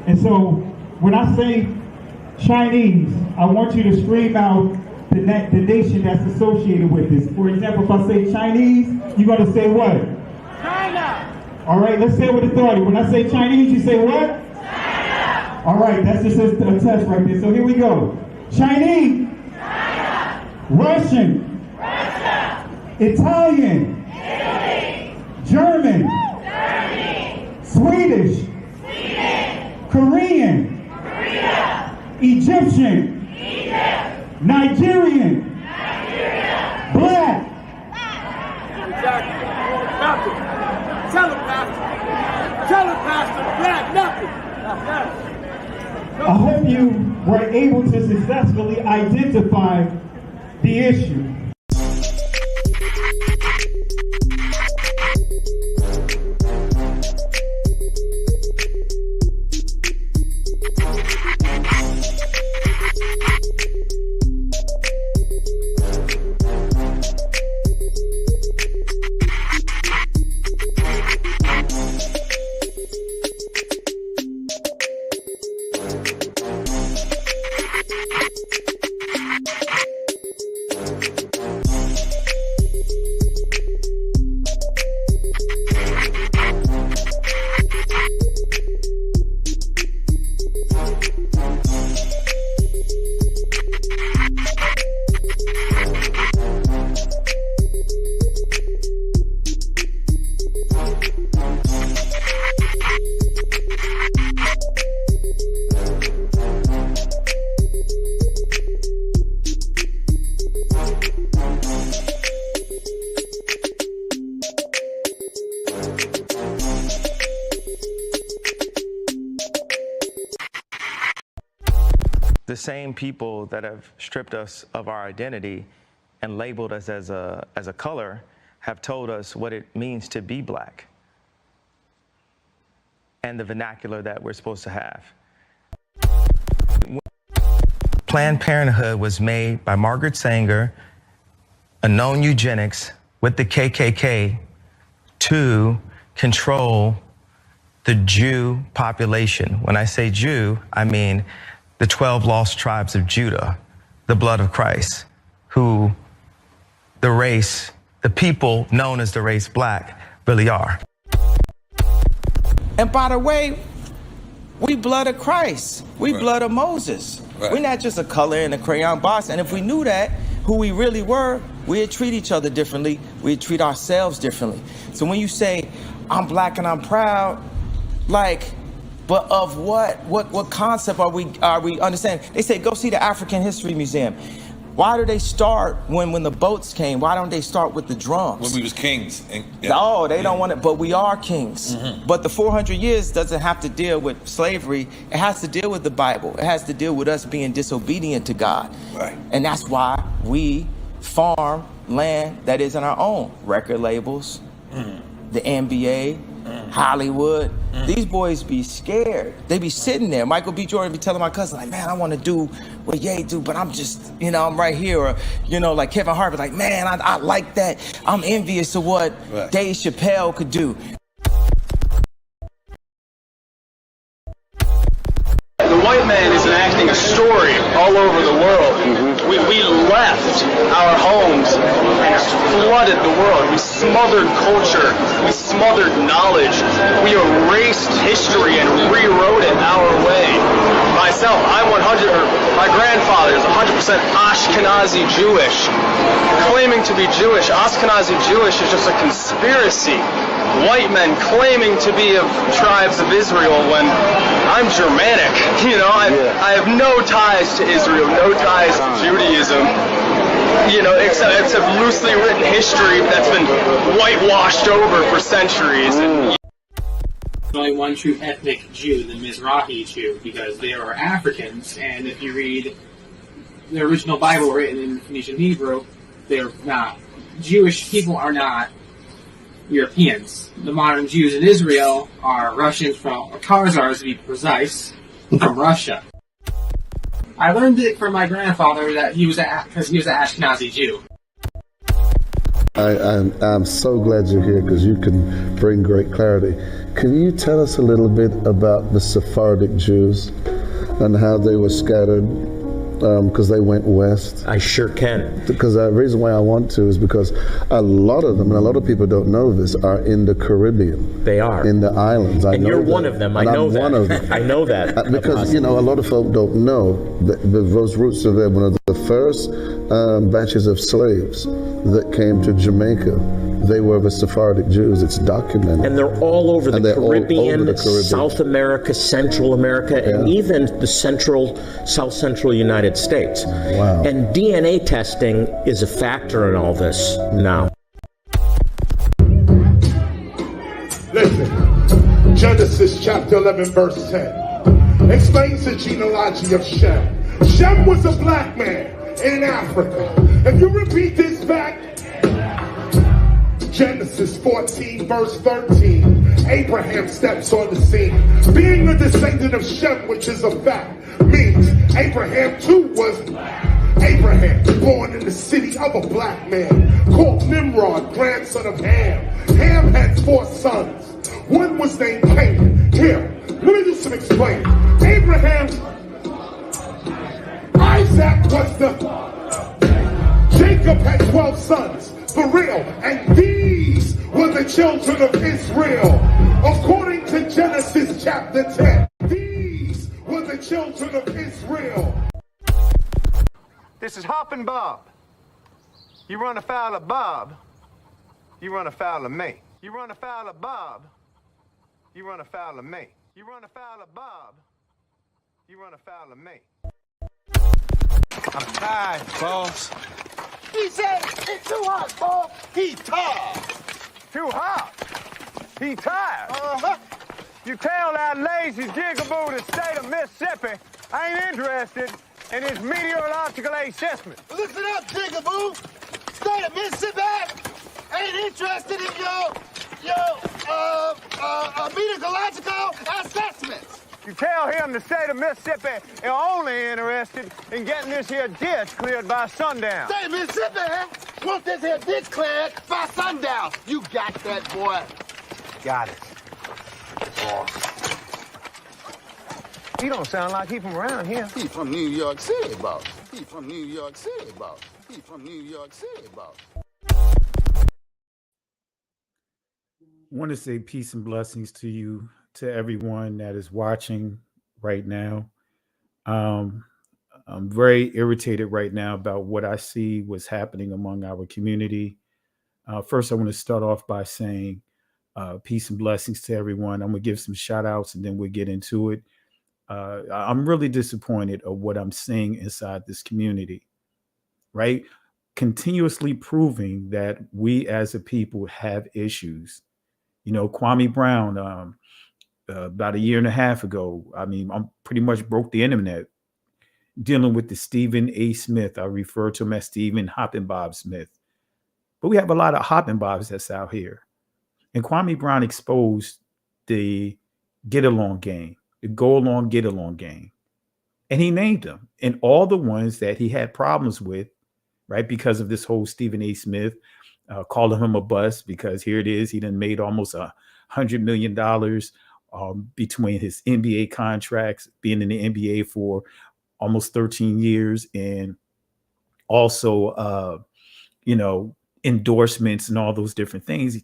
And so when I say Chinese, I want you to scream out the nation that's associated with this. For example, if I say Chinese, you're going to say what? China! All right, let's say it with authority. When I say Chinese, you say what? China! All right, that's just a test right there. So here we go. Chinese. China! Russian. Russia! Italian. Italy! German. Germany! Swedish. Sweden! Korean. Korea! Egyptian. Egypt! Nigerian. Nigeria! Black. Exactly. Nothing. Tell him, Pastor. Tell him, Pastor. Black, nothing. I hope you were able to successfully identify the issue. The same people that have stripped us of our identity and labeled us as a color have told us what it means to be black and the vernacular that we're supposed to have. Planned Parenthood was made by Margaret Sanger, a known eugenics, with the KKK to control the Jew population. When I say Jew, I mean the 12 lost tribes of Judah, the blood of Christ, who the people known as the race black really are. And by the way, we blood of Christ. We blood of Moses. Right. We're not just a color in a crayon box. And if we knew that, who we really were, we'd treat each other differently. We'd treat ourselves differently. So when you say, I'm black and I'm proud, like, but of what concept are we understanding? They say, go see the African History Museum. Why do they start when the boats came? Why don't they start with the drums? When we was kings. No, they don't want it, but we are kings. Mm-hmm. But the 400 years doesn't have to deal with slavery. It has to deal with the Bible. It has to deal with us being disobedient to God. Right. And that's why we farm land that isn't our own. Record labels, the NBA, Hollywood. These boys be scared. They be sitting there. Michael B. Jordan be telling my cousin, like, man, I want to do what Ye do, but I'm just, I'm right here. Or, like Kevin Hart be like, man, I like that. I'm envious of what Dave Chappelle could do. The white man is enacting a story all over the world. We left our homes and flooded the world. We smothered culture. We smothered knowledge. We erased history and rewrote it our way. Myself, my grandfather is 100% Ashkenazi Jewish. Claiming to be Jewish, Ashkenazi Jewish is just a conspiracy. White men claiming to be of tribes of Israel when I'm Germanic. I have no ties to Israel, no ties to Judaism. Except loosely written history that's been whitewashed over for centuries. There's only one true ethnic Jew, the Mizrahi Jew, because they are Africans, and if you read the original Bible written in Phoenician Hebrew, they're not. Jewish people are not Europeans. The modern Jews in Israel are Russians or Khazars to be precise, from Russia. I learned it from my grandfather that because he was an Ashkenazi Jew. I'm so glad you're here because you can bring great clarity. Can you tell us a little bit about the Sephardic Jews and how they were scattered because they went west? I sure can. Because the reason why I want to is because a lot of them, and a lot of people don't know this, are in the Caribbean. They are. In the islands. And you're one of them. I know that. I'm one of them. I know that. Because, a lot of folk don't know that those roots are there. One of the first batches of slaves that came to Jamaica, they were the Sephardic Jews. It's documented. And they're all over the Caribbean, South America, Central America, and even the South Central United States. Wow. And DNA testing is a factor in all this now. Listen, Genesis chapter 11, verse 10 explains the genealogy of Shem. Shem was a black man in Africa. If you repeat this back, Genesis 14, verse 13, Abraham steps on the scene. Being a descendant of Shem, which is a fact, means Abraham too was Abraham, born in the city of a black man, called Nimrod, grandson of Ham. Ham had 4 sons. One was named Canaan. Here, let me do some explaining. Abraham, Isaac was Jacob had 12 sons. For real, and these were the children of Israel. According to Genesis chapter 10, these were the children of Israel. This is Hoppin' Bob. You run afoul of Bob, you run afoul of me. You run afoul of Bob, you run afoul of me. You run afoul of Bob, you run afoul of me. I'm tired, boss. He said, it's too hot, boss. He tired. Too hot. He tired. You tell that lazy jigaboo the state of Mississippi I ain't interested in his meteorological assessment. Listen up, jigaboo. State of Mississippi ain't interested in your meteorological assessments. You tell him the state of Mississippi is only interested in getting this here ditch cleared by sundown. State of Mississippi want this here ditch cleared by sundown. You got that, boy. Got it. He don't sound like he from around here. He from New York City, boss. He from New York City, boss. He from New York City, boss. I want to say peace and blessings to you, to everyone that is watching right now. I'm very irritated right now about what I see was happening among our community. First, I want to start off by saying peace and blessings to everyone. I'm going to give some shout outs and then we'll get into it. I'm really disappointed of what I'm seeing inside this community, right? Continuously proving that we as a people have issues. Kwame Brown, about a year and a half ago, I'm pretty much broke the internet dealing with the Stephen A. Smith. I refer to him as Stephen Hoppin' Bob Smith. But we have a lot of Hoppin' Bobs that's out here. And Kwame Brown exposed the get-along gang, the go-along, get-along gang. And he named them. And all the ones that he had problems with, right, because of this whole Stephen A. Smith, calling him a bust because here it is. He done made almost $100 million between his NBA contracts, being in the NBA for almost 13 years, and also, endorsements and all those different things.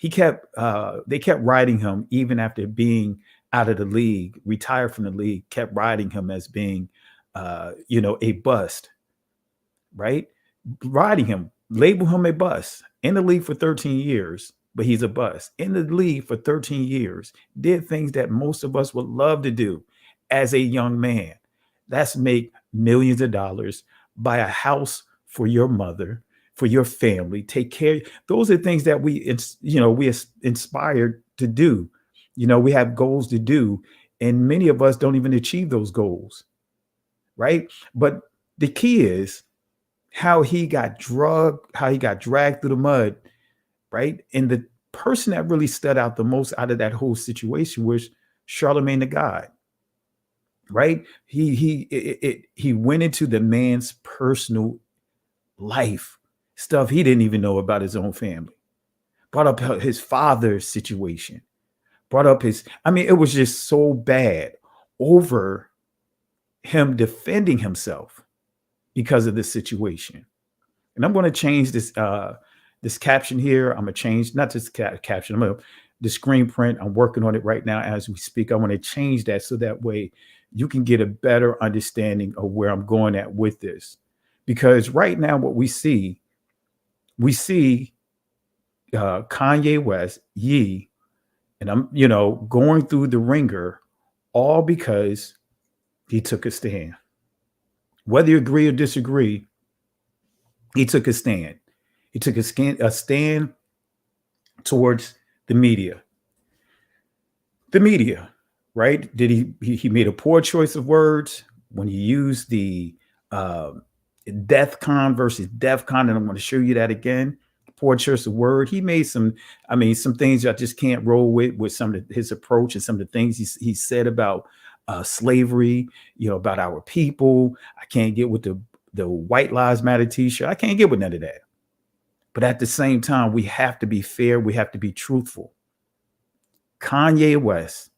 They kept riding him even after being out of the league, retired from the league, kept riding him as being, a bust, right? Riding him, label him a bust. In the league for 13 years, but he's a bust. In the league for 13 years, did things that most of us would love to do as a young man. That's make millions of dollars, buy a house for your mother, for your family, take care. Those are things that we inspired to do. We have goals to do, and many of us don't even achieve those goals, right? But the key is how he got dragged through the mud, right? And the person that really stood out the most out of that whole situation was Charlemagne the God, right? He went into the man's personal life, stuff he didn't even know about his own family. Brought up his father's situation. Brought up it was just so bad over him defending himself because of this situation. And I'm going to change this caption here. I'm going to change, not just caption, the screen print. I'm working on it right now as we speak. I want to change that so that way you can get a better understanding of where I'm going at with this. Because right now what we see Kanye West, Ye, and I'm, going through the ringer, all because he took a stand. Whether you agree or disagree, he took a stand. He took a stand towards the media. The media, right? Did he made a poor choice of words when he used the death con versus DEFCON, and I'm going to show you that again. Poor choice of word. He made some things I just can't roll with some of his approach and some of the things he said about slavery, about our people. I can't get with the White Lives Matter t-shirt. I can't get with none of that. But at the same time, we have to be fair. We have to be truthful. Kanye West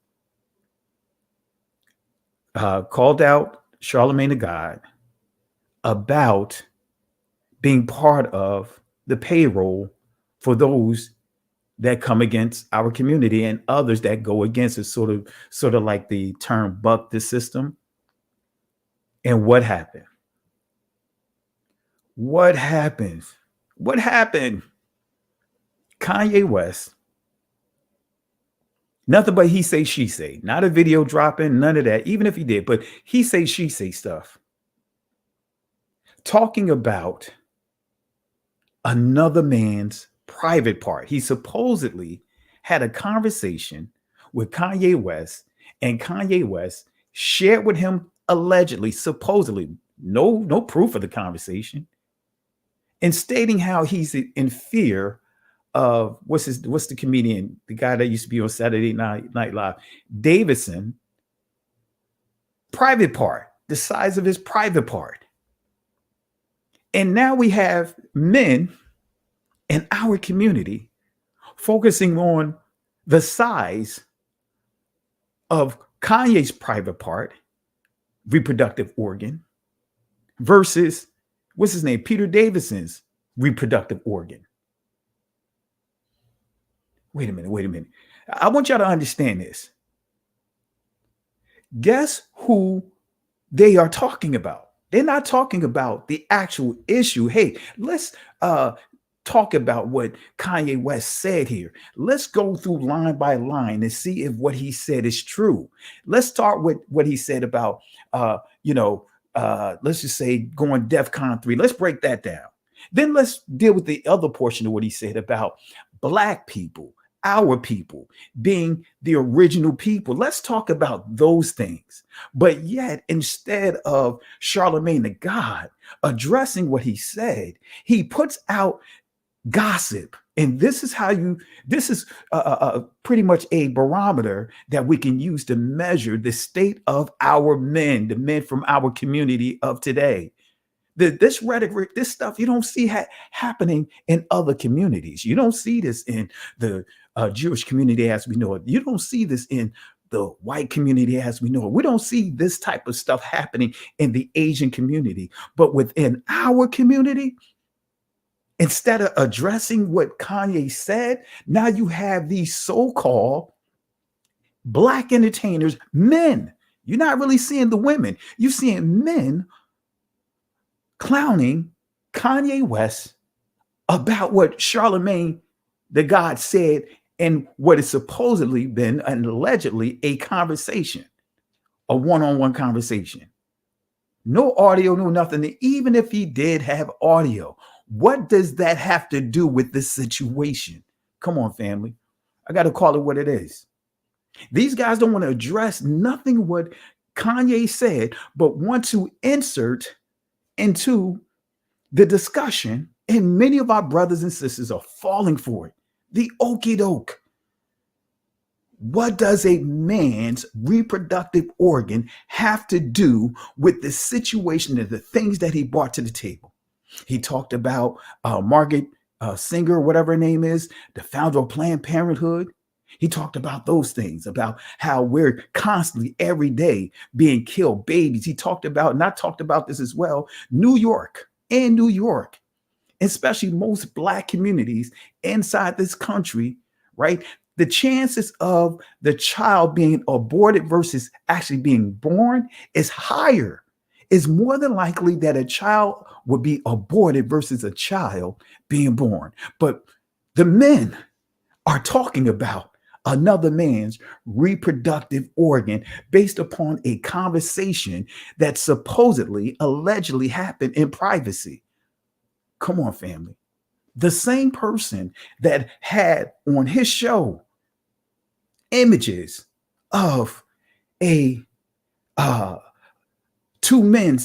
called out Charlemagne the God about being part of the payroll for those that come against our community and others that go against it, sort of like the term buck the system. And what happened? What happened? Kanye West, nothing but he say, she say, not a video dropping, none of that, even if he did, but he say, she say stuff. Talking about another man's private part. He supposedly had a conversation with Kanye West, and Kanye West shared with him allegedly, supposedly, no proof of the conversation, and stating how he's in fear of what's the comedian, the guy that used to be on Saturday Night Live, Davidson, private part, the size of his private part. And now we have men in our community focusing on the size of Kanye's private part, reproductive organ, versus, what's his name, Peter Davidson's reproductive organ. Wait a minute. I want y'all to understand this. Guess who they are talking about? They're not talking about the actual issue. Hey, let's talk about what Kanye West said here. Let's go through line by line and see if what he said is true. Let's start with what he said about, let's just say going DEFCON 3. Let's break that down. Then let's deal with the other portion of what he said about Black people, our people being the original people. Let's talk about those things. But yet, instead of Charlemagne the God addressing what he said, he puts out gossip. And this is pretty much a barometer that we can use to measure the state of our men, the men from our community of today. This rhetoric, this stuff, you don't see happening in other communities. You don't see this in the Jewish community as we know it. You don't see this in the white community as we know it. We don't see this type of stuff happening in the Asian community. But within our community, instead of addressing what Kanye said, now you have these so-called Black entertainers, men. You're not really seeing the women. You're seeing men clowning Kanye West about what Charlemagne the God said and what is supposedly been and allegedly a conversation, a one-on-one conversation. No audio, no nothing. Even if he did have audio, what does that have to do with this situation? Come on, family. I got to call it what it is. These guys don't want to address nothing what Kanye said, but want to insert into the discussion, and many of our brothers and sisters are falling for it. The okie doke. What does a man's reproductive organ have to do with the situation and the things that he brought to the table? He talked about Margaret Singer, whatever her name is, the founder of Planned Parenthood. He talked about those things, about how we're constantly every day being killed, babies. He talked about, and I talked about this as well, New York, especially most Black communities inside this country, right? The chances of the child being aborted versus actually being born is higher. It's more than likely that a child would be aborted versus a child being born. But the men are talking about another man's reproductive organ based upon a conversation that supposedly, allegedly happened in privacy. Come on, family. The same person that had on his show images of a man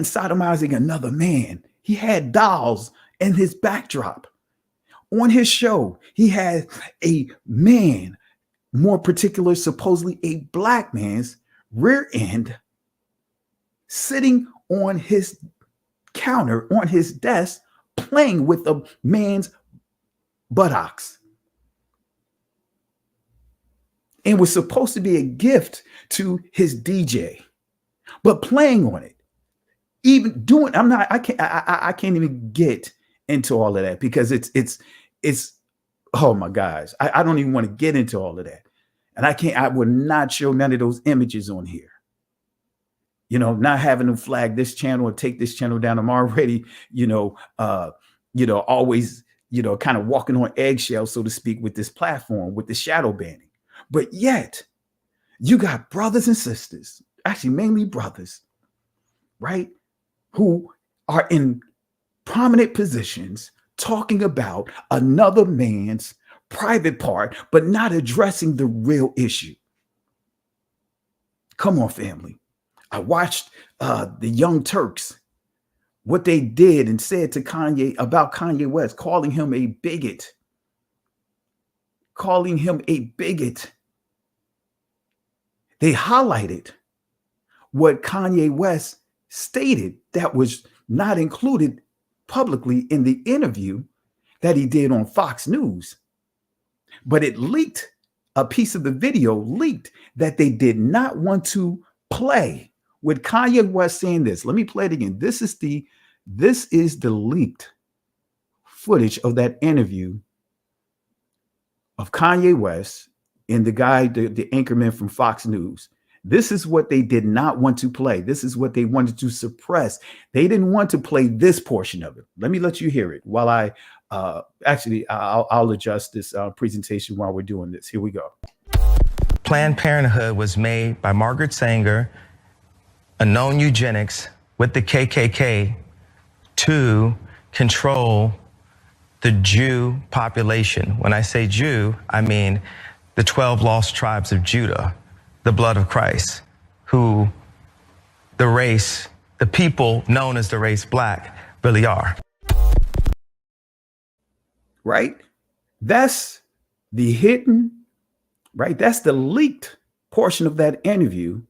sodomizing another man. He had dolls in his backdrop. On his show, he had a man, more particular, supposedly a Black man's rear end, sitting on his counter, on his desk, playing with a man's buttocks. And was supposed to be a gift to his DJ, but playing on it, even doing, I can't even get into all of that because it's oh my gosh, I don't even want to get into all of that. And I would not show none of those images on here. You know, not having them flag this channel or take this channel down. I'm already, always, kind of walking on eggshells, so to speak, with this platform, with the shadow banning. But yet you got brothers and sisters, actually mainly brothers, right, who are in prominent positions talking about another man's private part, but not addressing the real issue. Come on, family. I watched the Young Turks, what they did and said to Kanye about Kanye West, calling him a bigot. They highlighted what Kanye West stated that was not included publicly in the interview that he did on Fox News. But it leaked, a piece of the video leaked that they did not want to play with Kanye West saying this. Let me play it again. This is the leaked footage of that interview of Kanye West and the guy, the anchorman from Fox News. This is what they did not want to play. This is what they wanted to suppress. They didn't want to play this portion of it. Let me let you hear it while I'll adjust this presentation while we're doing this. Here we go. Planned Parenthood was made by Margaret Sanger, a known eugenics, with the KKK to control the Jew population. When I say Jew, I mean the 12 lost tribes of Judah, the blood of Christ, who the people known as the race Black really are. Right? That's the hidden, right? That's the leaked portion of that interview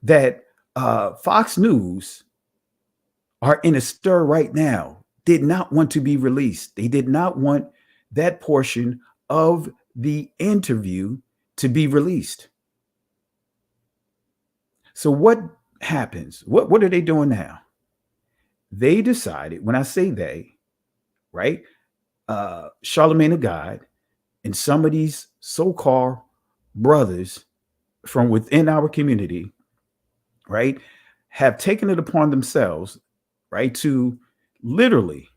that Fox News are in a stir right now, did not want to be released. They did not want that portion of the interview to be released. So what happens? What are they doing now? They decided, when I say they, right? Charlemagne the God and some of these so-called brothers from within our community, right, have taken it upon themselves, right, to literally,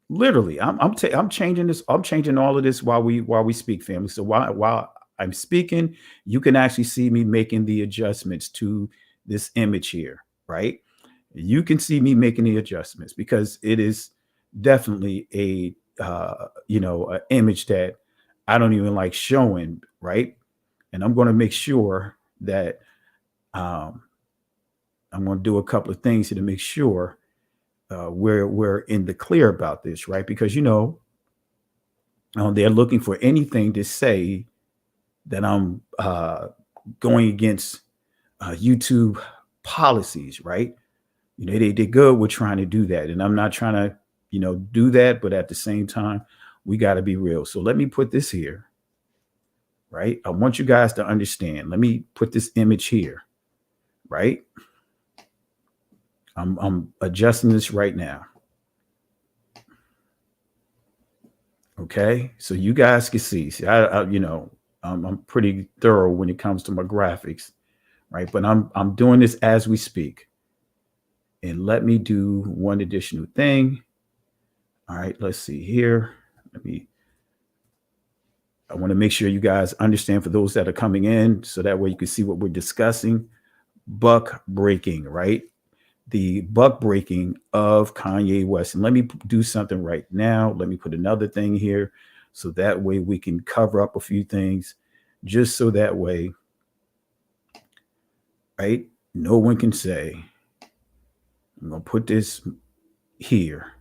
I'm changing this. I'm changing all of this while we speak, family. So while I'm speaking, you can actually see me making the adjustments to this image here, right? You can see me making the adjustments because it is definitely a an image that I don't even like showing, right? And I'm going to make sure that I'm going to do a couple of things here to make sure we're in the clear about this, right? Because they're looking for anything to say that I'm going against YouTube policies, right? You know, they're good with trying to do that. And I'm not trying to, do that. But at the same time, we got to be real. So let me put this here, right? I want you guys to understand. Let me put this image here, right? I'm adjusting this right now. Okay, so you guys can see. I'm pretty thorough when it comes to my graphics, right? But I'm doing this as we speak. And let me do one additional thing. All right, let's see here. I want to make sure you guys understand for those that are coming in, so that way you can see what we're discussing. Buck breaking, right? The buck breaking of Kanye West. And let me do something right now. Let me put another thing here, so that way we can cover up a few things, just so that way, right, no one can say. I'm going to put this here,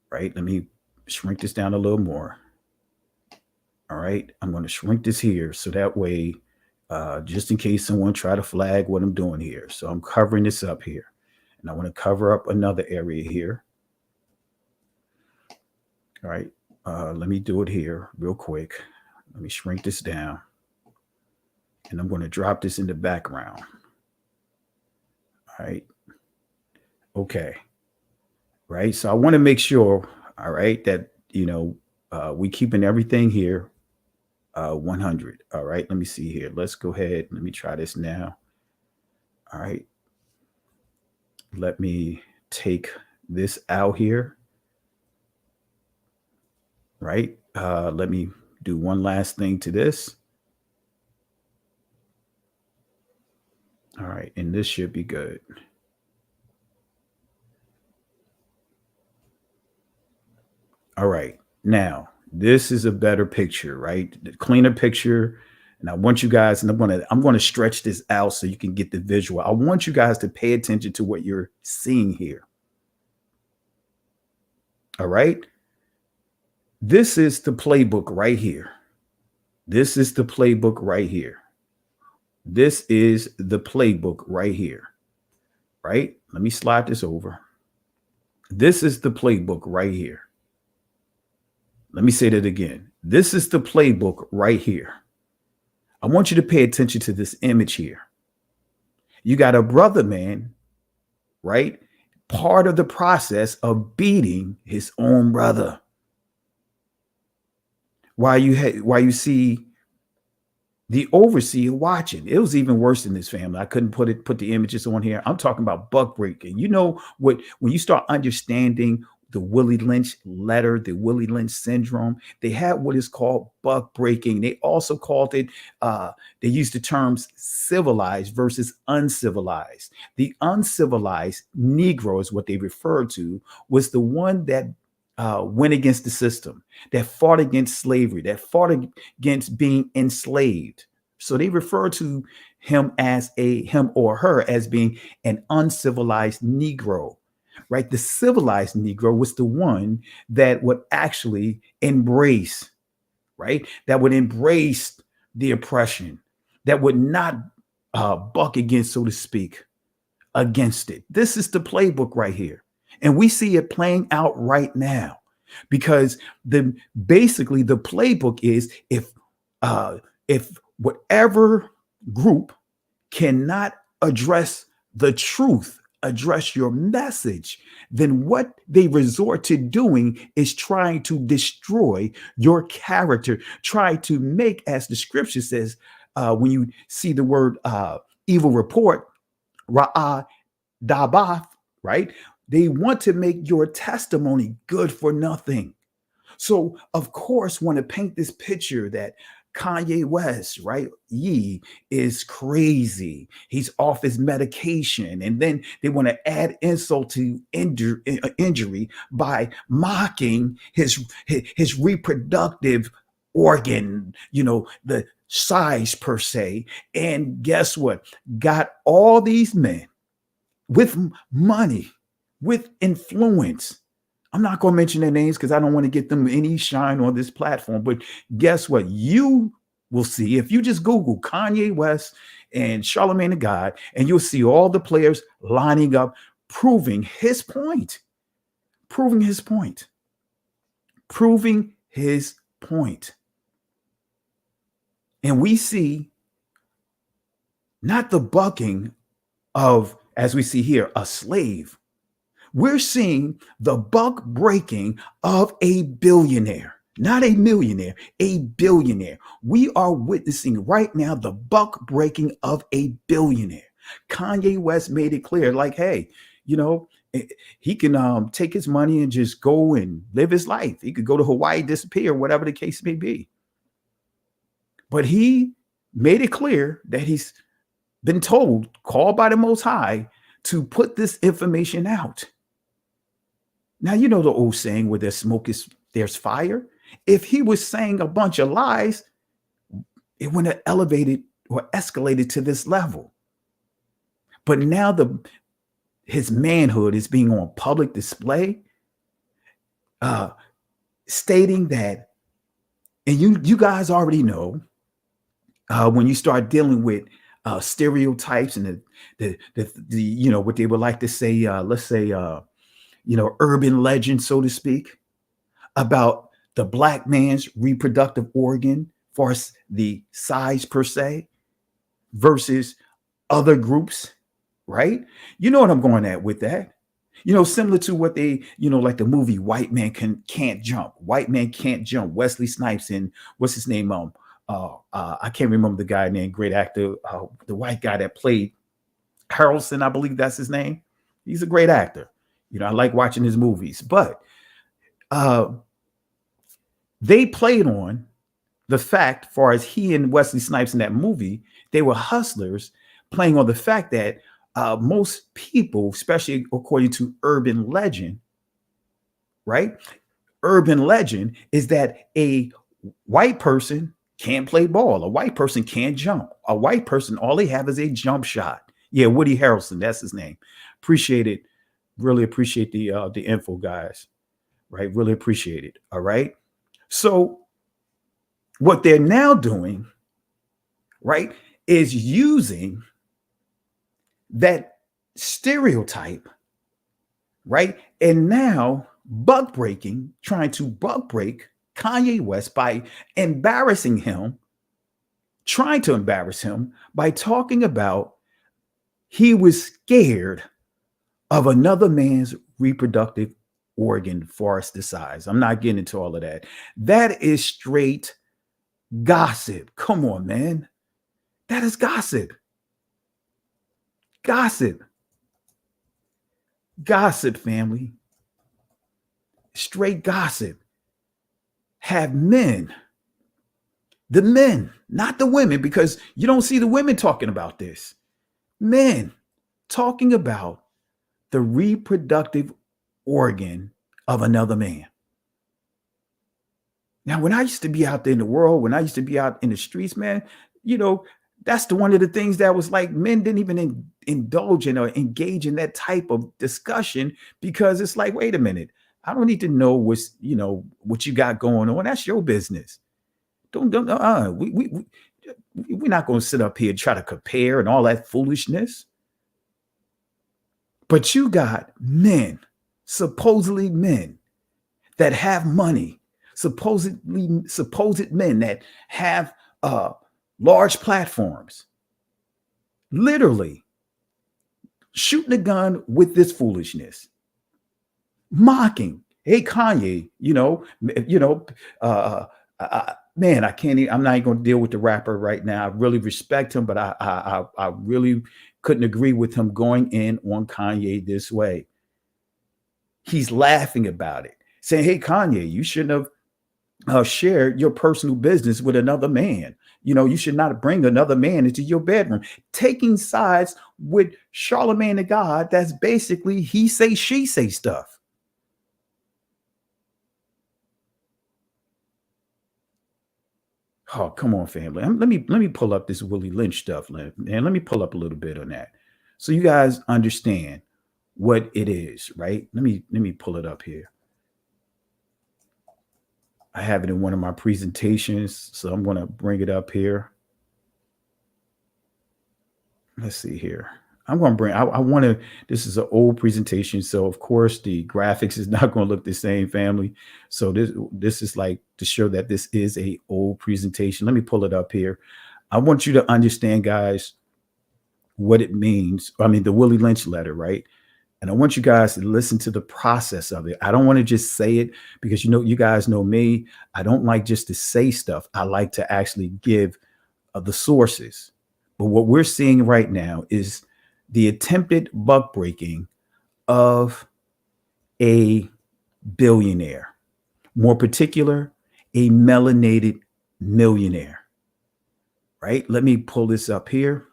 right? Let me shrink this down a little more. All right, I'm going to shrink this here, so that way, just in case someone try to flag what I'm doing here. So I'm covering this up here. And I want to cover up another area here. All right, let me do it here real quick. Let me shrink this down. And I'm going to drop this in the background. All right. Okay. Right. So I want to make sure, all right, that, we keeping everything here 100. All right. Let me see here. Let's go ahead. Let me try this now. All right. Let me take this out here. Right. Let me do one last thing to this. All right. And this should be good. All right. Now, this is a better picture, right? The cleaner picture. And I want you guys, and I'm going to stretch this out so you can get the visual. I want you guys to pay attention to what you're seeing here. All right. This is the playbook right here. This is the playbook right here. This is the playbook right here. Right? Let me slide this over. This is the playbook right here. Let me say that again. This is the playbook right here. I want you to pay attention to this image here. You got a brother, man, right? Part of the process of beating his own brother. While you see the overseer watching. It was even worse in this family. I couldn't put the images on here. I'm talking about buck breaking. You know what? When you start understanding the Willie Lynch letter, the Willie Lynch syndrome, they had what is called buck breaking. They also called it, they used the terms civilized versus uncivilized. The uncivilized Negro is what they referred to, was the one that went against the system, that fought against slavery, that fought against being enslaved. So they refer to him or her as being an uncivilized Negro. Right? The civilized Negro was the one that would actually embrace, right? That would embrace the oppression, that would not buck against, so to speak, against it. This is the playbook right here. And we see it playing out right now, because basically the playbook is if whatever group cannot address the truth, address your message, then what they resort to doing is trying to destroy your character, try to make, as the scripture says, when you see the word evil report, ra'ah dabath, right? They want to make your testimony good for nothing. So, of course, want to paint this picture that Kanye West, right? Is crazy. He's off his medication. And then they want to add insult to injury by mocking his reproductive organ, the size per se. And guess what? Got all these men with money, with influence. I'm not going to mention their names because I don't want to get them any shine on this platform. But guess what? You will see, if you just Google Kanye West and Charlemagne the God, and you'll see all the players lining up proving his point, proving his point, proving his point. And we see not the bucking of, as we see here, a slave. We're seeing the buck breaking of a billionaire, not a millionaire, a billionaire. We are witnessing right now the buck breaking of a billionaire. Kanye West made it clear, like, hey, you know, he can take his money and just go and live his life. He could go to Hawaii, disappear, whatever the case may be. But he made it clear that he's been told, called by the Most High, to put this information out. Now, you know the old saying, where there's smoke, there's fire. If he was saying a bunch of lies, it wouldn't have elevated or escalated to this level. But now his manhood is being on public display, stating that, and you guys already know, when you start dealing with stereotypes and the you know, what they would like to say, let's say, you know, urban legend, so to speak, about the black man's reproductive organ, for the size per se, versus other groups, right? You know what I'm going at with that. You know, similar to what they, you know, like the movie White Man Can't Jump. White Man Can't Jump. Wesley Snipes and what's his name? I can't remember the guy name. Great actor, the white guy that played Harrelson, I believe that's his name. He's a great actor. You know, I like watching his movies, but they played on the fact, far as he and Wesley Snipes in that movie, they were hustlers, playing on the fact that most people, especially according to urban legend, right? Urban legend is that a white person can't play ball. A white person can't jump. A white person, all they have is a jump shot. Yeah, Woody Harrelson, that's his name. Appreciate it. Really appreciate the info, guys. Right? Really appreciate it. All right. So what they're now doing, right, is using that stereotype, right? And now trying to buck break Kanye West by embarrassing him, trying to embarrass him by talking about he was scared of another man's reproductive organ for us the size. I'm not getting into all of that. That is straight gossip. Come on, man. That is gossip. Gossip. Gossip, family. Straight gossip. Have men, the men, not the women, because you don't see the women talking about this. Men talking about the reproductive organ of another man. Now, when I used to be out there in the world, when I used to be out in the streets, man, you know, that's one of the things that was like, men didn't even indulge in or engage in that type of discussion, because it's like, wait a minute, I don't need to know what's, you know, what you got going on. That's your business. We're not going to sit up here and try to compare and all that foolishness. But you got men, supposedly men that have money, supposed men that have large platforms, literally shooting a gun with this foolishness, mocking. Hey, Kanye, man, I can't. I'm not going to deal with the rapper right now. I really respect him, but I really couldn't agree with him going in on Kanye this way. He's laughing about it, saying, "Hey, Kanye, you shouldn't have shared your personal business with another man. You know, you should not bring another man into your bedroom." Taking sides with Charlemagne the God. That's basically he say, she say stuff. Oh, come on, family. Let me pull up this Willie Lynch stuff, man. Let me pull up a little bit on that, so you guys understand what it is, right? Let me pull it up here. I have it in one of my presentations, so I'm going to bring it up here. Let's see here. I'm going to bring, I want to, this is an old presentation. So of course the graphics is not going to look the same, family. So this is like to show that this is a old presentation. Let me pull it up here. I want you to understand, guys, what it means. I mean, the Willie Lynch letter, right? And I want you guys to listen to the process of it. I don't want to just say it because, you guys know me. I don't like just to say stuff. I like to actually give the sources. But what we're seeing right now is the attempted buck breaking of a billionaire, more particular, a melanated millionaire, right? Let me pull this up here.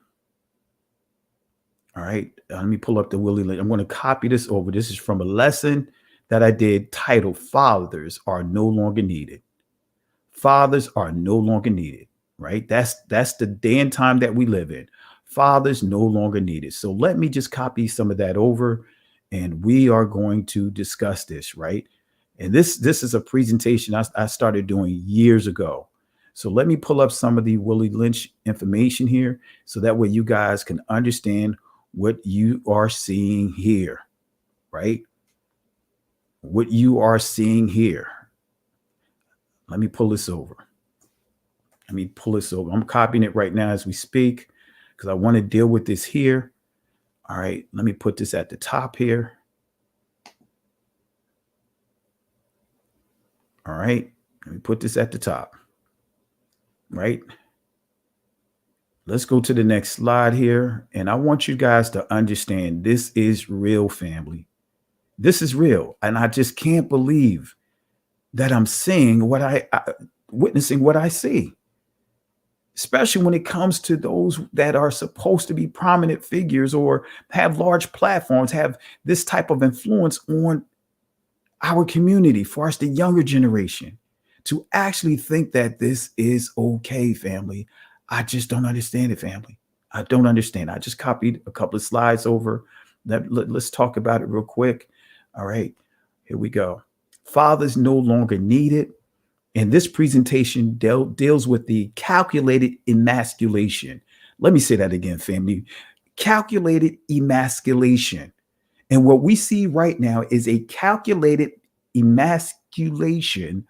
All right, let me pull up the Willie Lynch. I'm going to copy this over. This is from a lesson that I did titled Fathers Are No Longer Needed. Fathers are no longer needed, right? That's the day and time that we live in. Fathers no longer needed. So let me just copy some of that over and we are going to discuss this, right? And this is a presentation I started doing years ago. So let me pull up some of the Willie Lynch information here so that way you guys can understand what you are seeing here, right? What you are seeing here. Let me pull this over. Let me pull this over. I'm copying it right now as we speak because I want to deal with this here. All right, let me put this at the top here. All right, let me put this at the top, right? Let's go to the next slide here. And I want you guys to understand this is real, family. This is real. And I just can't believe that I'm seeing witnessing what I see, especially when it comes to those that are supposed to be prominent figures or have large platforms, have this type of influence on our community, for us, the younger generation, to actually think that this is okay, family. I just don't understand it, family. I don't understand. I just copied a couple of slides over. Let's talk about it real quick. All right, here we go. Fathers no longer needed. And this presentation deals with the calculated emasculation. Let me say that again, family. Calculated emasculation. And what we see right now is a calculated emasculation,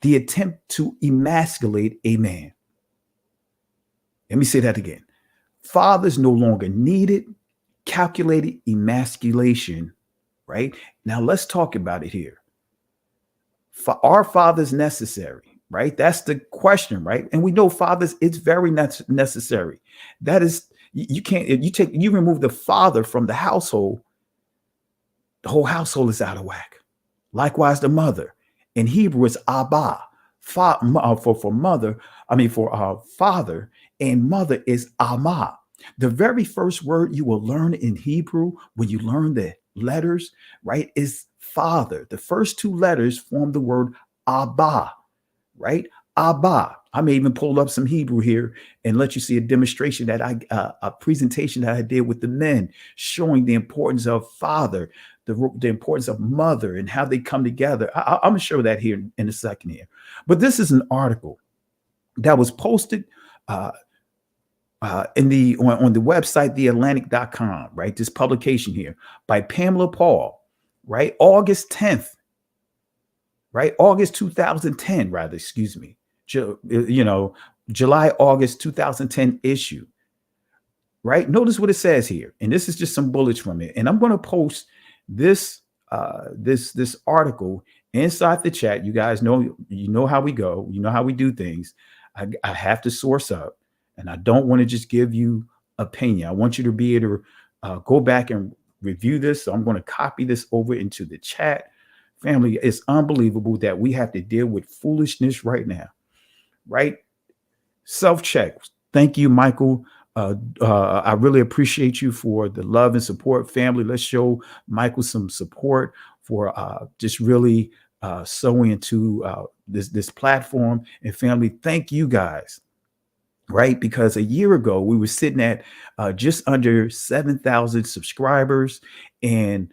the attempt to emasculate a man. Let me say that again. Fathers no longer needed, calculated emasculation, right? Now let's talk about it here. Are fathers necessary, right? That's the question, right? And we know fathers, it's very necessary. That is, you can't, if you remove the father from the household, the whole household is out of whack. Likewise, the mother. In Hebrew, it's Abba. For mother, for father, and mother is Amma. The very first word you will learn in Hebrew when you learn the letters, right, is father. The first two letters form the word Abba, right? Abba. I may even pull up some Hebrew here and let you see a demonstration that a presentation that I did with the men, showing the importance of father, the importance of mother, and how they come together. I'm going to show that here in a second here. But this is an article that was posted on the website, theatlantic.com, right? This publication here by Pamela Paul, right? August 10th, right? August 2010, rather, excuse me. July, August 2010 issue, right? Notice what it says here. And this is just some bullets from it. And I'm going to post this article inside the chat. You guys know, how we go. You know how we do things. I have to source up, and I don't want to just give you opinion. I want you to be able to go back and review this. So I'm going to copy this over into the chat. Family, it's unbelievable that we have to deal with foolishness right now, right? Self-check. Thank you, Michael. I really appreciate you for the love and support, family. Let's show Michael some support for just really sowing into this platform. And family, thank you guys, right? Because a year ago, we were sitting at just under 7,000 subscribers. And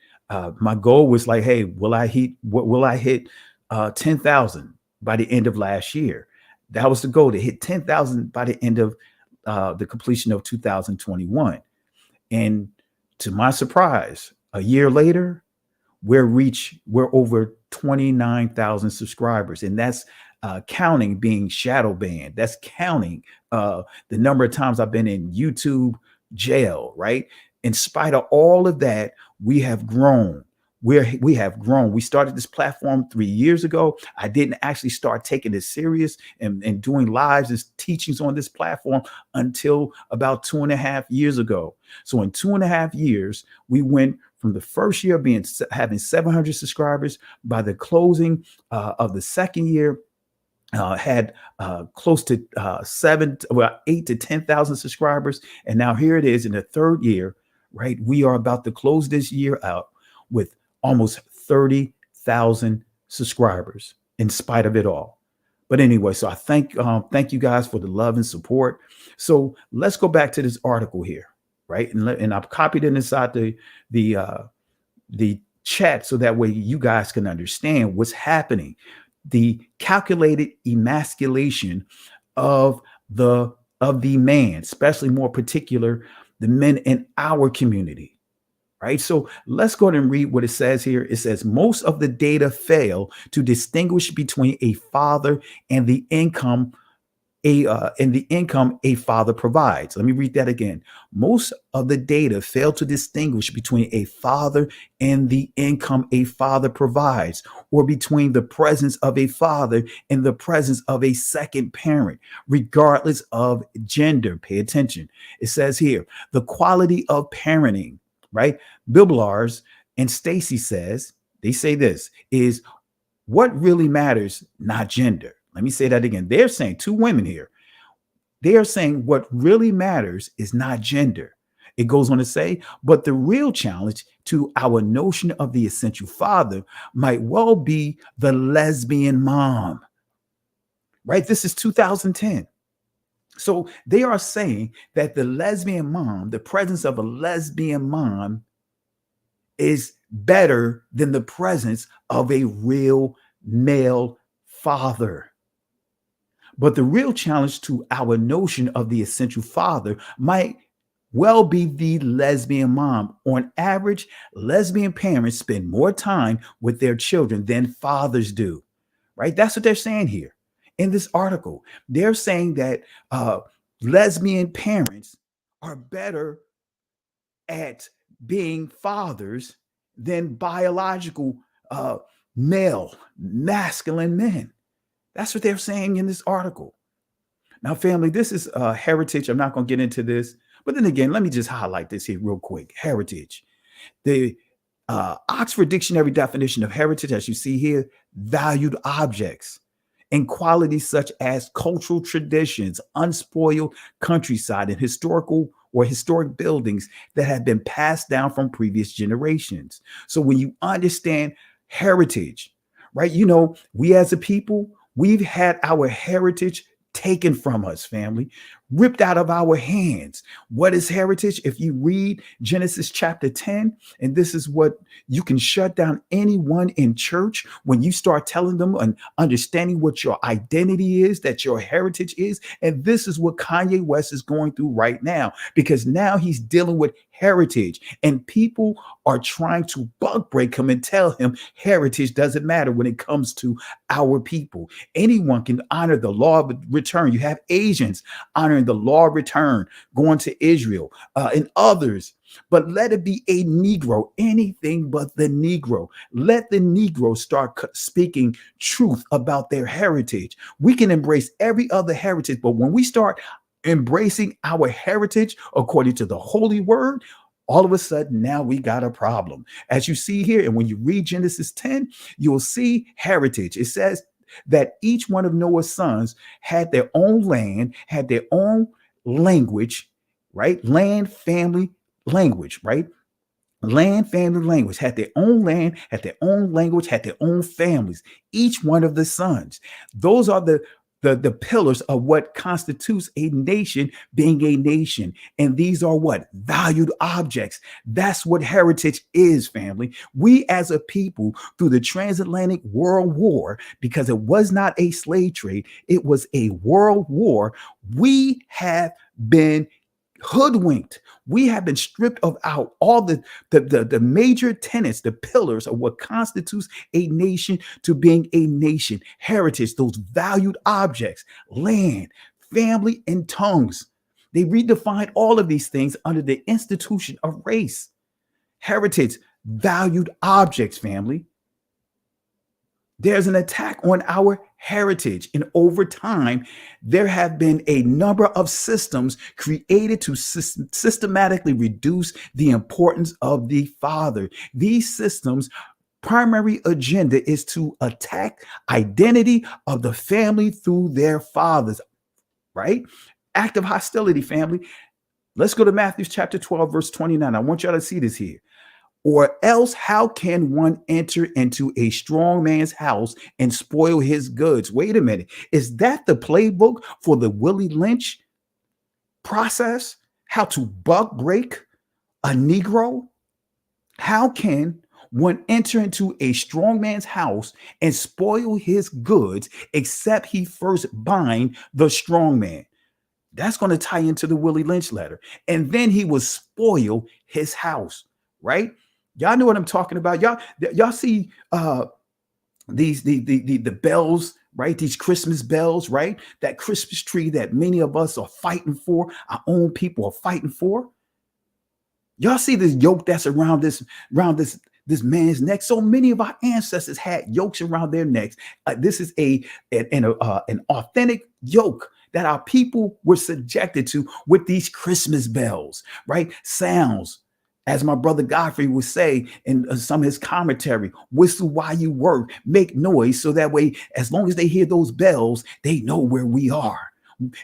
my goal was like, hey, will I hit 10,000 by the end of last year? That was the goal, to hit 10,000 by the end of the completion of 2021. And to my surprise, a year later, we're over 29,000 subscribers. And that's counting being shadow banned. That's counting the number of times I've been in YouTube jail, right? In spite of all of that, we have grown. We have grown. We started this platform 3 years ago. I didn't actually start taking it serious and doing lives and teachings on this platform until about 2.5 years ago. So in 2.5 years, we went from the first year being having 700 subscribers. By the closing of the second year, had close to 8 to 10,000 subscribers. And now here it is in the third year, right? We are about to close this year out with almost 30,000 subscribers in spite of it all. But anyway, so I thank you guys for the love and support. So let's go back to this article here, right? And I've copied it inside the chat so that way you guys can understand what's happening. The calculated emasculation of the man, especially more particular, the men in our community, right? So let's go ahead and read what it says here. It says most of the data fail to distinguish between a father and the income a father provides. Let me read that again. Most of the data fail to distinguish between a father and the income a father provides, or between the presence of a father and the presence of a second parent, regardless of gender. Pay attention. It says here, the quality of parenting, right? Biblars and Stacy says, they say this is what really matters, not gender. Let me say that again. They're saying, two women here, they are saying what really matters is not gender. It goes on to say, but the real challenge to our notion of the essential father might well be the lesbian mom, right? This is 2010. So they are saying that the lesbian mom, the presence of a lesbian mom is better than the presence of a real male father. But the real challenge to our notion of the essential father might well be the lesbian mom. On average, lesbian parents spend more time with their children than fathers do, right? That's what they're saying here in this article. They're saying that lesbian parents are better at being fathers than biological male, masculine men. That's what they're saying in this article. Now, family, this is heritage. I'm not going to get into this. But then again, let me just highlight this here real quick. Heritage. The Oxford Dictionary definition of heritage, as you see here, valued objects and qualities such as cultural traditions, unspoiled countryside, and historic buildings that have been passed down from previous generations. So when you understand heritage, right, you know, we as a people, we've had our heritage taken from us, family, ripped out of our hands. What is heritage? If you read Genesis chapter 10, and this is what you can shut down anyone in church when you start telling them and understanding what your identity is, that your heritage is. And this is what Kanye West is going through right now, because now he's dealing with heritage and people are trying to bug break him and tell him heritage doesn't matter when it comes to our people. Anyone can honor the law of return. You have Asians honoring the law of return, going to Israel and others. But let it be a Negro, anything but the Negro. Let the Negro start speaking truth about their heritage. We can embrace every other heritage, but when we start embracing our heritage according to the holy word, all of a sudden now we got a problem. As you see here, and when you read Genesis 10, you'll see heritage. It says that each one of Noah's sons had their own land, had their own language, right? Land, family, language, right? Land, family, language, had their own land, had their own language, had their own families, each one of the sons. Those are the pillars of what constitutes a nation being a nation. And these are what? Valued objects. That's what heritage is, family. We as a people, through the transatlantic world war, because it was not a slave trade, it was a world war, we have been hoodwinked. We have been stripped of out all the major tenets, the pillars of what constitutes a nation to being a nation. Heritage, those valued objects, land, family, and tongues. They redefined all of these things under the institution of race. Heritage, valued objects, family. There's an attack on our heritage. And over time, there have been a number of systems created to systematically reduce the importance of the father. These systems' primary agenda is to attack identity of the family through their fathers, right? Act of hostility, family. Let's go to Matthew chapter 12, verse 29. I want y'all to see this here. Or else, how can one enter into a strong man's house and spoil his goods? Wait a minute. Is that the playbook for the Willie Lynch process? How to buck break a Negro? How can one enter into a strong man's house and spoil his goods except he first bind the strong man? That's going to tie into the Willie Lynch letter. And then he will spoil his house, right? Y'all know what I'm talking about. Y'all see these the bells, right? These Christmas bells, right? That Christmas tree that many of us are fighting for, our own people are fighting for. Y'all see this yoke that's around this man's neck. So many of our ancestors had yokes around their necks. This is an authentic yoke that our people were subjected to with these Christmas bells, right? Sounds. As my brother Godfrey would say in some of his commentary, whistle while you work, make noise, so that way, as long as they hear those bells, they know where we are.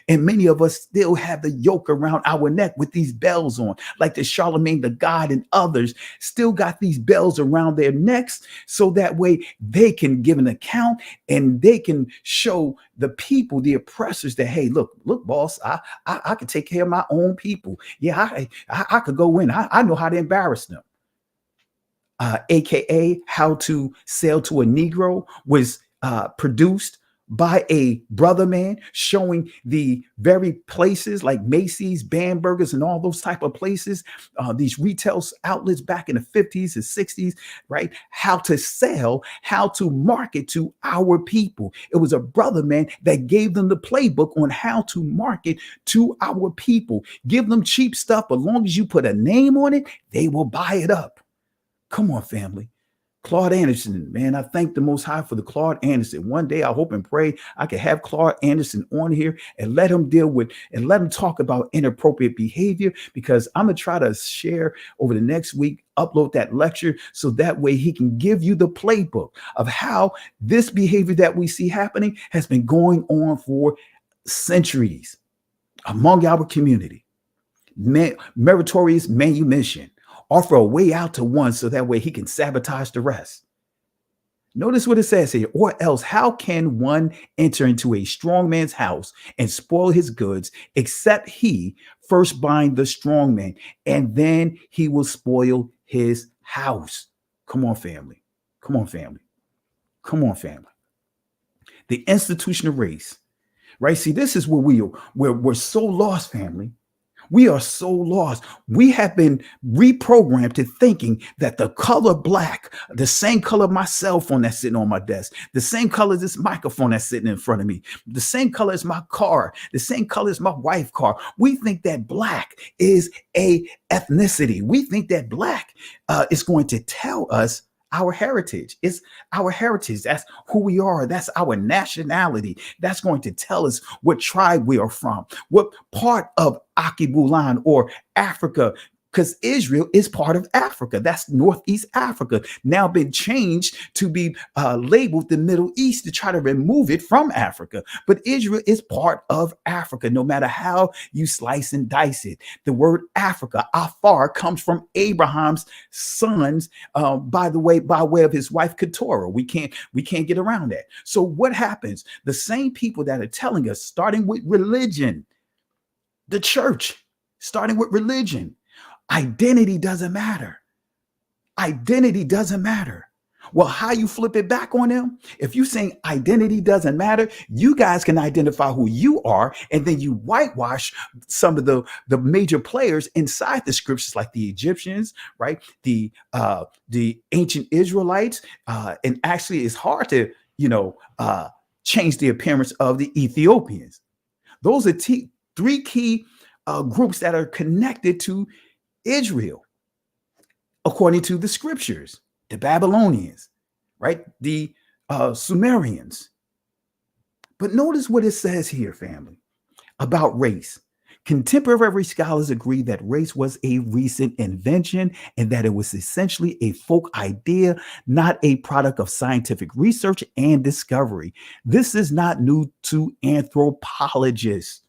And many of us still have the yoke around our neck with these bells on, like the Charlemagne the God and others still got these bells around their necks, so that way they can give an account and they can show the people, the oppressors, that, hey, look, boss, I can take care of my own people. Yeah, I could go in. I know how to embarrass them. AKA How to Sell to a Negro was produced by a brother man, showing the very places like Macy's, Bamberger's, and all those type of places, these retail outlets back in the 50s and 60s, right? How to sell, how to market to our people. It was a brother man that gave them the playbook on how to market to our people. Give them cheap stuff, but as long as you put a name on it, they will buy it up. Come on, family. Claude Anderson, man, I thank the Most High for the Claude Anderson. One day I hope and pray I can have Claude Anderson on here and let him deal with and let him talk about inappropriate behavior, because I'm going to try to share over the next week, upload that lecture, so that way he can give you the playbook of how this behavior that we see happening has been going on for centuries among our community. Meritorious manumission. Offer a way out to one, so that way he can sabotage the rest. Notice what it says here. Or else, how can one enter into a strong man's house and spoil his goods, except he first bind the strong man, and then he will spoil his house? Come on, family. Come on, family. Come on, family. The institution of race, right? See, this is where we're so lost, family. We are so lost. We have been reprogrammed to thinking that the color black, the same color my cell phone that's sitting on my desk, the same color as this microphone that's sitting in front of me, the same color as my car, the same color as my wife's car. We think that black is a ethnicity. We think that black is going to tell us our heritage. It's our heritage. That's who we are. That's our nationality. That's going to tell us what tribe we are from, what part of Akibulan or Africa, because Israel is part of Africa. That's Northeast Africa, now been changed to be labeled the Middle East to try to remove it from Africa. But Israel is part of Africa, no matter how you slice and dice it. The word Africa, Afar, comes from Abraham's sons, by way of his wife Keturah. We can't get around that. So what happens? The same people that are telling us, starting with religion, the church, starting with religion, identity doesn't matter. Identity doesn't matter. Well, how you flip it back on them? If you saying identity doesn't matter, you guys can identify who you are, and then you whitewash some of the major players inside the scriptures, like the Egyptians, right? The ancient Israelites, and actually, it's hard to change the appearance of the Ethiopians. Those are three key groups that are connected to Israel, according to the scriptures. The Babylonians, right? The Sumerians. But notice what it says here, family, about race. Contemporary scholars agree that race was a recent invention and that it was essentially a folk idea, not a product of scientific research and discovery. This is not new to anthropologists.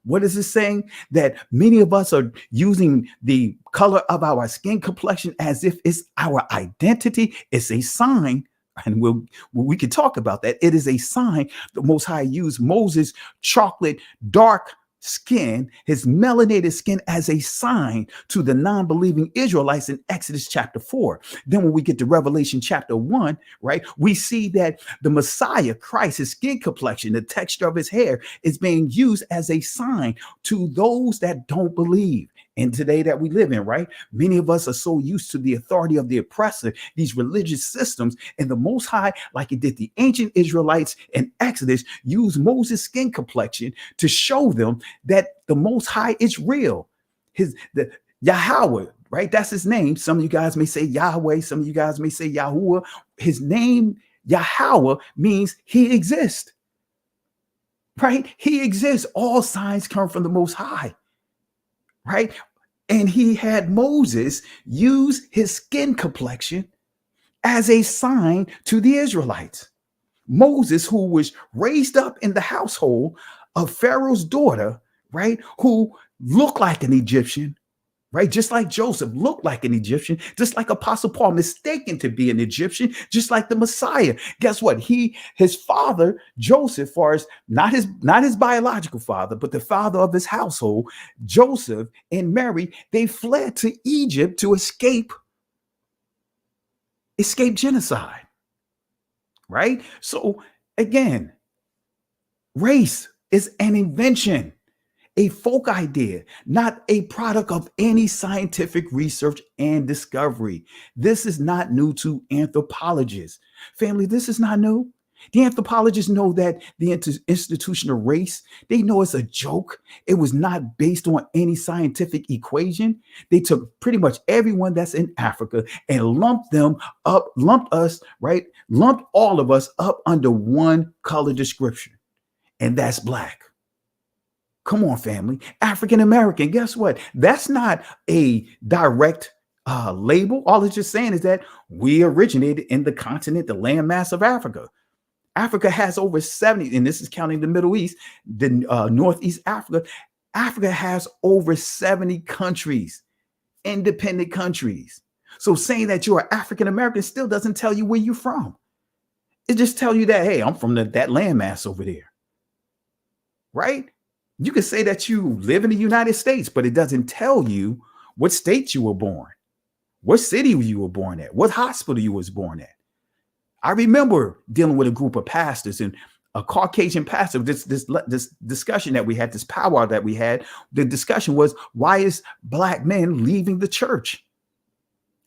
What is it saying? That many of us are using the color of our skin complexion as if it's our identity. It's a sign, and we can talk about that. It is a sign the Most High used Moses' chocolate dark skin, his melanated skin, as a sign to the non-believing Israelites in Exodus chapter 4. Then when we get to Revelation chapter 1, right, we see that the Messiah, Christ, his skin complexion, the texture of his hair is being used as a sign to those that don't believe. And today that we live in, right? Many of us are so used to the authority of the oppressor, these religious systems, and the Most High, like it did the ancient Israelites in Exodus, used Moses' skin complexion to show them that the Most High is real. The Yahweh, right? That's his name. Some of you guys may say Yahweh. Some of you guys may say Yahuwah. His name, Yahweh, means he exists, right? He exists. All signs come from the Most High. Right? And he had Moses use his skin complexion as a sign to the Israelites. Moses, who was raised up in the household of Pharaoh's daughter, right? Who looked like an Egyptian, right? Just like Joseph looked like an Egyptian, just like Apostle Paul mistaken to be an Egyptian, just like the Messiah. Guess what? His father, Joseph, far as not his biological father, but the father of his household, Joseph and Mary, they fled to Egypt to escape genocide, right? So again, race is an invention, a folk idea, not a product of any scientific research and discovery. This is not new to anthropologists. Family, this is not new. The anthropologists know that the institution of race, they know it's a joke. It was not based on any scientific equation. They took pretty much everyone that's in Africa and lumped all of us up under one color description, and that's black. Come on, family. African American, guess what? That's not a direct label. All it's just saying is that we originated in the continent, the landmass of Africa. Africa has over 70, and this is counting the Middle East, the Northeast Africa. Africa has over 70 countries, independent countries. So saying that you're African American still doesn't tell you where you're from. It just tells you that, hey, I'm from that landmass over there, right? You can say that you live in the United States, but it doesn't tell you what state you were born, what city you were born at, what hospital you was born at. I remember dealing with a group of pastors and a Caucasian pastor, this discussion that we had, this powwow that we had. The discussion was, why is black men leaving the church?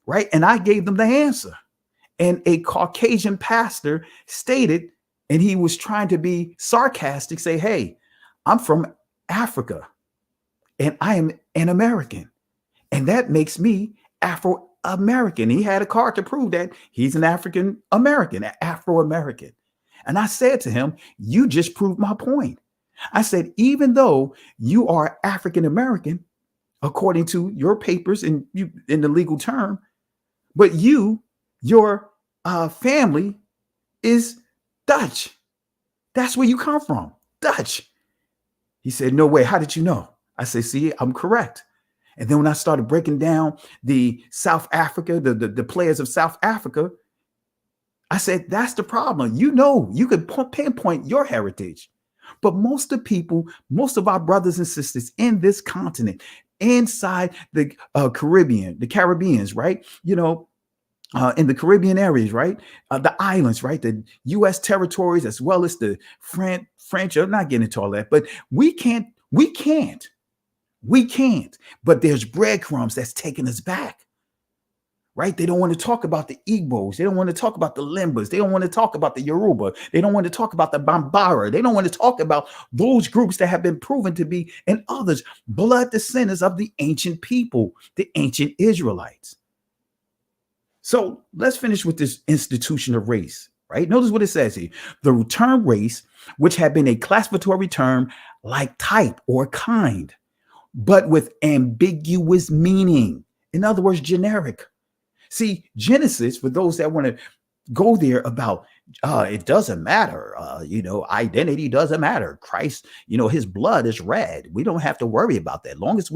Right? And I gave them the answer. And a Caucasian pastor stated, and he was trying to be sarcastic, say, hey, I'm from Africa and I am an American, and that makes me Afro-American. He had a card to prove that he's an African American, an Afro-American. And I said to him, you just proved my point. I said, even though you are African American, according to your papers and you in the legal term, but your family is Dutch. That's where you come from, Dutch. He said, no way. How did you know? I said, see, I'm correct. And then when I started breaking down the South Africa, the players of South Africa, I said, that's the problem. You could pinpoint your heritage. But most of our brothers and sisters in this continent, inside the Caribbeans, right? in the Caribbean areas, right? The islands, right? The U.S. territories, as well as the French. I'm not getting into all that, but we can't. But there's breadcrumbs that's taking us back, right? They don't want to talk about the Igbos. They don't want to talk about the Limbas. They don't want to talk about the Yoruba. They don't want to talk about the Bambara. They don't want to talk about those groups that have been proven to be, and others, blood descendants of the ancient people, the ancient Israelites. So let's finish with this institution of race, right? Notice what it says here. The term race, which had been a classificatory term like type or kind, but with ambiguous meaning. In other words, generic. See, Genesis, for those that want to go there about, it doesn't matter, identity doesn't matter. Christ, his blood is red. We don't have to worry about that. As long as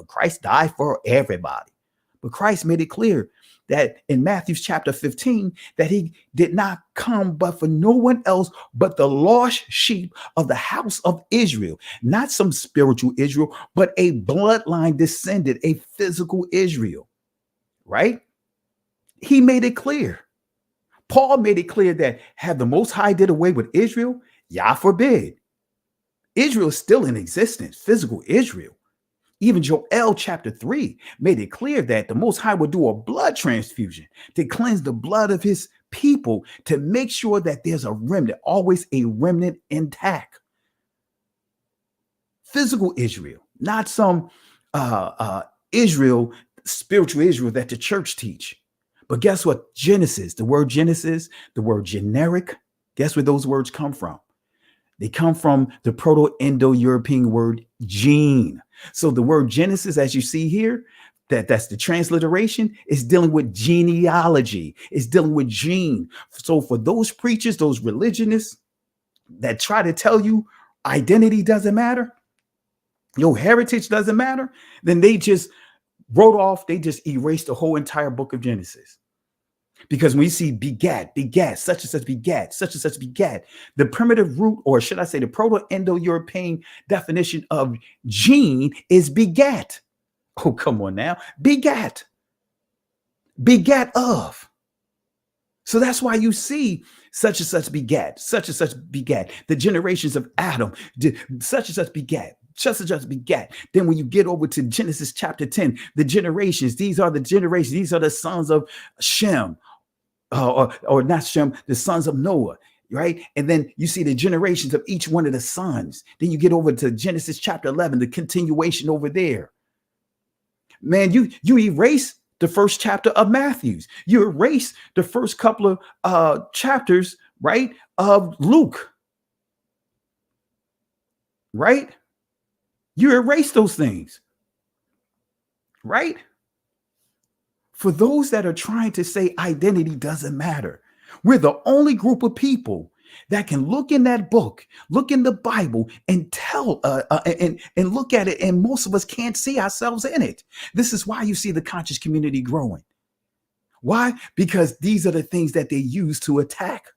Christ died for everybody. But Christ made it clear that in Matthew chapter 15, that he did not come but for no one else but the lost sheep of the house of Israel. Not some spiritual Israel, but a bloodline descendant, a physical Israel, right? He made it clear. Paul made it clear that have the Most High did away with Israel? Yah forbid. Israel is still in existence, physical Israel. Even Joel chapter 3 made it clear that the Most High would do a blood transfusion to cleanse the blood of his people, to make sure that there's a remnant, always a remnant intact. Physical Israel, not some Israel, spiritual Israel that the church teach. But guess what? Genesis, the word generic, guess where those words come from? They come from the Proto-Indo-European word gene. So the word Genesis, as you see here, that's the transliteration, is dealing with genealogy. It's dealing with gene. So for those preachers, those religionists that try to tell you identity doesn't matter, your heritage doesn't matter, then they just they just erased the whole entire book of Genesis. Because when we see begat, such and such begat, such and such begat, the primitive root, or should I say the Proto-Indo-European definition of gene is begat. Oh, come on now. Begat of. So that's why you see such and such begat, such and such begat, the generations of Adam, such and such begat. Such and such begat. Then when you get over to Genesis chapter 10, the generations, these are the generations, these are the sons of Shem, or not Shem, the sons of Noah, right? And then you see the generations of each one of the sons. Then you get over to Genesis chapter 11, the continuation over there. Man, you erase the first chapter of Matthew's. You erase the first couple of chapters, right, of Luke, right? You erase those things, right? For those that are trying to say identity doesn't matter, we're the only group of people that can look in that book, look in the Bible, and tell and look at it, and most of us can't see ourselves in it. This is why you see the conscious community growing. Why? Because these are the things that they use to attack,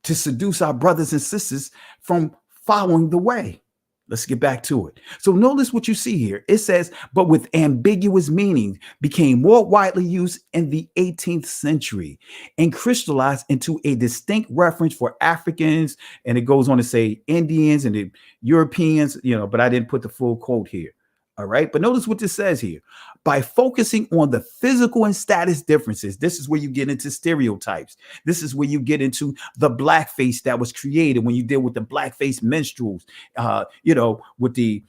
to seduce our brothers and sisters from following the way. Let's get back to it. So notice what you see here. It says, but with ambiguous meaning, became more widely used in the 18th century and crystallized into a distinct reference for Africans. And it goes on to say Indians and the Europeans, but I didn't put the full quote here. All right. But notice what this says here. By focusing on the physical and status differences, this is where you get into stereotypes. This is where you get into the blackface that was created when you deal with the blackface minstrels, with the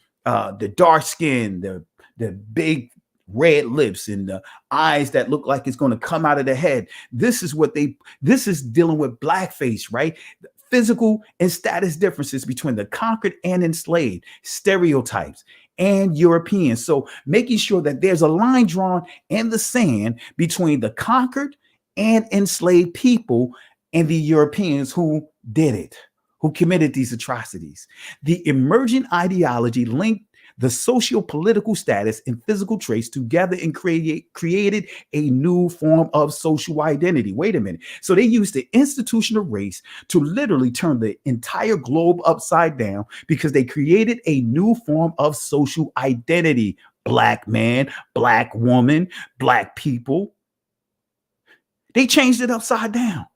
dark skin, the big red lips and the eyes that look like it's going to come out of the head. This is dealing with blackface, right? Physical and status differences between the conquered and enslaved, stereotypes, and Europeans. So making sure that there's a line drawn in the sand between the conquered and enslaved people and the Europeans who did it, who committed these atrocities. The emerging ideology linked the socio-political status and physical traits together and created a new form of social identity. Wait a minute. So they used the institution of race to literally turn the entire globe upside down because they created a new form of social identity. Black man, black woman, black people. They changed it upside down,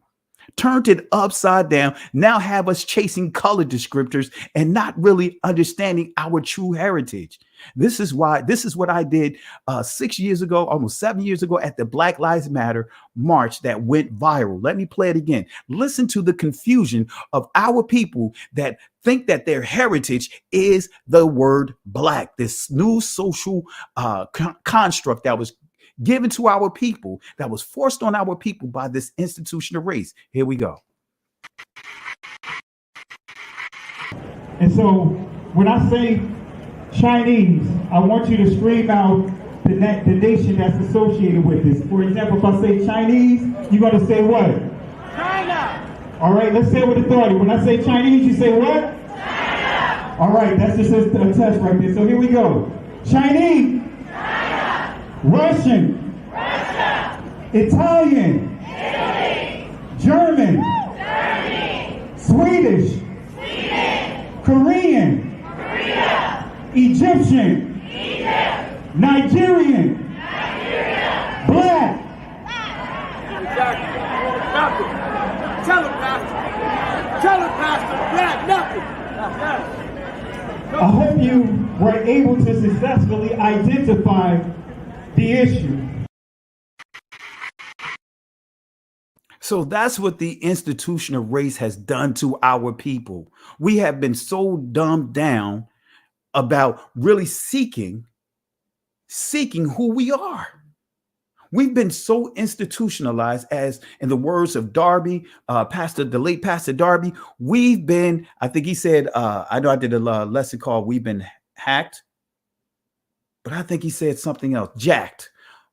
turned it upside down, now have us chasing color descriptors and not really understanding our true heritage. This is what I did 6 years ago, almost 7 years ago at the Black Lives Matter march that went viral. Let me play it again. Listen to the confusion of our people that think that their heritage is the word black, this new social construct that was given to our people, that was forced on our people by this institution of race. Here we go. And so when I say Chinese, I want you to scream out the nation that's associated with this. For example, if I say Chinese, you're going to say what? China. All right, let's say it with authority. When I say Chinese, you say what? China. All right, that's just a test right there. So here we go. Chinese. China. Russian. Russia. Italian. Italy. German. Germany. Swedish. Sweden. Korean. Korea. Egyptian. Egypt. Nigerian. Nigeria. Black. Tell him, Pastor. Tell him, Pastor. Black, nothing. I hope you were able to successfully identify the issue. So that's what the institution of race has done to our people. We have been so dumbed down about really seeking who we are. We've been so institutionalized, as in the words of Darby, the late Pastor Darby, we've been, I think he said, I know I did a lesson called We've Been Hacked, but I think he said something else, jacked.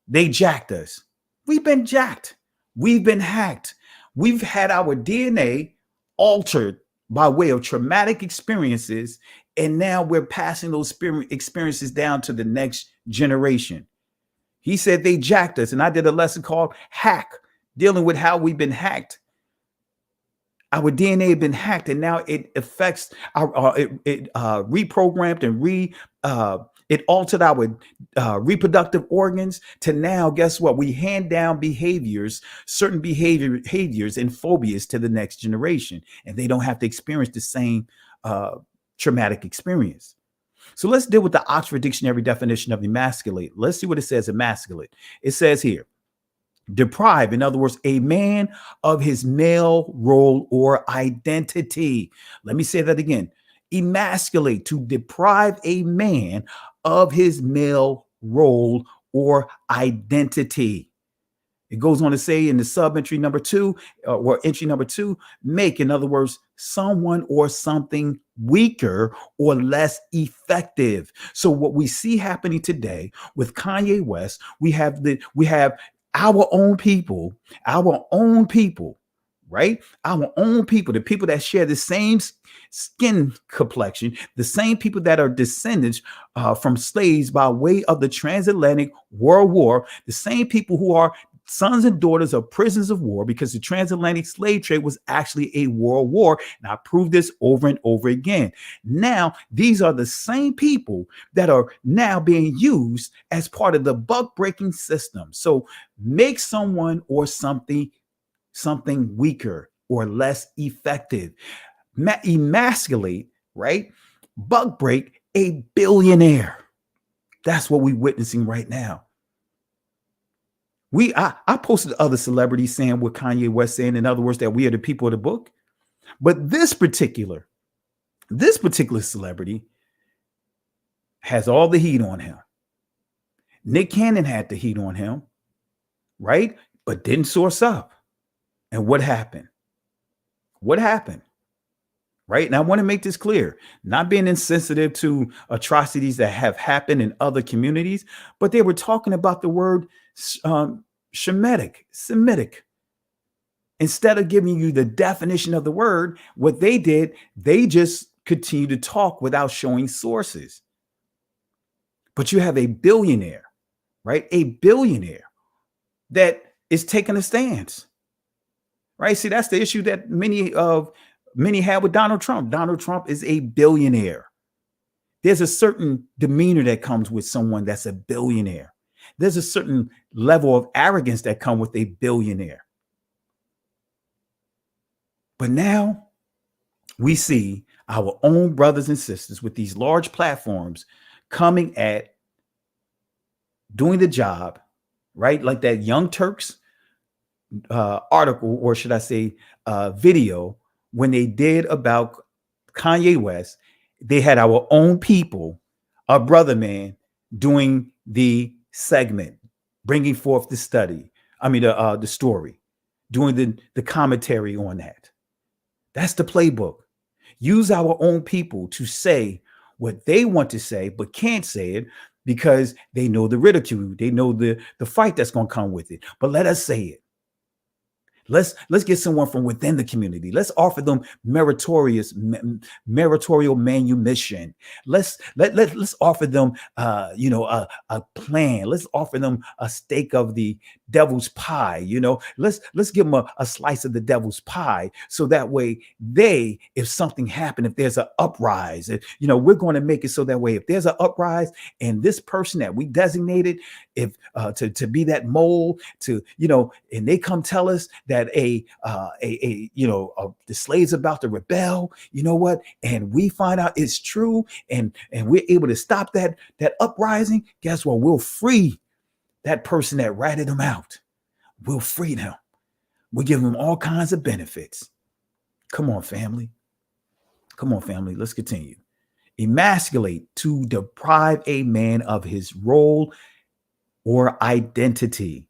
They jacked us. We've been jacked. We've been hacked. We've had our DNA altered by way of traumatic experiences, and now we're passing those experiences down to the next generation. He said they jacked us, and I did a lesson called Hack, dealing with how we've been hacked. Our DNA had been hacked, and now it affects it reprogrammed and it altered our reproductive organs to now, guess what? We hand down certain behaviors and phobias to the next generation, and they don't have to experience the same traumatic experience. So let's deal with the Oxford Dictionary definition of emasculate. Let's see what it says, emasculate. It says here, deprive, in other words, a man of his male role or identity. Let me say that again. Emasculate, to deprive a man of his male role or identity. It goes on to say in the sub-entry number 2, or entry number 2, make, in other words, someone or something weaker or less effective. So what we see happening today with Kanye West, we have our own people, right? Our own people, the people that share the same skin complexion, the same people that are descendants from slaves by way of the transatlantic world war, the same people who are sons and daughters of prisoners of war, because the transatlantic slave trade was actually a world war. And I proved this over and over again. Now, these are the same people that are now being used as part of the buck breaking system. So make someone or something weaker or less effective. Emasculate, right? Buck break a billionaire. That's what we're witnessing right now. I posted other celebrities saying what Kanye West saying, in other words, that we are the people of the book. But this particular celebrity has all the heat on him. Nick Cannon had the heat on him, right? But didn't source up. And what happened? Right? And I want to make this clear, not being insensitive to atrocities that have happened in other communities, but they were talking about the word Semitic. Instead of giving you the definition of the word, what they did, they just continued to talk without showing sources. But you have a billionaire, right? A billionaire that is taking a stance, right? See, that's the issue that many had with Donald Trump. Donald Trump is a billionaire. There's a certain demeanor that comes with someone that's a billionaire. There's a certain level of arrogance that comes with a billionaire. But now we see our own brothers and sisters with these large platforms coming at doing the job, right? Like that Young Turks article, or should I say video, when they did about Kanye West. They had our own people, our brother man, doing the segment, bringing forth the study. I mean, the story, doing the commentary on that. That's the playbook. Use our own people to say what they want to say, but can't say it because they know the ridicule. They know the fight that's going to come with it. But let us say it. Let's get someone from within the community. Let's offer them meritorial manumission. Let's offer them a plan. Let's offer them a steak of the devil's pie. Let's give them a slice of the devil's pie, so that way if something happened, if there's an uprise, we're going to make it so that way if there's an uprise and this person that we designated to be that mole, and they come tell us that the slave's about to rebel, and we find out it's true, and we're able to stop that uprising. Guess what? We'll free that person that ratted them out. We'll free them. We'll give them all kinds of benefits. Come on, family. Let's continue. Emasculate, to deprive a man of his role or identity.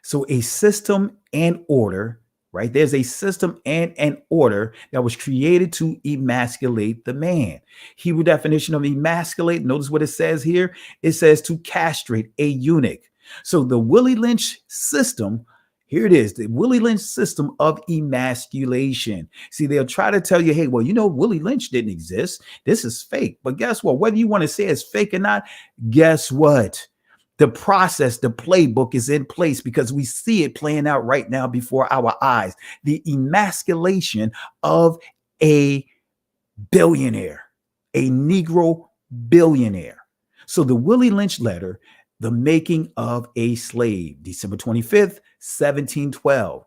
So a system and order, right? There's a system and an order that was created to emasculate the man. Hebrew definition of emasculate, notice what it says here. It says to castrate a eunuch. So the Willie Lynch system, here it is, the Willie Lynch system of emasculation. See, they'll try to tell you, hey, well, Willie Lynch didn't exist. This is fake. But guess what? Whether you want to say it's fake or not, guess what? The process, the playbook is in place because we see it playing out right now before our eyes. The emasculation of a billionaire, a Negro billionaire. So the Willie Lynch letter, The Making of a Slave, December 25th, 1712.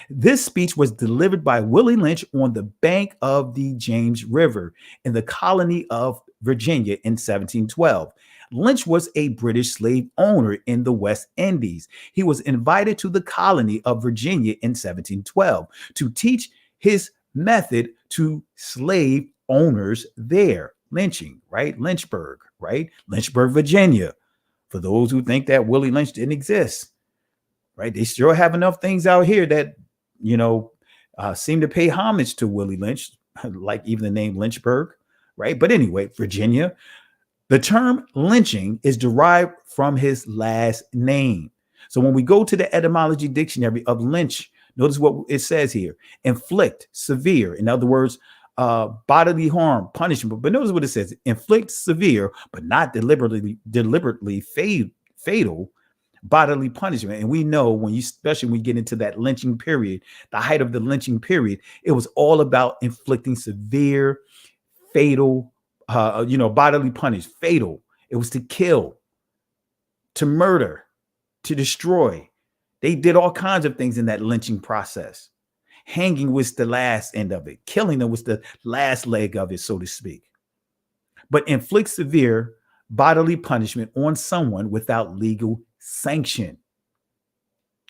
This speech was delivered by Willie Lynch on the bank of the James River in the colony of Virginia in 1712. Lynch was a British slave owner in the West Indies. He was invited to the colony of Virginia in 1712 to teach his method to slave owners there. Lynching, right? Lynchburg, right? Lynchburg, Virginia. For those who think that Willie Lynch didn't exist, right? They still have enough things out here that, seem to pay homage to Willie Lynch, like even the name Lynchburg, right? But anyway, Virginia. The term lynching is derived from his last name. So when we go to the etymology dictionary of lynch, notice what it says here: inflict, severe. In other words, bodily harm, punishment. But notice what it says: inflict severe, but not deliberately fatal bodily punishment. And we know especially when you get into that lynching period, the height of the lynching period, it was all about inflicting severe, fatal bodily punish, fatal. It was to kill, to murder, to destroy. They did all kinds of things in that lynching process. Hanging was the last end of it. Killing them was the last leg of it, so to speak. But inflict severe bodily punishment on someone without legal sanction.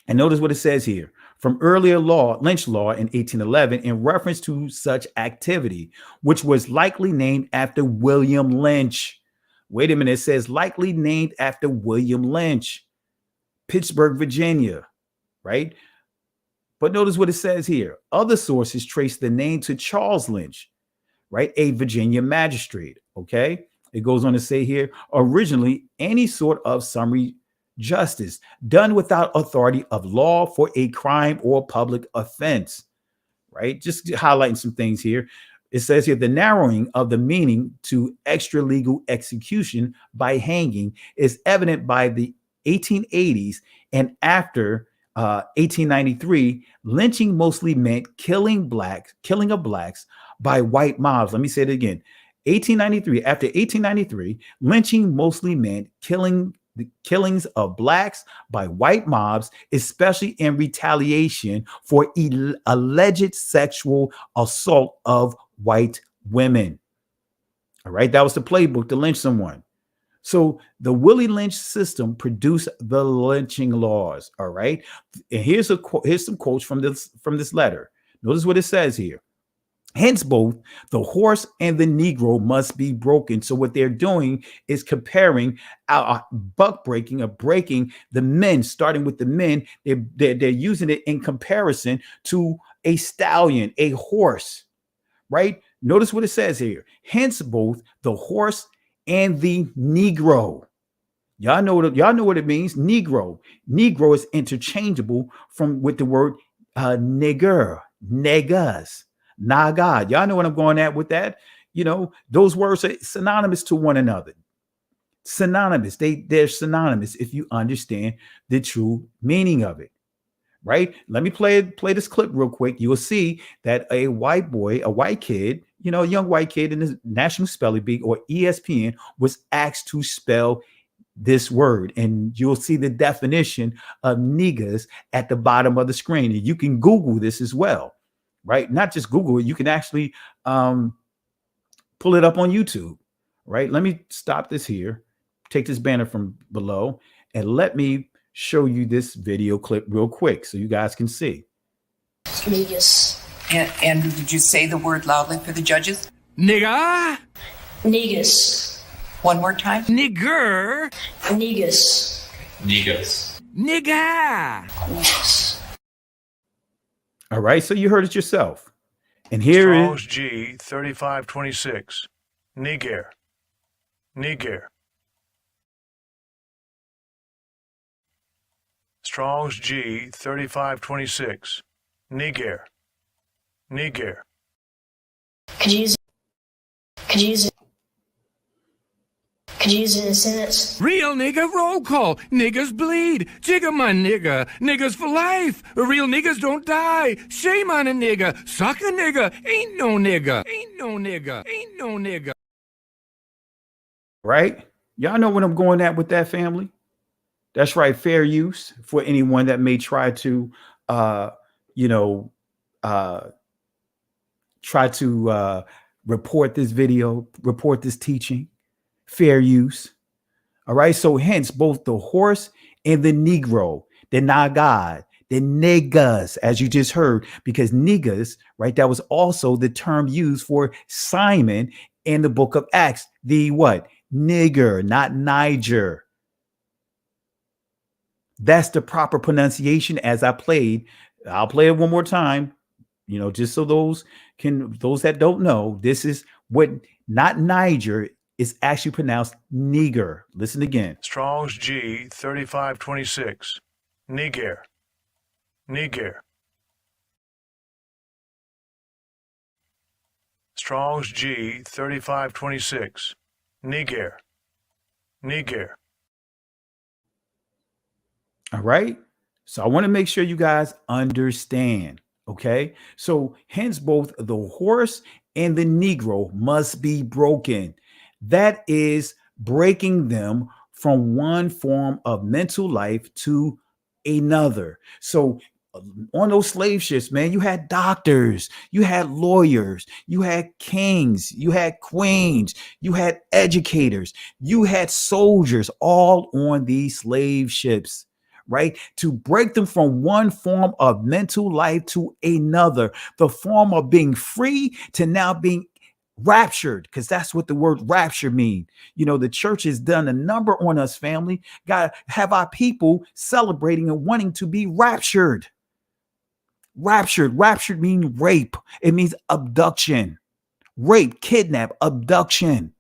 And notice what it says here. From earlier Lynch law in 1811 in reference to such activity, which was likely named after William Lynch. Wait a minute, it says likely named after William Lynch, Pittsburgh, Virginia, right? But notice what it says here. Other sources trace the name to Charles Lynch, right? A Virginia magistrate, okay? It goes on to say here, originally any sort of summary justice done without authority of law for a crime or public offense, right? Just highlighting some things here. It says here, the narrowing of the meaning to extra legal execution by hanging is evident by the 1880s and after 1893, lynching mostly meant killing of blacks by white mobs. Let me say it again. 1893, after 1893, lynching mostly meant killing the killings of blacks by white mobs, especially in retaliation for alleged sexual assault of white women. All right, that was the playbook to lynch someone. So the Willie Lynch system produced the lynching laws. All right, and here's some quotes from this letter. Notice what it says here. Hence, both the horse and the Negro must be broken. So what they're doing is comparing breaking the men, starting with the men. They're using it in comparison to a stallion, a horse, right? Notice what it says here. Hence, both the horse and the Negro. Y'all know what it means. Negro is interchangeable with the word nigger, negas. Naga. Y'all know what I'm going at with that. Those words are synonymous to one another. Synonymous. They're synonymous if you understand the true meaning of it. Right? Let me play this clip real quick. You will see that a white kid, a young white kid in the National Spelling Bee or ESPN was asked to spell this word, and you'll see the definition of niggas at the bottom of the screen. And you can Google this as well. Right? Not just Google it. You can actually pull it up on YouTube. Right? Let me stop this here. Take this banner from below and let me show you this video clip real quick so you guys can see. Niggas. And did you say the word loudly for the judges? Nigga. Niggas. One more time. Nigger. Niggas. Niggas. Nigga. Niggas. All right, so you heard it yourself. And here Strong's is G 3526. Niger. Niger. Strong's G 3526. Niger. Niger. Could you use it in a sentence? Real nigga roll call. Niggas bleed. Jigga my nigga. Niggas for life. Real niggas don't die. Shame on a nigga. Suck a nigga. Ain't no nigga. Ain't no nigga. Ain't no nigga. right. Y'all know what I'm going at with that, family. That's right. Fair use for anyone that may try to, report this video, report this teaching. Fair use. All right. So hence both the horse and the Negro, the Nagad, the niggas, as you just heard, because niggas, right? That was also the term used for Simon in the book of Acts. The what? Nigger, not Niger. That's the proper pronunciation as I played. I'll play it one more time, just so those that don't know, this is what not Niger is actually pronounced Niger. Listen again. Strong's G 3526. Niger. Niger. Strong's G 3526. Niger. Niger. All right. So I want to make sure you guys understand. Okay. So hence both the horse and the Negro must be broken. That is breaking them from one form of mental life to another. So on those slave ships, man, you had doctors, you had lawyers, you had kings, you had queens, you had educators, you had soldiers, all on these slave ships, right? To break them from one form of mental life to another, the form of being free to now being raptured, because that's what the word rapture means. The church has done a number on us, family. Got to have our people celebrating and wanting to be raptured. Raptured means rape. It means abduction, rape, kidnap, abduction.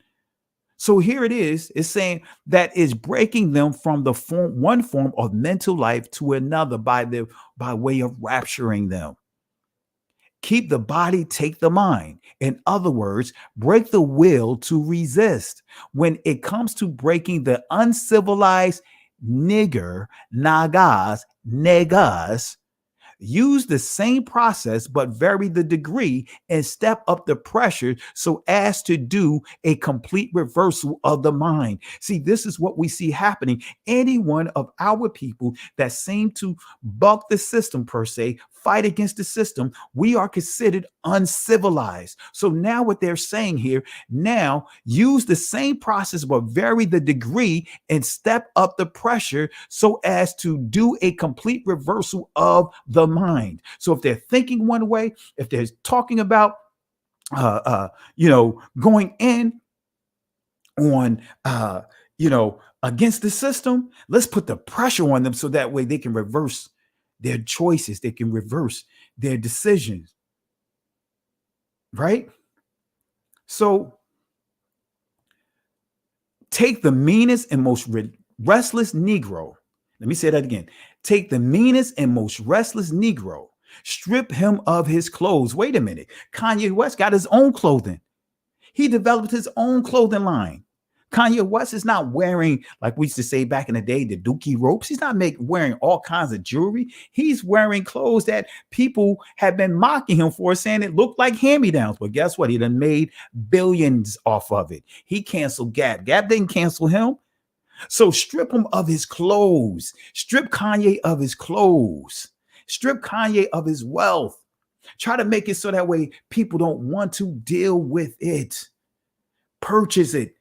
So here it is. It's saying that is breaking them from the one form of mental life to another by way of rapturing them. Keep the body, take the mind. In other words, break the will to resist. When it comes to breaking the uncivilized nigger, nagas, negas, use the same process, but vary the degree and step up the pressure so as to do a complete reversal of the mind. See, this is what we see happening. Any one of our people that seem to buck the system per se, fight against the system, we are considered uncivilized. So now what they're saying here, now use the same process, but vary the degree and step up the pressure so as to do a complete reversal of the mind. So if they're thinking one way, if they're talking about going in on against the system, let's put the pressure on them so that way they can reverse their choices, they can reverse their decisions, right? So take the meanest and most restless Negro. Let me say that again. Take the meanest and most restless Negro, strip him of his clothes. Wait a minute. Kanye West got his own clothing. He developed his own clothing line. Kanye West is not wearing, like we used to say back in the day, the dookie ropes. He's not wearing all kinds of jewelry. He's wearing clothes that people have been mocking him for, saying it looked like hand-me-downs. But guess what? He done made billions off of it. He canceled Gap. Gap didn't cancel him. So strip him of his clothes. Strip Kanye of his clothes. Strip Kanye of his wealth. Try to make it so that way people don't want to deal with it. Purchase it.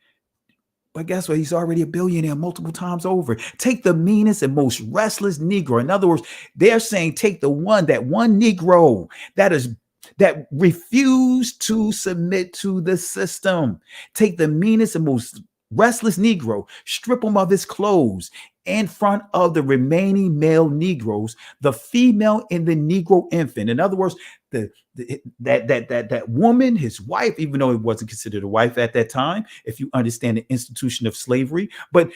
But guess what? He's already a billionaire multiple times over. Take the meanest and most restless Negro. In other words, they're saying take that one Negro that refused to submit to the system. Take the meanest and most restless Negro, strip him of his clothes in front of the remaining male Negroes, the female and the Negro infant. In other words, that woman, his wife, even though it wasn't considered a wife at that time, if you understand the institution of slavery, but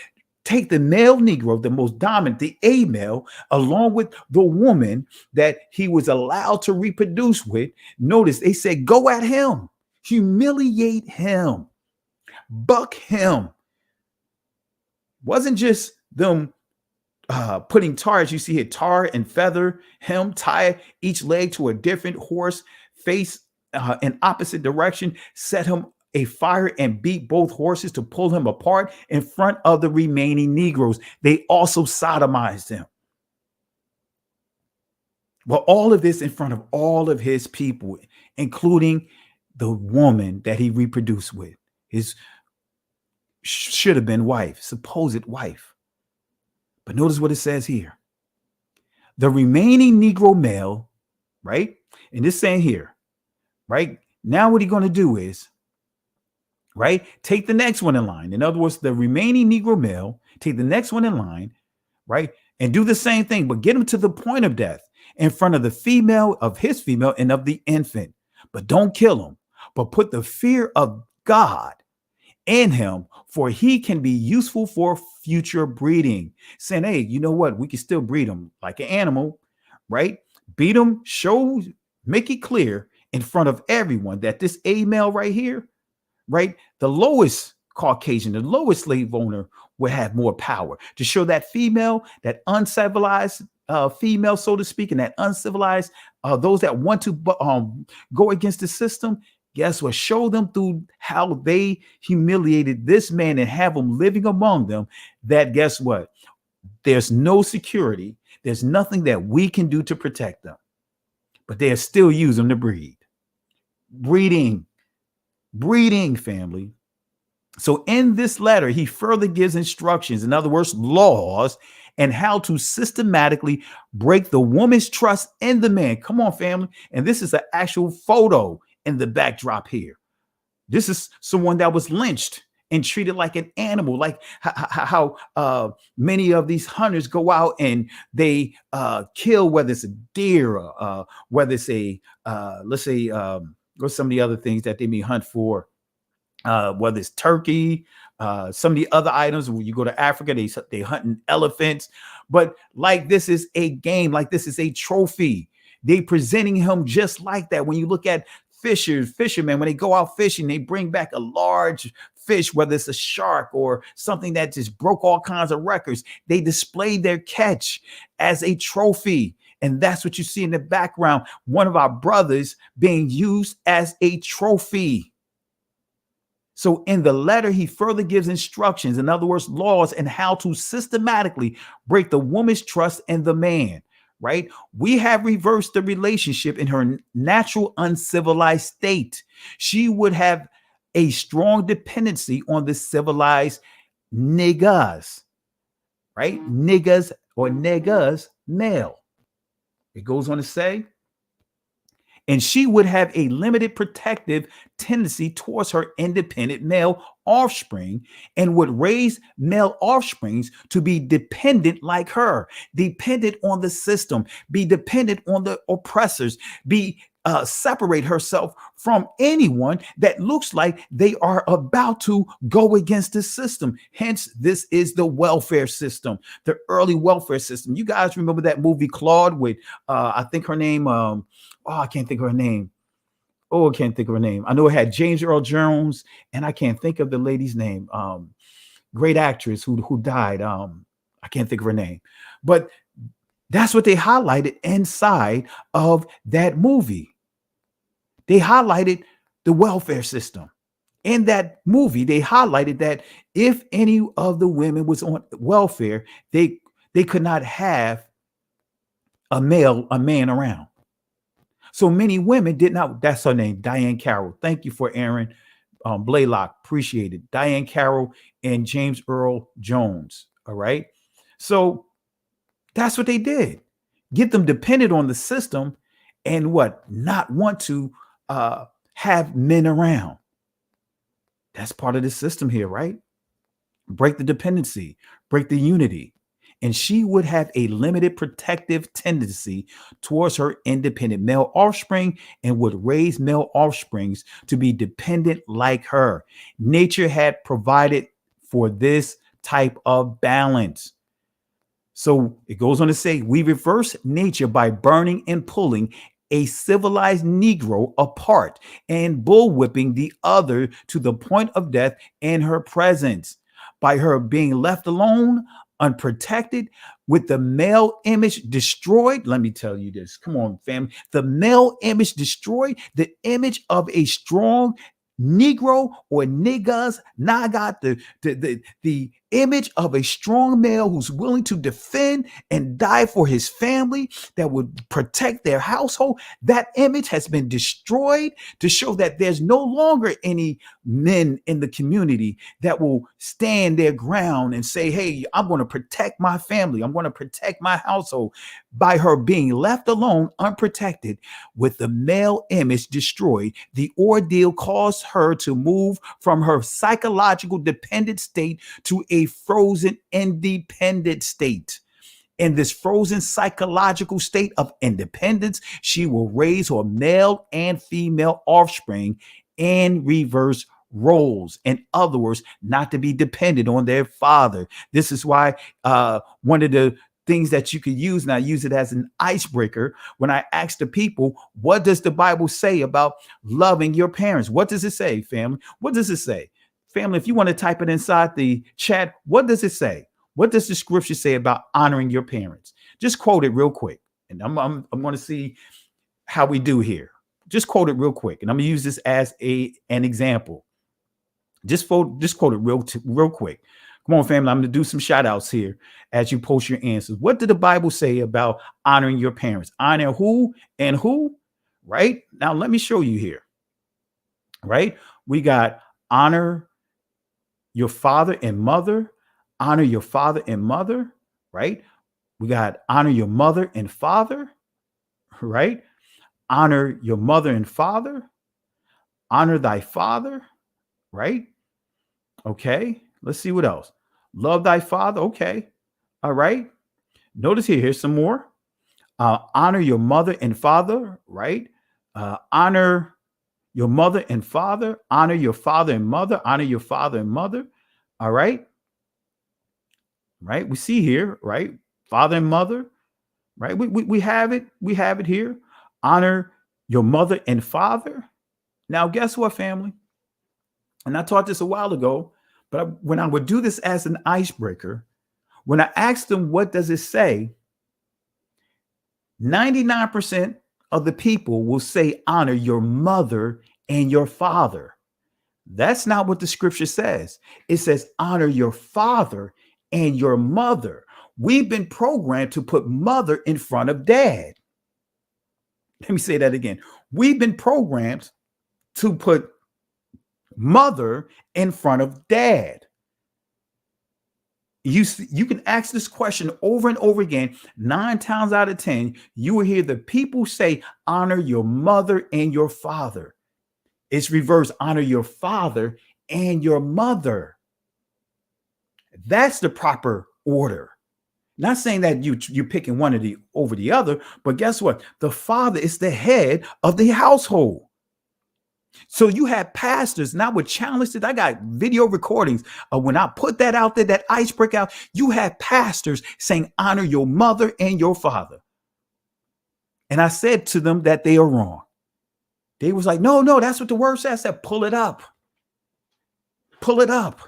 take the male Negro, the most dominant, the A male, along with the woman that he was allowed to reproduce with. Notice they said, go at him, humiliate him, buck him. Wasn't just them putting tar, as you see here, tar and feather him, tie each leg to a different horse, face in opposite direction, set him a fire and beat both horses to pull him apart in front of the remaining Negroes. They also sodomized him. Well, all of this in front of all of his people, including the woman that he reproduced with, his should have been wife, supposed wife. But notice what it says here. The remaining Negro male, right? And this saying here, right? Now what he's going to do is, right? Take the next one in line. In other words, the remaining Negro male, take the next one in line, right? And do the same thing, but get him to the point of death in front of the female, of his female, and of the infant. But don't kill him, but put the fear of God in him, for he can be useful for future breeding. Saying, hey, you know what? We can still breed him like an animal, right? Beat him, show, make it clear in front of everyone that this A male right here, right? The lowest Caucasian, the lowest slave owner will have more power to show that female, that uncivilized female, so to speak, and that uncivilized, those that want to go against the system. Guess what? Show them through how they humiliated this man and have him living among them that, guess what? There's no security. There's nothing that we can do to protect them. But they'll still use them to breed. Breeding, family. So in this letter, he further gives instructions, in other words, laws, and how to systematically break the woman's trust in the man. Come on, family. And this is an actual photo in the backdrop here. This is someone that was lynched and treated like an animal, like how many of these hunters go out and they kill, whether it's a deer, whether it's a, let's say, what's some of the other things that they may hunt for, whether it's turkey, some of the other items. When you go to Africa, they hunting elephants. But like this is a game, like this is a trophy. They presenting him just like that. When you look at fishermen, when they go out fishing, they bring back a large fish, whether it's a shark or something that just broke all kinds of records. They display their catch as a trophy. And that's what you see in the background. One of our brothers being used as a trophy. So in the letter, he further gives instructions, in other words, laws, and how to systematically break the woman's trust in the man, right? We have reversed the relationship in her natural uncivilized state. She would have a strong dependency on the civilized niggas, right? Niggas or niggas, male. It goes on to say, and she would have a limited protective tendency towards her independent male offspring and would raise male offsprings to be dependent like her, dependent on the system, be dependent on the oppressors, separate herself from anyone that looks like they are about to go against the system. Hence, this is the welfare system, the early welfare system. You guys remember that movie Claude with, I think her name, I can't think of her name. I can't think of her name. I know it had James Earl Jones, and I can't think of the lady's name. Great actress who died. I can't think of her name. But that's what they highlighted inside of that movie. They highlighted the welfare system. In that movie, they highlighted that if any of the women was on welfare, they could not have a man around. So many women did not. That's her name, Diane Carroll. Thank you for Aaron Blaylock. Appreciate it. Diane Carroll and James Earl Jones. All right. So that's what they did. Get them dependent on the system and not want to have men around. That's part of the system here, right? Break the dependency, break the unity. And she would have a limited protective tendency towards her independent male offspring and would raise male offsprings to be dependent like her. Nature had provided for this type of balance. So it goes on to say, we reverse nature by burning and pulling a civilized Negro apart and bullwhipping the other to the point of death in her presence. By her being left alone, unprotected, with the male image destroyed. Let me tell you this. Come on, family. The male image destroyed, the image of a strong Negro or niggas. Now I got the image of a strong male who's willing to defend and die for his family, that would protect their household. That image has been destroyed to show that there's no longer any men in the community that will stand their ground and say, hey, I'm going to protect my family. I'm going to protect my household. By her being left alone, unprotected, with the male image destroyed, the ordeal caused her to move from her psychological dependent state to a frozen independent state. In this frozen psychological state of independence, she will raise her male and female offspring in reverse roles. In other words, not to be dependent on their father. This is why one of the things that you could use, and I use it as an icebreaker, when I ask the people, what does the Bible say about loving your parents? What does it say, family? What does it say? Family, if you want to type it inside the chat, what does it say? What does the scripture say about honoring your parents? Just quote it real quick. And I'm going to see how we do here. Just quote it real quick. And I'm going to use this as an example. Just quote it real quick. Come on, family. I'm going to do some shout outs here as you post your answers. What did the Bible say about honoring your parents? Honor who and who? Right? Now, let me show you here. Right? We got honor your father and mother. Honor your father and mother. Right? We got honor your mother and father. Right? Honor your mother and father. Honor thy father. Right? Okay. Let's see what else. Love thy father. Okay. All right. Notice here's some more. Honor your mother and father. Right. Honor your mother and father. Honor your father and mother. Honor your father and mother. All right. Right. We see here, right? Father and mother. Right. We have it. We have it here. Honor your mother and father. Now, guess what, family? And I taught this a while ago. But when I would do this as an icebreaker, when I asked them, what does it say? 99% of the people will say, honor your mother and your father. That's not what the scripture says. It says, honor your father and your mother. We've been programmed to put mother in front of dad. Let me say that again. We've been programmed to put mother in front of dad. You can ask this question over and over again. 9 times out of 10, you will hear the people say, honor your mother and your father. It's reverse, honor your father and your mother. That's the proper order. Not saying that you're picking one of the over the other, but guess what? The father is the head of the household. So you have pastors, and I would challenge it. I got video recordings of when I put that out there, that icebreaker out. You have pastors saying, honor your mother and your father. And I said to them that they are wrong. They was like, no, that's what the word says. I said, pull it up. Pull it up.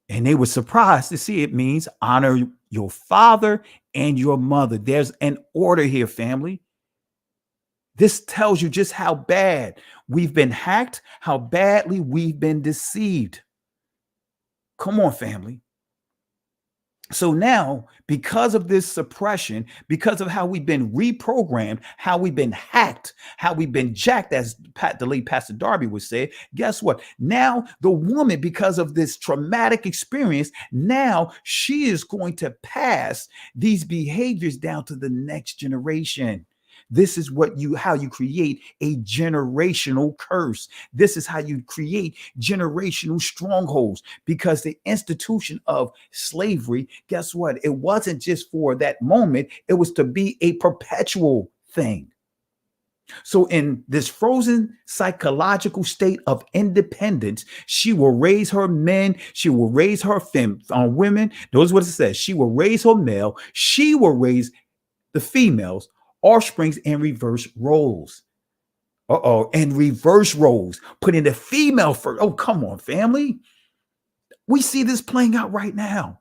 And they were surprised to see it means honor your father and your mother. There's an order here, family. This tells you just how bad we've been hacked, how badly we've been deceived. Come on, family. So now, because of this suppression, because of how we've been reprogrammed, how we've been hacked, how we've been jacked, as the late Pastor Darby would say, guess what? Now the woman, because of this traumatic experience, now she is going to pass these behaviors down to the next generation. This is how you create a generational curse. This is how you create generational strongholds, because the institution of slavery, guess what? It wasn't just for that moment. It was to be a perpetual thing. So in this frozen psychological state of independence, she will raise her men. She will raise her women. Notice what it says. She will raise her male. She will raise the females. Offsprings and reverse roles. And reverse roles. Putting the female first. Oh, come on, family. We see this playing out right now.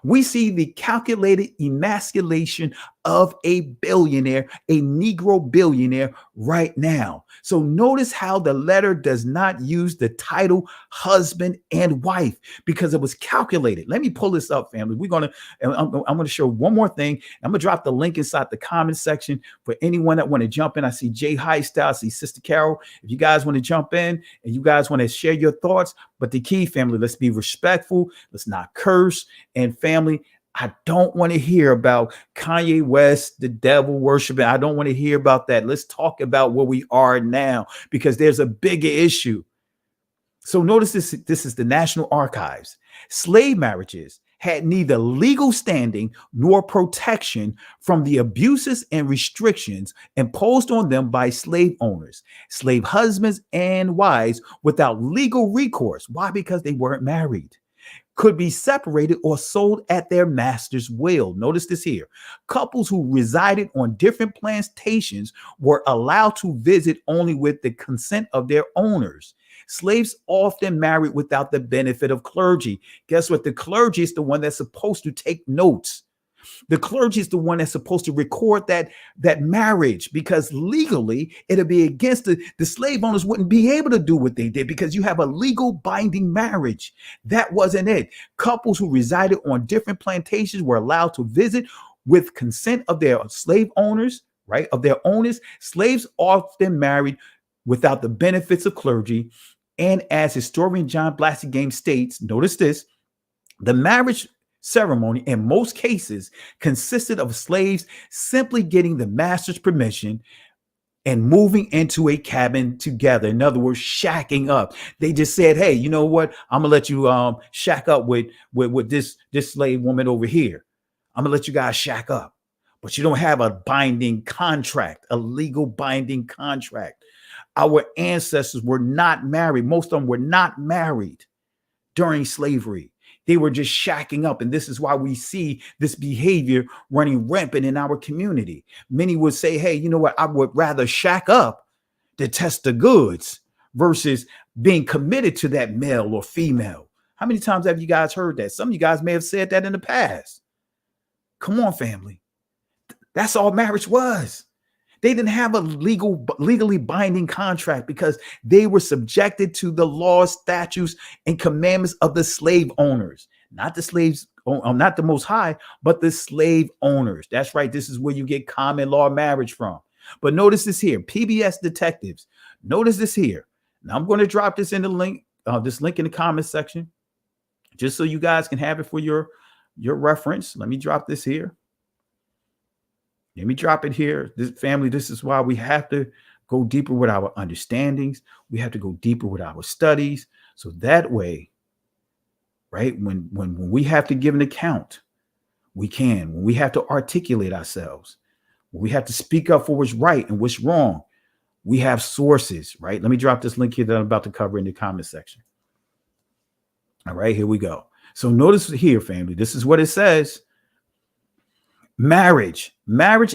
We see the calculated emasculation of a billionaire, a Negro billionaire right now. So notice how the letter does not use the title husband and wife, because it was calculated. Let me pull this up, family. I'm going to show one more thing. I'm going to drop the link inside the comment section for anyone that want to jump in. I see Jay Highstyle, I see Sister Carol. If you guys want to jump in and you guys want to share your thoughts, but the key, family, let's be respectful. Let's not curse. And family, I don't want to hear about Kanye West, the devil worshiping. I don't want to hear about that. Let's talk about where we are now, because there's a bigger issue. So notice this. This is the National Archives. Slave marriages had neither legal standing nor protection from the abuses and restrictions imposed on them by slave owners, slave husbands and wives without legal recourse. Why? Because they weren't married. Could be separated or sold at their master's will. Notice this here. Couples who resided on different plantations were allowed to visit only with the consent of their owners. Slaves often married without the benefit of clergy. Guess what? The clergy is the one that's supposed to take notes. The clergy is the one that's supposed to record that marriage, because legally it'll be against the slave owners wouldn't be able to do what they did, because you have a legal binding marriage. That wasn't it. Couples who resided on different plantations were allowed to visit with consent of their slave owners, right? Of their owners. Slaves often married without the benefits of clergy. And as historian John Blassingame states, notice this, the marriage ceremony in most cases consisted of slaves simply getting the master's permission and moving into a cabin together. In other words, shacking up. They just said, hey, you know what? I'm gonna let you shack up with this slave woman over here. I'm gonna let you guys shack up. But you don't have a binding contract, a legal binding contract. Our ancestors were not married. Most of them were not married during slavery. They were just shacking up. And this is why we see this behavior running rampant in our community. Many would say, hey, you know what? I would rather shack up to test the goods versus being committed to that male or female. How many times have you guys heard that? Some of you guys may have said that in the past. Come on, family. That's all marriage was. They didn't have a legally binding contract because they were subjected to the laws, statutes, and commandments of the slave owners, not the slaves, not the Most High, but the slave owners. That's right. This is where you get common law marriage from. But notice this here, PBS detectives. Notice this here. Now I'm going to drop this in the link, this link in the comment section, just so you guys can have it for your reference. Let me drop this here. Let me drop it here. This family, this is why we have to go deeper with our understandings. We have to go deeper with our studies. So that way, right, when we have to give an account, we can. When we have to articulate ourselves, when we have to speak up for what's right and what's wrong, we have sources, right? Let me drop this link here that I'm about to cover in the comment section. All right, here we go. So notice here, family, this is what it says. Marriage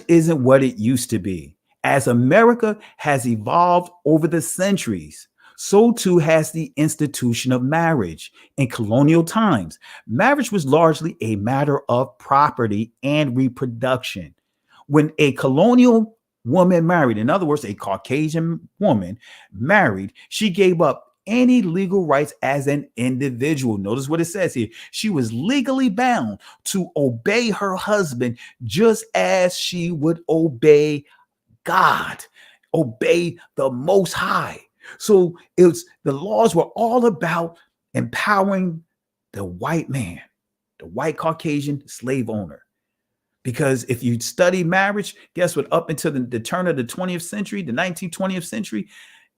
isn't what it used to be. As America has evolved over the centuries, so too has the institution of marriage. In colonial times, marriage was largely a matter of property and reproduction. When a colonial woman married, in other words, a Caucasian woman married, she gave up any legal rights as an individual. Notice what it says here. She was legally bound to obey her husband just as she would obey God, obey the Most High. So the laws were all about empowering the white man, the white Caucasian slave owner. Because if you study marriage, guess what? Up until the turn of the 20th century, the 19th, 20th century,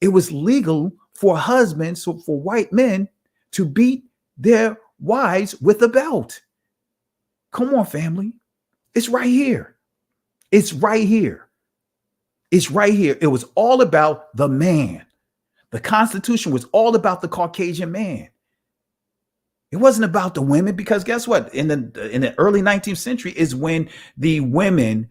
it was legal for husbands, so for white men, to beat their wives with a belt. Come on, family. It's right here. It's right here. It's right here. It was all about the man. The Constitution was all about the Caucasian man. It wasn't about the women, because guess what? In the early 19th century is when the women,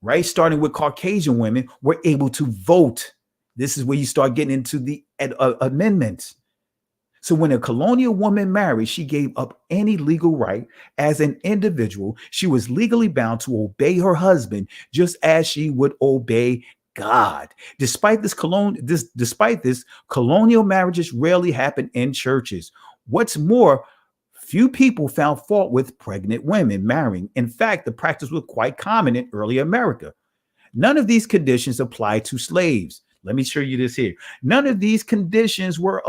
right, starting with Caucasian women, were able to vote. This is where you start getting into the amendments. So when a colonial woman married, she gave up any legal right as an individual. She was legally bound to obey her husband just as she would obey God. Despite this, colonial marriages rarely happen in churches. What's more, few people found fault with pregnant women marrying. In fact, the practice was quite common in early America. None of these conditions apply to slaves. Let me show you this here. None of these conditions were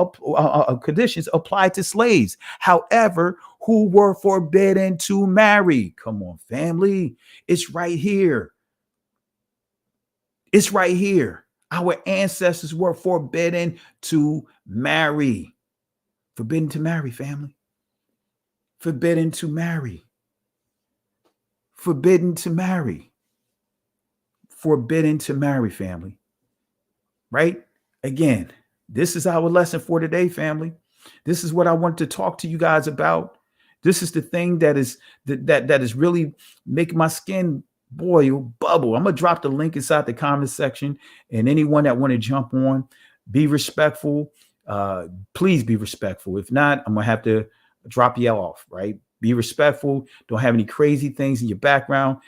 conditions applied to slaves, however, who were forbidden to marry. Come on, family. It's right here. It's right here. Our ancestors were forbidden to marry. Forbidden to marry, family. Forbidden to marry. Forbidden to marry. Forbidden to marry, family. Right? Again, this is our lesson for today, family. This is what I want to talk to you guys about. This is the thing that is really making my skin boil, bubble. I'm gonna drop the link inside the comment section, and anyone that want to jump on, be respectful. Please be respectful. If not, I'm gonna have to drop you off. Right? Be respectful. Don't have any crazy things in your background.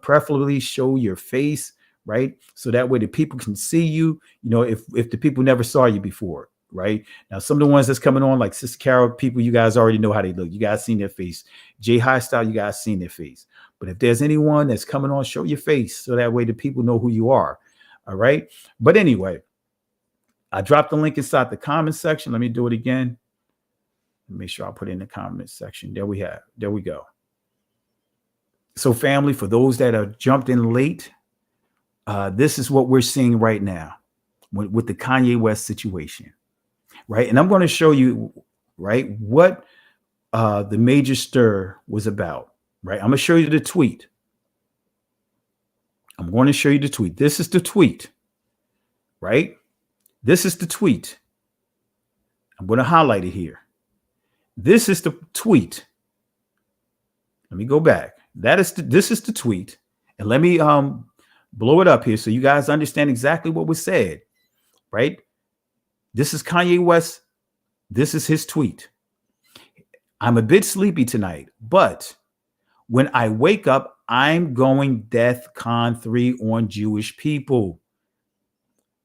Preferably show your face. Right? So that way the people can see you, you know, if the people never saw you before, right? Now, some of the ones that's coming on, like Sister Carol, people, you guys already know how they look. You guys seen their face. Jay High Style, you guys seen their face. But if there's anyone that's coming on, show your face. So that way the people know who you are. All right. But anyway, I dropped the link inside the comment section. Let me do it again. Make sure I put it in the comment section. There we go. So family, for those that have jumped in late, this is what we're seeing right now with the Kanye West situation, right? And I'm going to show you, right, what the major stir was about, right? I'm going to show you the tweet. I'm going to show you the tweet. This is the tweet, right? This is the tweet. I'm going to highlight it here. This is the tweet. Let me go back. This is the tweet. And let me blow it up here so you guys understand exactly what was said, right? This is Kanye West. This is his tweet. I'm a bit sleepy tonight, but when I wake up, I'm going DEFCON 3 on Jewish people.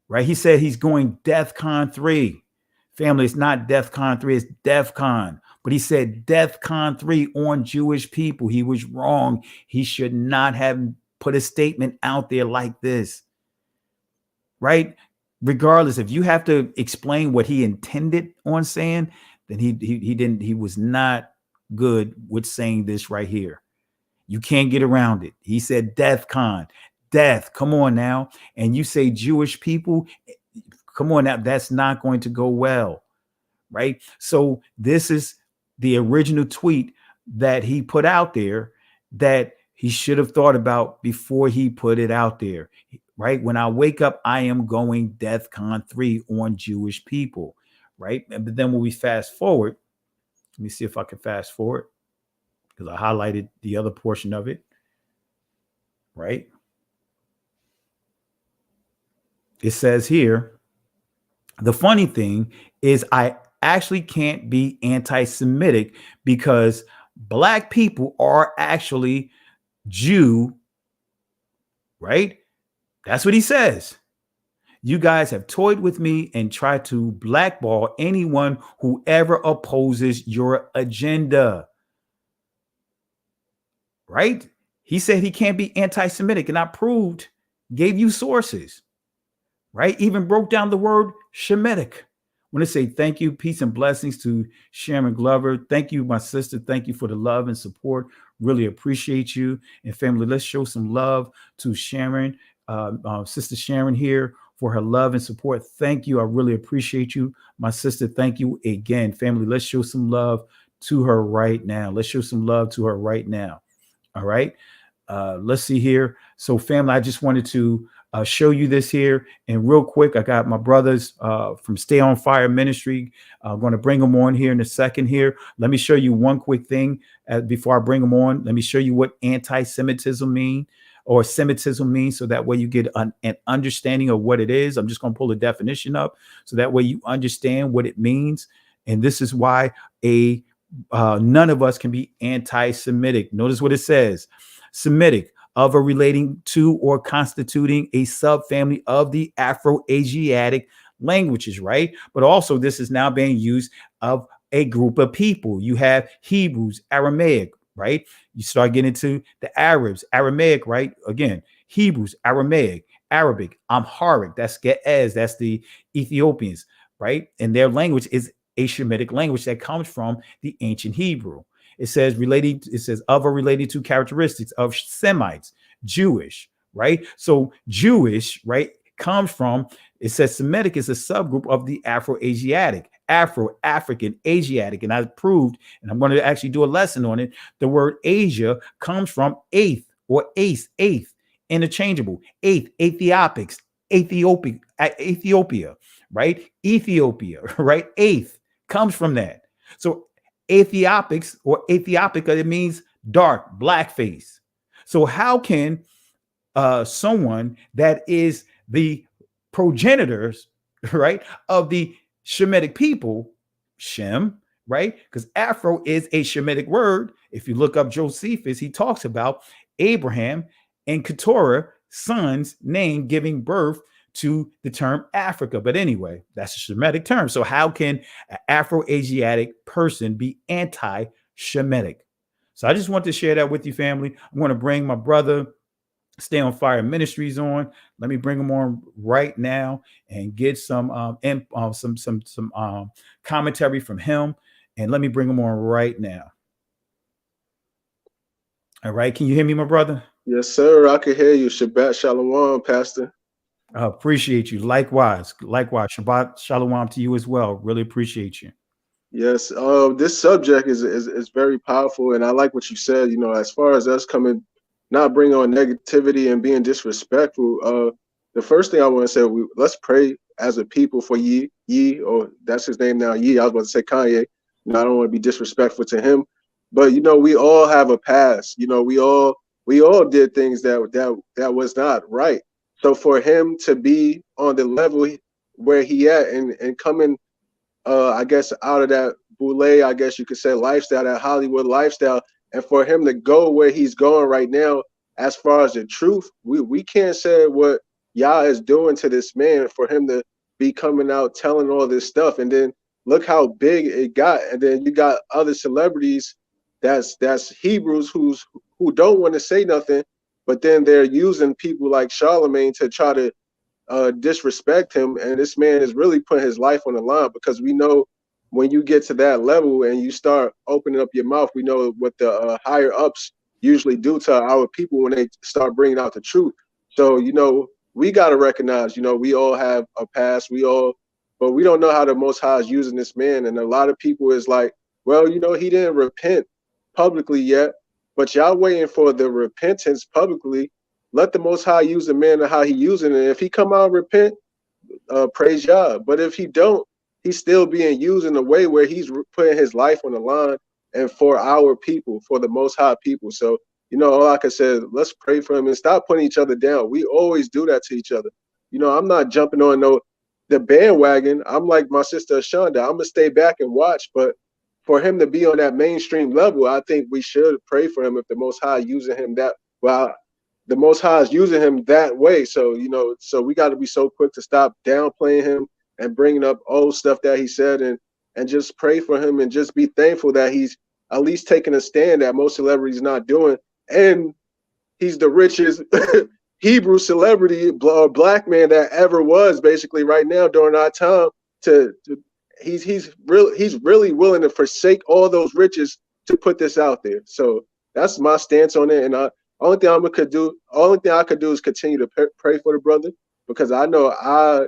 Right? He said he's going DEFCON 3. Family, it's not DEFCON 3, it's DEFCON. But he said DEFCON 3 on Jewish people. He was wrong. He should not have put a statement out there like this. Right? Regardless, if you have to explain what he intended on saying, then he was not good with saying this right here. You can't get around it. He said DEFCON, death. Come on now. And you say Jewish people, come on now. That's not going to go well. Right? So this is the original tweet that he put out there that he should have thought about before he put it out there. Right? When I wake up, I am going DEFCON 3 on Jewish people. Right? But then when we fast forward, let me see if I can fast forward, because I highlighted the other portion of it. Right? It says here, the funny thing is I actually can't be anti-Semitic because Black people are actually Jew. Right? That's what he says. You guys have toyed with me and tried to blackball anyone who ever opposes your agenda. Right? He said he can't be anti-Semitic, and I proved, gave you sources. Right? Even broke down the word Shemitic. I want to say thank you, peace and blessings to Sharon Glover. Thank you, my sister. Thank you for the love and support. Really appreciate you. And family, let's show some love to Sharon, Sister Sharon here, for her love and support. Thank you. I really appreciate you, my sister. Thank you again, family. Let's show some love to her right now. Let's show some love to her right now. All right. Let's see here. So family, I just wanted to show you this here. And real quick, I got my brothers from Stay on Fire Ministry. I'm going to bring them on here in a second here. Let me show you one quick thing before I bring them on. Let me show you what anti-Semitism means, or Semitism means, so that way you get an understanding of what it is. I'm just going to pull the definition up so that way you understand what it means. And this is why none of us can be anti-Semitic. Notice what it says. Semitic, of or relating to or constituting a subfamily of the Afro-Asiatic languages, right? But also this is now being used of a group of people. You have Hebrews, Aramaic, right? You start getting into the Arabs, Aramaic, right? Again, Hebrews, Aramaic, Arabic, Amharic, that's Ge'ez, that's the Ethiopians, right? And their language is a Shemitic language that comes from the ancient Hebrew. It says of or related to characteristics of Semites, Jewish, right? So Jewish, right, comes from, it says Semitic is a subgroup of the Afro-Asiatic, Afro-African, Asiatic. And I proved, and I'm going to actually do a lesson on it, the word Asia comes from eighth or eighth, interchangeable, Ethiopics, Ethiopia, right? Ethiopia, right? Eighth comes from that. So Ethiopics or Ethiopica, it means dark, black face. So how can someone that is the progenitors, right, of the Shemitic people, Shem, right? Because Afro is a Shemitic word. If you look up Josephus, he talks about Abraham and Keturah, sons named giving birth to the term Africa. But anyway, that's a Shemitic term. So how can an Afro-Asiatic person be anti-Shemitic? So I just want to share that with you, family. I'm going to bring my brother Stay on Fire Ministries on. Let me bring him on right now and get some commentary from him. And let me bring him on right now. All right. Can you hear me, my brother? Yes, sir. I can hear you. Shabbat Shalom, Pastor. Appreciate you. Likewise. Shabbat Shalom to you as well. Really appreciate you. Yes. This subject is very powerful. And I like what you said, you know, as far as us coming, not bringing on negativity and being disrespectful. The first thing I want to say, let's pray as a people for Ye, or that's his name now, Ye. I was about to say Kanye. You know, I don't want to be disrespectful to him. But, you know, we all have a past. You know, we all did things that was not right. So for him to be on the level where he at and coming, I guess, out of that boule, I guess you could say, lifestyle, that Hollywood lifestyle, and for him to go where he's going right now, as far as the truth, we can't say what Yah is doing to this man for him to be coming out telling all this stuff. And then look how big it got. And then you got other celebrities that's Hebrews who don't want to say nothing, but then they're using people like Charlemagne to try to disrespect him. And this man is really putting his life on the line, because we know when you get to that level and you start opening up your mouth, we know what the higher ups usually do to our people when they start bringing out the truth. So, we got to recognize, we all have a past, but we don't know how the Most High is using this man. And a lot of people is like, well, he didn't repent publicly yet, but y'all waiting for the repentance publicly. Let the Most High use the man and how he using it. If he come out and repent, praise Yah. But if he don't, he's still being used in a way where he's putting his life on the line and for our people, for the Most High people. So, all I can say is let's pray for him and stop putting each other down. We always do that to each other. I'm not jumping on the bandwagon. I'm like my sister Shonda. I'm gonna stay back and watch, but for him to be on that mainstream level, I think we should pray for him if the Most High using him that well. The Most High is using him that way. So, so we got to be so quick to stop downplaying him and bringing up old stuff that he said, and just pray for him and just be thankful that he's at least taking a stand that most celebrities not doing. And he's the richest Hebrew celebrity, black man that ever was, basically right now during our time. He's really willing to forsake all those riches to put this out there. So that's my stance on it. And only thing I could do is continue to pray for the brother, because I know I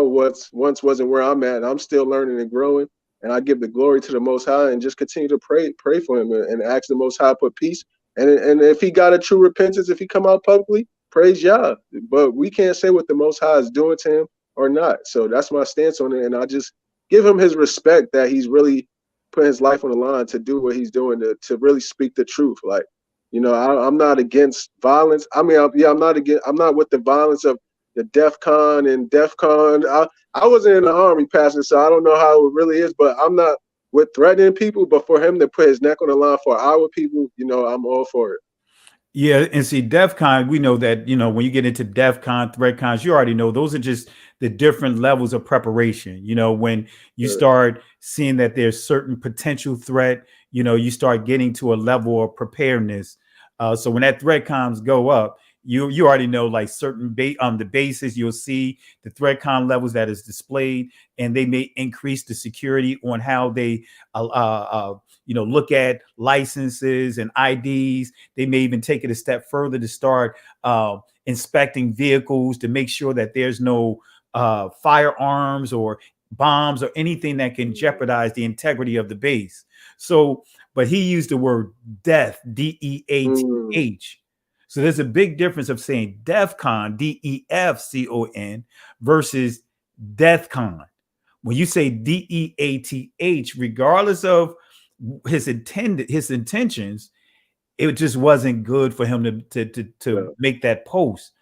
once wasn't where I'm at. I'm still learning and growing, and I give the glory to the Most High and just continue to pray for him and ask the Most High put peace. And if he got a true repentance, if he come out publicly, praise Yah. But we can't say what the Most High is doing to him or not. So that's my stance on it, and I just give him his respect that he's really putting his life on the line to do what he's doing, to really speak the truth. Like, I'm not against violence. I mean, I'm not with the violence of the DEFCON and DEFCON. I wasn't in the army, Pastor, so I don't know how it really is, but I'm not with threatening people. But for him to put his neck on the line for our people, I'm all for it. Yeah, and see, DEFCON, we know that, when you get into DEFCON, ThreatCons, you already know those are just the different levels of preparation. When you start seeing that there's certain potential threat, you start getting to a level of preparedness. So when that ThreatCons go up, you already know, like, certain the basis, you'll see the ThreatCon levels that is displayed, and they may increase the security on how they look at licenses and IDs. They may even take it a step further to start inspecting vehicles to make sure that there's no firearms or bombs or anything that can jeopardize the integrity of the base. So, but he used the word death, DEATH. So there's a big difference of saying DEFCON, DEFCON, versus DEATHCON. When you say DEATH, regardless of his intentions, it just wasn't good for him to make that post,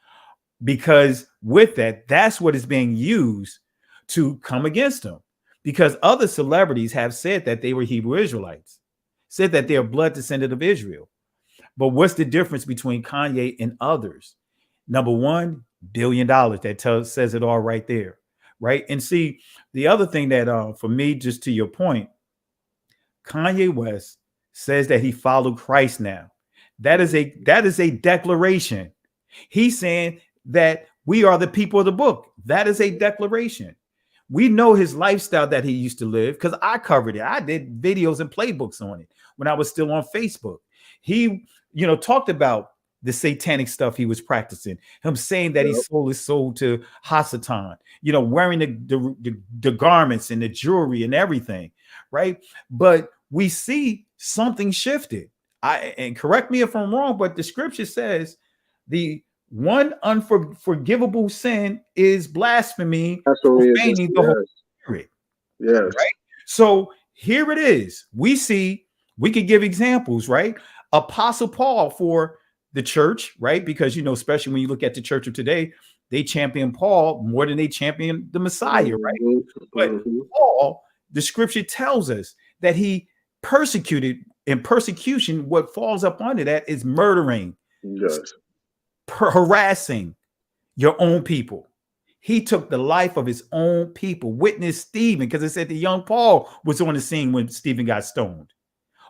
because with that's what is being used to come against him. Because other celebrities have said that they were Hebrew Israelites, said that they are blood descendant of Israel. But what's the difference between Kanye and others? Number one, $1 billion. That says it all right there, right? And see, the other thing that for me, just to your point, Kanye West says that he followed Christ now. That is a declaration. He's saying that we are the people of the book. That is a declaration. We know his lifestyle that he used to live, because I covered it. I did videos and playbooks on it when I was still on Facebook. He, talked about the satanic stuff he was practicing. Him saying that he sold his soul to Hasatan, wearing the garments and the jewelry and everything, right? But we see something shifted. And correct me if I'm wrong, but the scripture says the one unforgivable sin is blasphemy, profaning the Holy Spirit. Yes. Right. So here it is. We could give examples, right? Apostle Paul for the church, right? Because, especially when you look at the church of today, they champion Paul more than they champion the Messiah, right? But Paul, the scripture tells us that he persecuted, and persecution, what falls up under that is murdering, Yes. harassing your own people. He took the life of his own people. Witness Stephen, because it said the young Paul was on the scene when Stephen got stoned.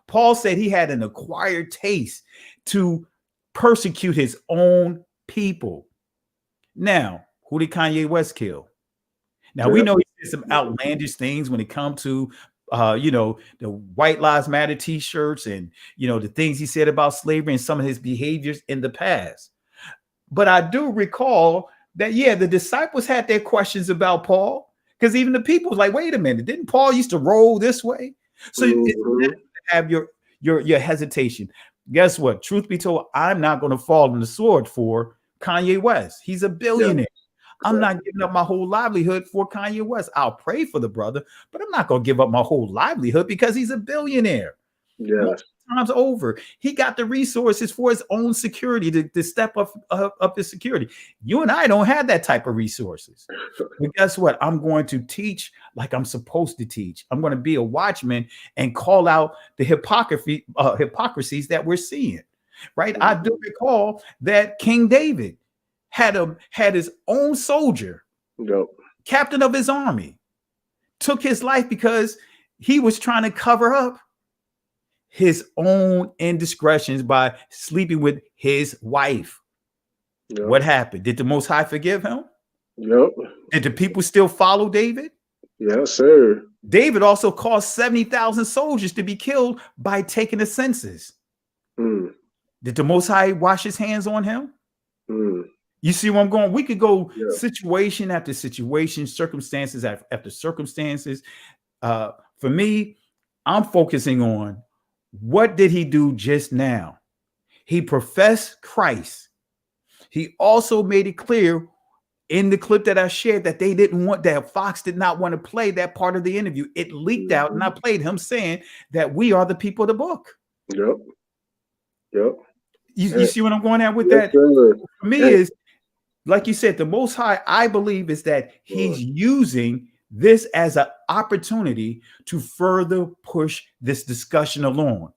Paul said he had an acquired taste to persecute his own people. Now, who did Kanye West kill? Now, we know he did some outlandish things when it comes to, the White Lives Matter t-shirts and, the things he said about slavery and some of his behaviors in the past. But I do recall that, the disciples had their questions about Paul, because even the people was like, wait a minute, didn't Paul used to roll this way? So it's natural to have your hesitation. Guess what? Truth be told, I'm not going to fall on the sword for Kanye West. He's a billionaire. I'm not giving up my whole livelihood for Kanye West. I'll pray for the brother, but I'm not going to give up my whole livelihood because he's a billionaire. Yes. Times over, he got the resources for his own security to step up his security. You and I don't have that type of resources. But guess what? I'm going to teach like I'm supposed to teach. I'm going to be a watchman and call out the hypocrisies that we're seeing. Right? I do recall that King David had his own soldier, captain of his army, took his life because he was trying to cover up his own indiscretions by sleeping with his wife. What happened? Did the Most High forgive him? Did the people still follow David? Yes, sir. David also caused 70,000 soldiers to be killed by taking the census. Did the Most High wash his hands on him? You see where I'm going? We could go situation after situation, circumstances after circumstances. For me, I'm focusing on what did he do just now? He professed Christ. He also made it clear in the clip that I shared that Fox did not want to play that part of the interview. It leaked out, and I played him saying that we are the people of the book. You see what I'm going at with that? For me is, like you said, the Most High, I believe, is that he's using this as an opportunity to further push this discussion along.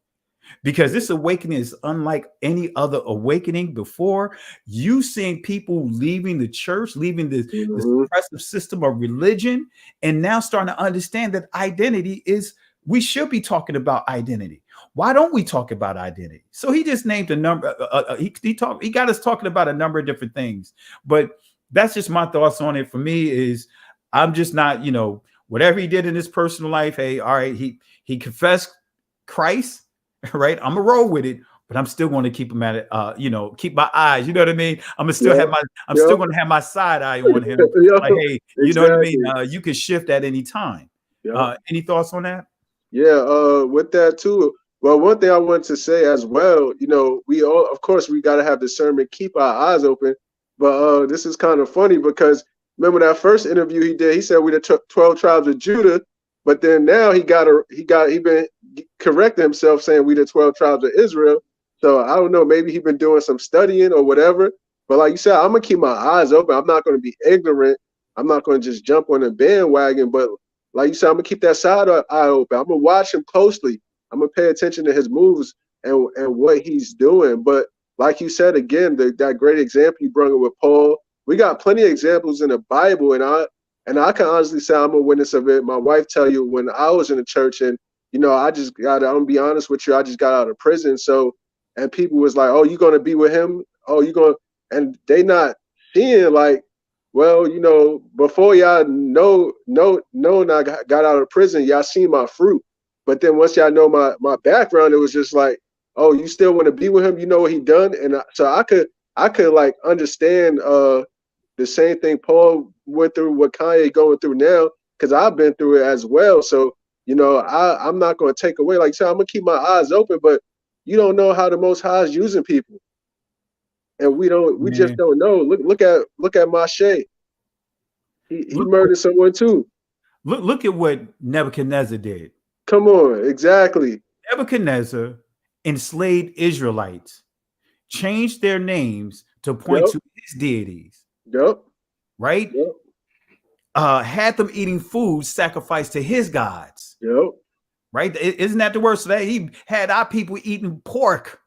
Because this awakening is unlike any other awakening before. You seeing people leaving the church, leaving this oppressive system of religion, and now starting to understand that identity is, we should be talking about identity. Why don't we talk about identity? So he just named a number. He got us talking about a number of different things. But that's just my thoughts on it. For me is, I'm just not, whatever he did in his personal life. Hey, all right, he confessed Christ, right? I'm gonna roll with it, but I'm still going to keep him at it. Keep my eyes. You know what I mean? I'm gonna still have still going to have my side eye on him. Like, hey, you know what I mean? You can shift at any time. Any thoughts on that? Yeah, with that too. Well, one thing I want to say as well, we all, of course, we got to have discernment, keep our eyes open. But this is kind of funny because remember that first interview he did, he said we the 12 tribes of Judah, but then now he been correcting himself saying we the 12 tribes of Israel. So I don't know, maybe he been doing some studying or whatever. But like you said, I'm gonna keep my eyes open. I'm not gonna be ignorant. I'm not gonna just jump on the bandwagon. But like you said, I'm gonna keep that side eye open. I'm gonna watch him closely. I'm gonna pay attention to his moves and what he's doing. But like you said again, that great example you brought up with Paul, we got plenty of examples in the Bible, and I can honestly say I'm a witness of it. My wife tell you when I was in the church, and I'm gonna be honest with you, I just got out of prison. So, and people was like, "Oh, you gonna be with him? Oh, you gonna?" And they not seeing like, well, before y'all know, I got out of prison, y'all seen my fruit. But then once y'all know my background, it was just like, oh, you still want to be with him? You know what he done? And so I could like understand the same thing Paul went through, what Kanye going through now, because I've been through it as well. So, I'm not going to take away, like I said, I'm going to keep my eyes open, but you don't know how the Most High is using people. And we just don't know. Look at Moshe. He murdered someone too. Look at what Nebuchadnezzar did. Come on, exactly. Nebuchadnezzar enslaved Israelites, changed their names to point to his deities. Right? Had them eating food sacrificed to his gods. Right? Isn't that the worst? So that he had our people eating pork,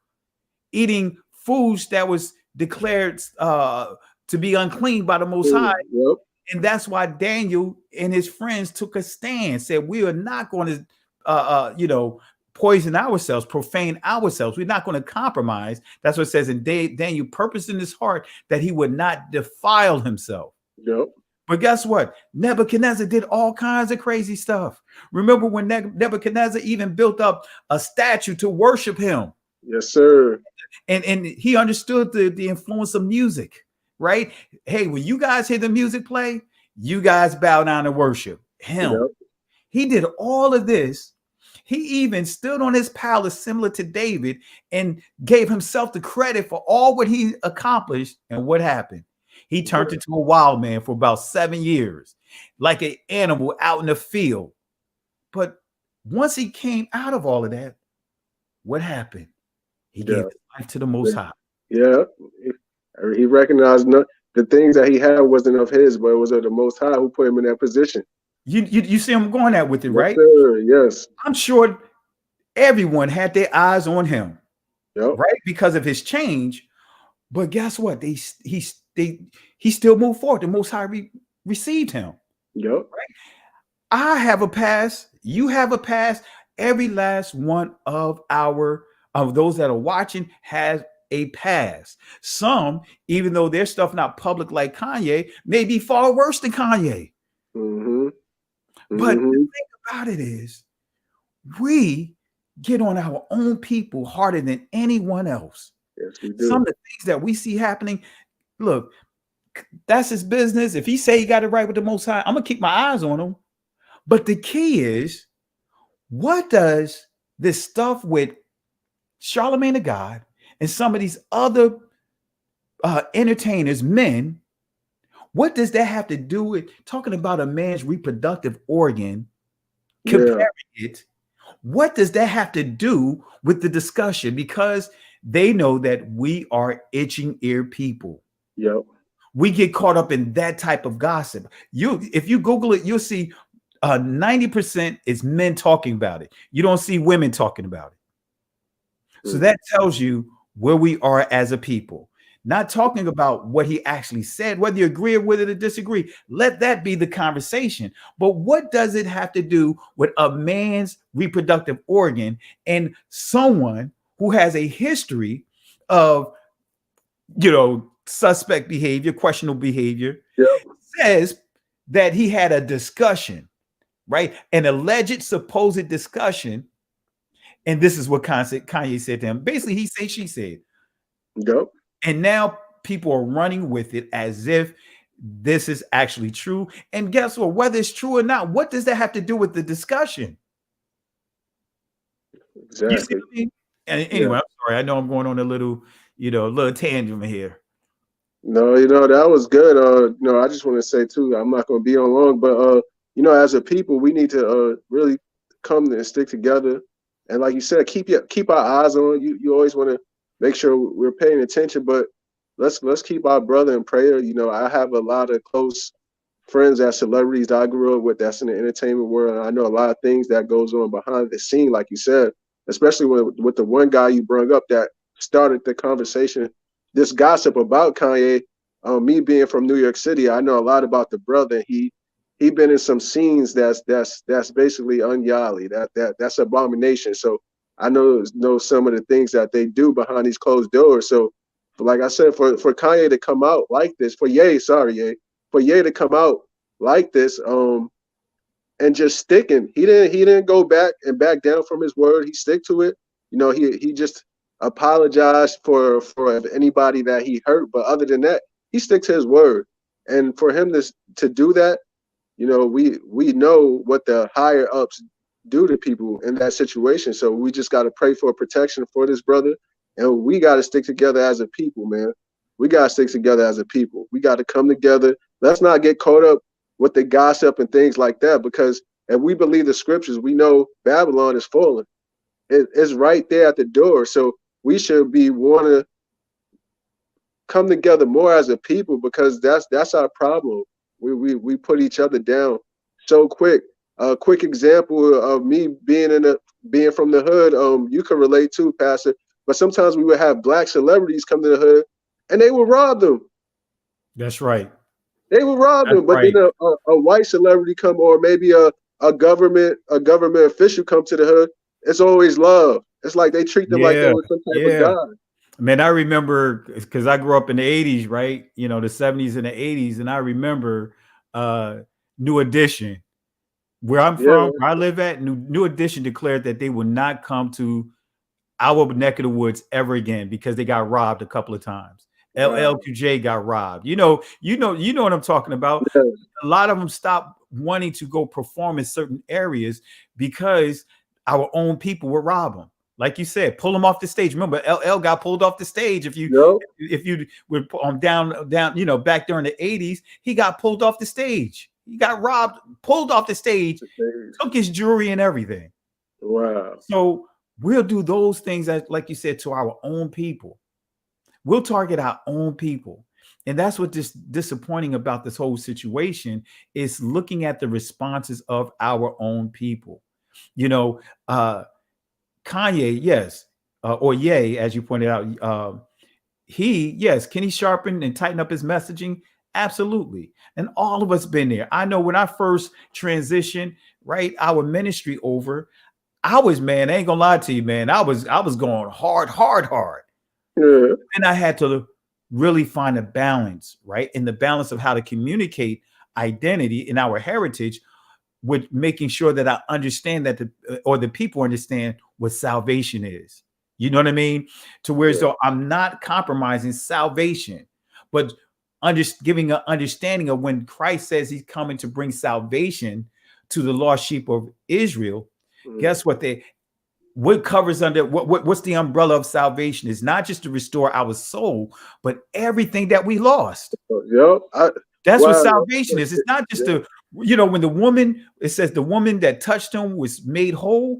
eating foods that was declared to be unclean by the Most High. Yep. And that's why Daniel and his friends took a stand, said, we are not going to, poison ourselves, profane ourselves. We're not going to compromise. That's what it says in Daniel, purposed in his heart that he would not defile himself. Yep. But guess what? Nebuchadnezzar did all kinds of crazy stuff. Remember when Nebuchadnezzar even built up a statue to worship him? Yes, sir. And he understood the influence of music, right? Hey, when you guys hear the music play, you guys bow down and worship him. Yep. He did all of this. He even stood on his palace, similar to David, and gave himself the credit for all what he accomplished. And what happened? He turned into a wild man for about 7 years, like an animal out in the field. But once he came out of all of that, what happened? He gave his life to the Most High. Yeah. He recognized the things that he had wasn't of his, but it was of the Most High who put him in that position. You see him going at with it, right? Sir, yes. I'm sure everyone had their eyes on him, yep. right? Because of his change. But guess what? He still moved forward. The Most High received him. Yep. Right? I have a past. You have a past. Every last one of those that are watching has a past. Some, even though their stuff not public like Kanye, may be far worse than Kanye. Mm-hmm. But the thing about it is, we get on our own people harder than anyone else. Yes, we do. Some of the things that we see happening, look, that's his business. If he say he got it right with the Most High, I'm gonna keep my eyes on him. But the key is, what does this stuff with Charlemagne the God and some of these other entertainers, men, what does that have to do with talking about a man's reproductive organ, comparing it? What does that have to do with the discussion? Because they know that we are itching ear people. Yep. We get caught up in that type of gossip. If you Google it, you'll see 90% is men talking about it. You don't see women talking about it. So that tells you where we are as a people. Not talking about what he actually said, whether you agree with it or disagree. Let that be the conversation. But what does it have to do with a man's reproductive organ and someone who has a history of, suspect behavior, questionable behavior, says that he had a discussion, right? An alleged supposed discussion. And this is what Kanye said to him. Basically, he said, she said. Yep. And now people are running with it as if this is actually true. And guess what? Whether it's true or not, what does that have to do with the discussion? Exactly. You see what I mean? And anyway, I'm sorry. I know I'm going on a little tangent here. No, that was good. I just want to say too, I'm not going to be on long, but as a people, we need to really come and stick together. And like you said, keep our eyes on you. You always want to make sure we're paying attention, but let's keep our brother in prayer. I have a lot of close friends as celebrities that I grew up with that's in the entertainment world, and I know a lot of things that goes on behind the scene, like you said, especially with the one guy you brought up that started the conversation, this gossip about Kanye. Me being from New York City, I know a lot about the brother. He been in some scenes that's basically ungodly. That's abomination. So I know some of the things that they do behind these closed doors. So, like I said, for Kanye to come out like this, for Ye to come out like this, and just sticking, he didn't go back down from his word. He stick to it. He just apologized for anybody that he hurt, but other than that, he stick to his word. And for him to do that, we know what the higher ups do to people in that situation. So we just got to pray for protection for this brother. And we got to stick together as a people, man. We got to stick together as a people. We got to come together. Let's not get caught up with the gossip and things like that, because if we believe the scriptures, we know Babylon is falling. It's right there at the door. So we should want to come together more as a people, because that's our problem. We put each other down so quick. A quick example of me being from the hood, you can relate to, Pastor. but sometimes we would have black celebrities come to the hood and they would rob them. That's right. They would rob them, but then a white celebrity come, or maybe a government official come to the hood. It's always love. It's like they treat them like they were some type of god. Man, I remember because I grew up in the 80s, right? You know, the 70s and the 80s, and I remember New Edition, where I'm from, where I live at. New Edition declared that they will not come to our neck of the woods ever again because they got robbed a couple of times. LL2J got robbed. You know what I'm talking about. Yeah. A lot of them stopped wanting to go perform in certain areas because our own people would rob them. Like you said, pull them off the stage. Remember, LL got pulled off the stage. If you were down, you know, back during the 80s, he got pulled off the stage. He got robbed, pulled off the stage, took his jewelry and everything. Wow. So we'll do those things, as, like you said, to our own people. We'll target our own people. And that's what this disappointing about this whole situation is, looking at the responses of our own people. You know, Kanye, yes, or Ye, as you pointed out, can he sharpen and tighten up his messaging? Absolutely. And all of us been there. I know when I first transitioned, right, our ministry over, I was, man, I ain't gonna lie to you, man, I was going hard. Yeah. And I had to really find a balance, right? In the balance of how to communicate identity in our heritage, with making sure that I understand that the people understand what salvation is. You know what I mean? To where so I'm not compromising salvation, but giving an understanding of when Christ says he's coming to bring salvation to the lost sheep of Israel. Guess what? What covers under what's the umbrella of salvation is not just to restore our soul, but everything that we lost. That's what salvation is. It's not just you know, when the woman, it says the woman that touched him was made whole.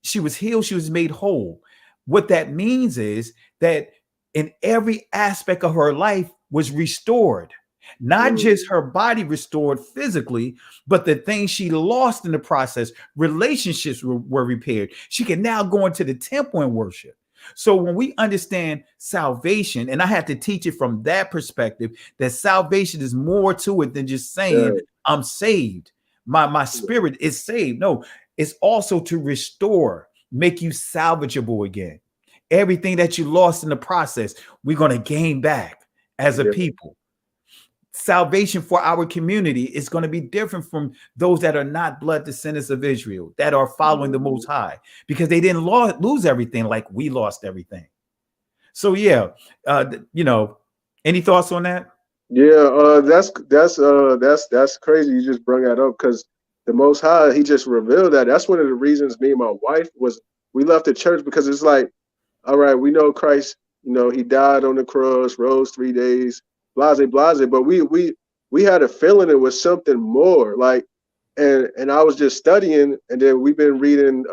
She was healed. She was made whole. What that means is that in every aspect of her life was restored. Not just her body restored physically, but the things she lost in the process. Relationships were repaired. She can now go into the temple and worship. So when we understand salvation, and I had to teach it from that perspective, that salvation is more to it than just saying I'm saved. My spirit is saved. No, it's also to restore, make you salvageable again. Everything that you lost in the process, we're going to gain back as a people. Salvation for our community is going to be different from those that are not blood descendants of Israel, that are following the Most High, because they didn't lose everything like we lost everything. So you know, any thoughts on that? Yeah, that's crazy. You just brought that up, because the Most High, he just revealed that. That's one of the reasons me and my wife we left the church, because it's like, all right, we know Christ, you know, he died on the cross, rose 3 days, blase, but we had a feeling it was something more, like, and I was just studying, and then we've been reading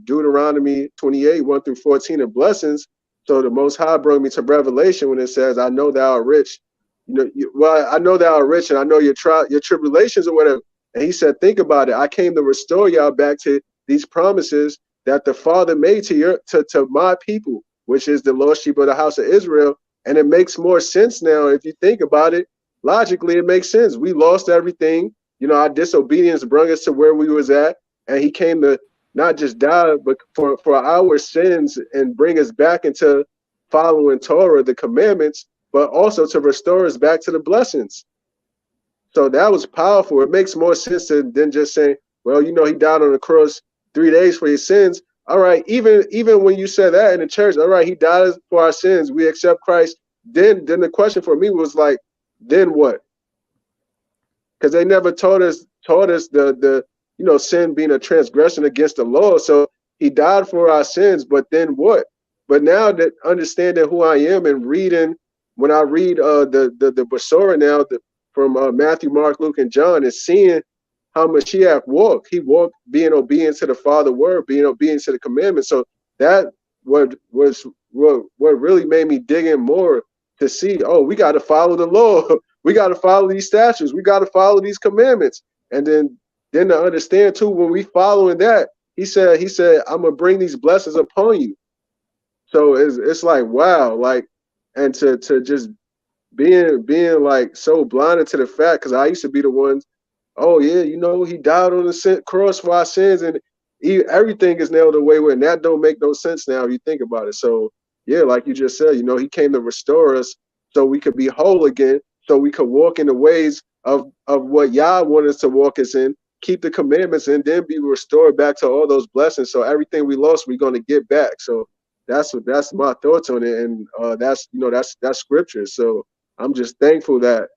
Deuteronomy 28, 1-14 of blessings. So the Most High brought me to Revelation when it says, I know thou art rich. You know, I know thou art rich, and I know your tribulations or whatever. And he said, think about it. I came to restore y'all back to these promises that the Father made to my people, which is the lost sheep of the house of Israel. And it makes more sense now. If you think about it, logically, it makes sense. We lost everything. You know, our disobedience brought us to where we was at. And he came to not just die, but for our sins, and bring us back into following Torah, the commandments, but also to restore us back to the blessings. So that was powerful. It makes more sense than just saying, well, you know, he died on the cross 3 days for his sins. All right, even when you said that in the church, all right, he died for our sins, we accept Christ. Then the question for me was like, then what? Because they never taught us the you know, sin being a transgression against the law. So he died for our sins, but then what? But now that understanding who I am and reading, when I read the Basora now, from Matthew, Mark, Luke, and John, is seeing how Mashiach walked. He walked being obedient to the Father word, being obedient to the commandments. So that what really made me dig in more to see, oh, we got to follow the law. We got to follow these statutes. We got to follow these commandments. And then to understand too, when we following that, he said, I'm gonna bring these blessings upon you. So it's like, wow, like, and to just being like so blinded to the fact, because I used to be the ones, oh yeah, you know, he died on the cross for our sins, and everything is nailed away with, and that don't make no sense now if you think about it. So yeah, like you just said, you know, he came to restore us so we could be whole again, so we could walk in the ways of what Yah wanted us to walk us in, keep the commandments, and then be restored back to all those blessings. So everything we lost, we're gonna get back. So that's my thoughts on it, and that's, you know, that's scripture. So I'm just thankful that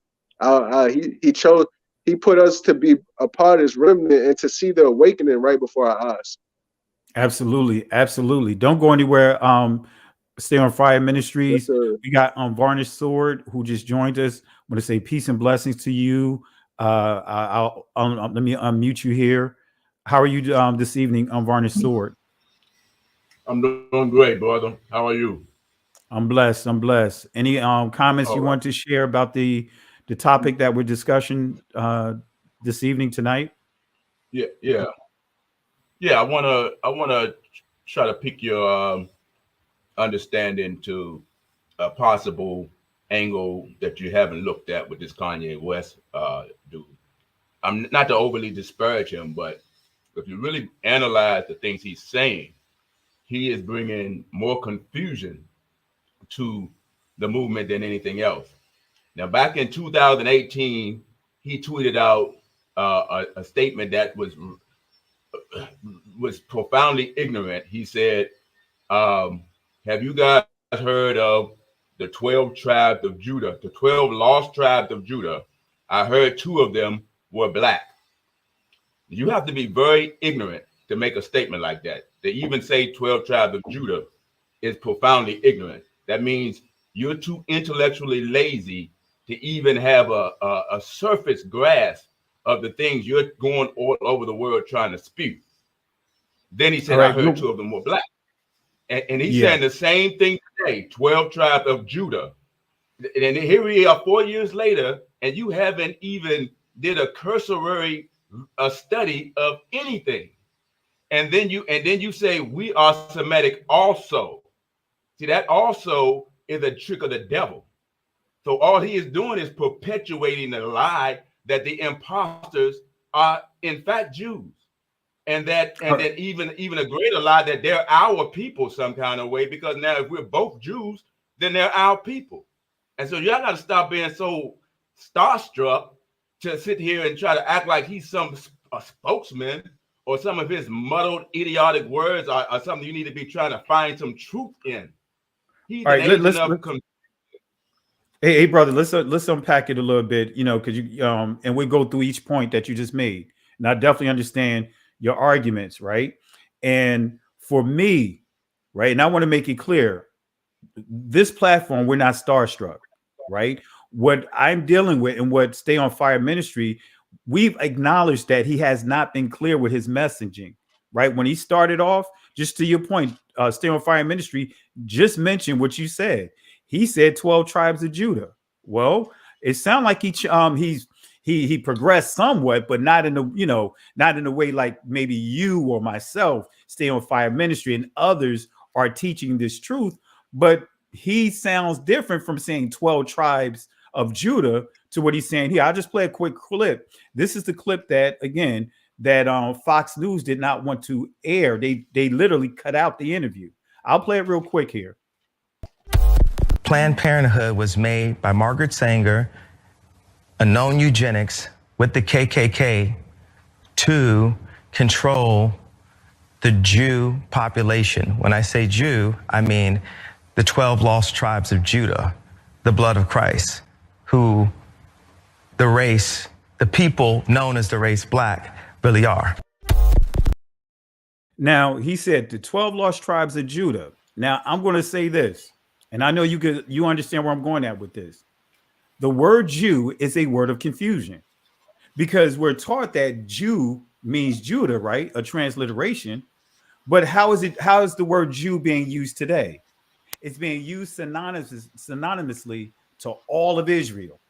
he chose, he put us to be a part of his remnant and to see the awakening right before our eyes. Absolutely, absolutely. Don't go anywhere. Stay on Fire Ministries. Yes, We got Varnished Sword who just joined us. I want to say peace and blessings to you. Let me unmute you here. How are you this evening, Varnished Sword? I'm doing great, brother. How are you? I'm blessed. I'm blessed. Any comments you want to share about the topic that we're discussing this evening tonight? Yeah. I wanna try to pick your understanding to a possible angle that you haven't looked at with this Kanye West dude. I'm not to overly disparage him, but if you really analyze the things he's saying, he is bringing more confusion to the movement than anything else. Now, back in 2018, he tweeted out a statement that was profoundly ignorant. He said, have you guys heard of the 12 tribes of Judah, the 12 lost tribes of Judah? I heard 2 of them were black. You have to be very ignorant to make a statement like that. To even say 12 tribes of Judah is profoundly ignorant. That means you're too intellectually lazy to even have a surface grasp of the things you're going all over the world trying to spew. Then he said, I heard 2 of them were black. And he's saying the same thing today, 12 tribes of Judah. And here we are 4 years later, and you haven't even did a cursory study of anything. And then you say we are Semitic also. See, that also is a trick of the devil. So all he is doing is perpetuating the lie that the imposters are in fact Jews. And then even a greater lie that they're our people some kind of way, because now if we're both Jews, then they're our people. And so y'all got to stop being so starstruck to sit here and try to act like he's a spokesman, or some of his muddled, idiotic words are something you need to be trying to find some truth in. He's all right, hey, brother, let's unpack it a little bit, you know, because you and we'll go through each point that you just made. And I definitely understand your arguments, right? And for me, right, and I want to make it clear, this platform, we're not starstruck, right? What I'm dealing with and what Stay on Fire Ministry, we've acknowledged that he has not been clear with his messaging, right? When he started off, just to your point, Stay on Fire Ministry just mentioned what you said. He said 12 tribes of Judah. Well, it sounds like he progressed somewhat, but not in the, you know, not in a way like maybe you or myself, Stay on Fire Ministry, and others are teaching this truth. But he sounds different from saying 12 tribes of Judah to what he's saying here. I'll just play a quick clip. This is the clip that, again, that Fox News did not want to air. They literally cut out the interview. I'll play it real quick here. Planned Parenthood was made by Margaret Sanger, a known eugenics, with the KKK to control the Jew population. When I say Jew, I mean the 12 lost tribes of Judah, the blood of Christ, who the people known as the race black really are. Now, he said the 12 lost tribes of Judah. Now, I'm going to say this, and I know you understand where I'm going at with this. The word Jew is a word of confusion, because we're taught that Jew means Judah, right? A transliteration. But how is the word Jew being used today? It's being used synonymously to all of Israel.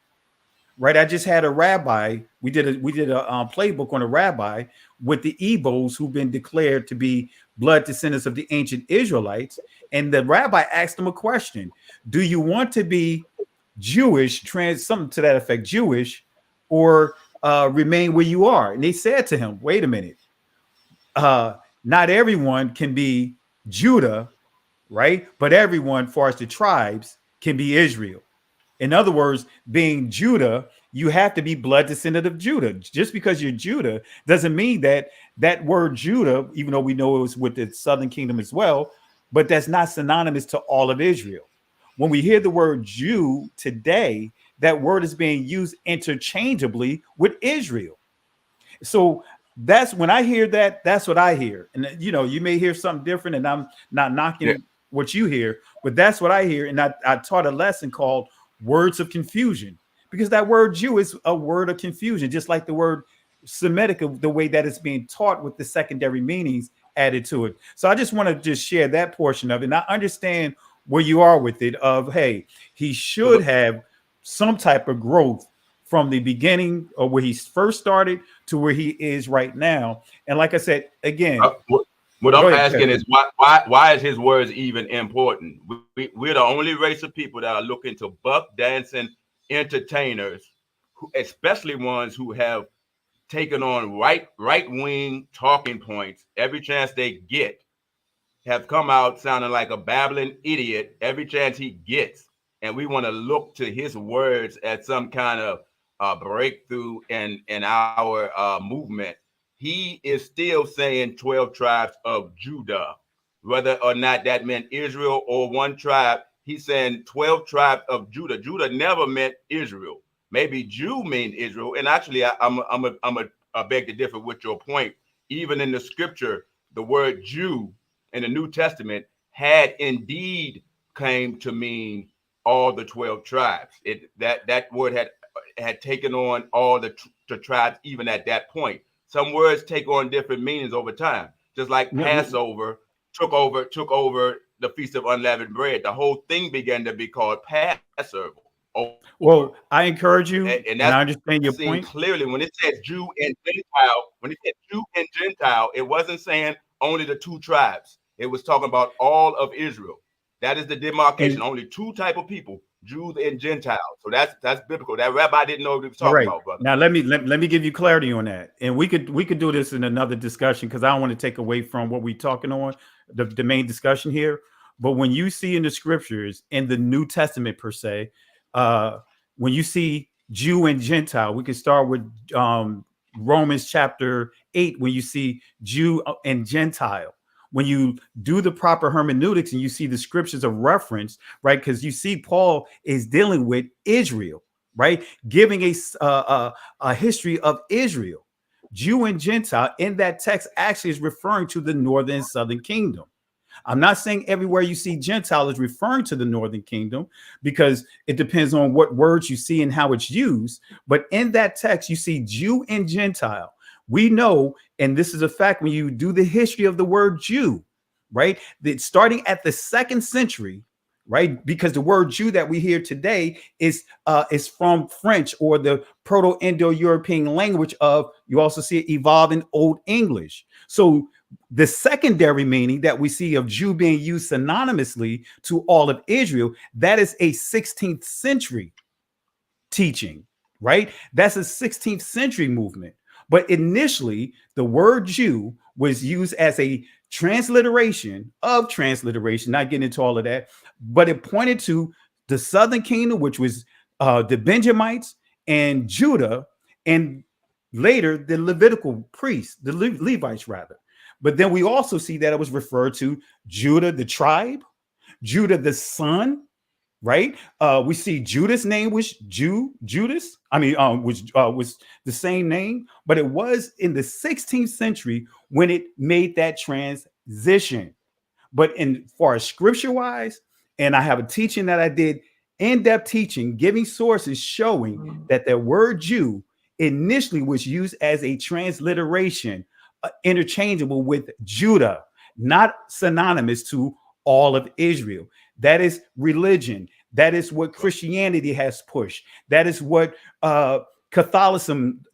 right? I just had a rabbi. We did a playbook on a rabbi with the Ebos who've been declared to be blood descendants of the ancient Israelites. And the rabbi asked them a question: do you want to be Jewish, something to that effect, Jewish, or remain where you are? And they said to him, wait a minute, not everyone can be Judah, right? But everyone, as far as the tribes, can be Israel. In other words, being Judah, you have to be blood descendant of Judah. Just because you're Judah doesn't mean that that word Judah, even though we know it was with the southern kingdom as well, but that's not synonymous to all of Israel. When we hear the word Jew today, that word is being used interchangeably with Israel. So that's when I hear that, that's what I hear. And you may hear something different, and I'm not knocking what you hear, but that's what I hear. And I taught a lesson called words of confusion, because that word Jew is a word of confusion, just like the word Semitic, the way that it's being taught with the secondary meanings added to it. So I just want to just share that portion of it. And I understand where you are with it of, hey, he should have some type of growth from the beginning of where he first started to where he is right now. And like I said, again, what I'm asking is why is his words even important? We're the only race of people that are looking to buck dancing entertainers, especially ones who have taken on right-wing talking points every chance they get, have come out sounding like a babbling idiot every chance he gets. And we want to look to his words as some kind of breakthrough in our movement. He is still saying 12 tribes of Judah, whether or not that meant Israel or one tribe. He's saying 12 tribes of Judah. Judah never meant Israel. Maybe Jew mean Israel. And actually, I'm a beg to differ with your point. Even in the scripture, the word Jew in the New Testament had indeed came to mean all the 12 tribes. That word had taken on all the tribes even at that point. Some words take on different meanings over time, just like Passover took over the Feast of Unleavened Bread. The whole thing began to be called Passover. Well, I encourage you, and I understand your point clearly. When it says Jew and Gentile, it wasn't saying only the two tribes. It was talking about all of Israel. That is the demarcation. Only two type of people, Jews and Gentiles. So that's biblical. That rabbi didn't know what he was talking about, brother. Now let me give you clarity on that, and we could do this in another discussion, because I don't want to take away from what we're talking on the main discussion here. But when you see in the scriptures in the New Testament per se, when you see Jew and Gentile, we can start with Romans chapter 8, when you see Jew and Gentile. When you do the proper hermeneutics and you see the scriptures of reference, right? Because you see Paul is dealing with Israel, right? Giving a history of Israel. Jew and Gentile in that text actually is referring to the northern and southern kingdom. I'm not saying everywhere you see Gentile is referring to the northern kingdom, because it depends on what words you see and how it's used. But in that text, you see Jew and Gentile. We know, and this is a fact, when you do the history of the word Jew, right, that starting at the 2nd century, right, because the word Jew that we hear today is from French, or the Proto-Indo-European language of, you also see it evolve in Old English. So the secondary meaning that we see of Jew being used synonymously to all of Israel, that is a 16th century teaching, right? That's a 16th century movement. But initially, the word Jew was used as a transliteration of transliteration, not getting into all of that, but it pointed to the southern kingdom, which was the Benjamites and Judah, and later the Levitical priests, the Levites rather. But then we also see that it was referred to Judah, the tribe, Judah, the son, right? We see Judas' name was Judas. I mean, was the same name, but it was in the 16th century when it made that transition. But in far as scripture-wise, and I have a teaching that I did, in-depth teaching, giving sources showing that the word Jew initially was used as a transliteration, interchangeable with Judah, not synonymous to all of Israel. That is religion. That is what Christianity has pushed. That is what Catholicism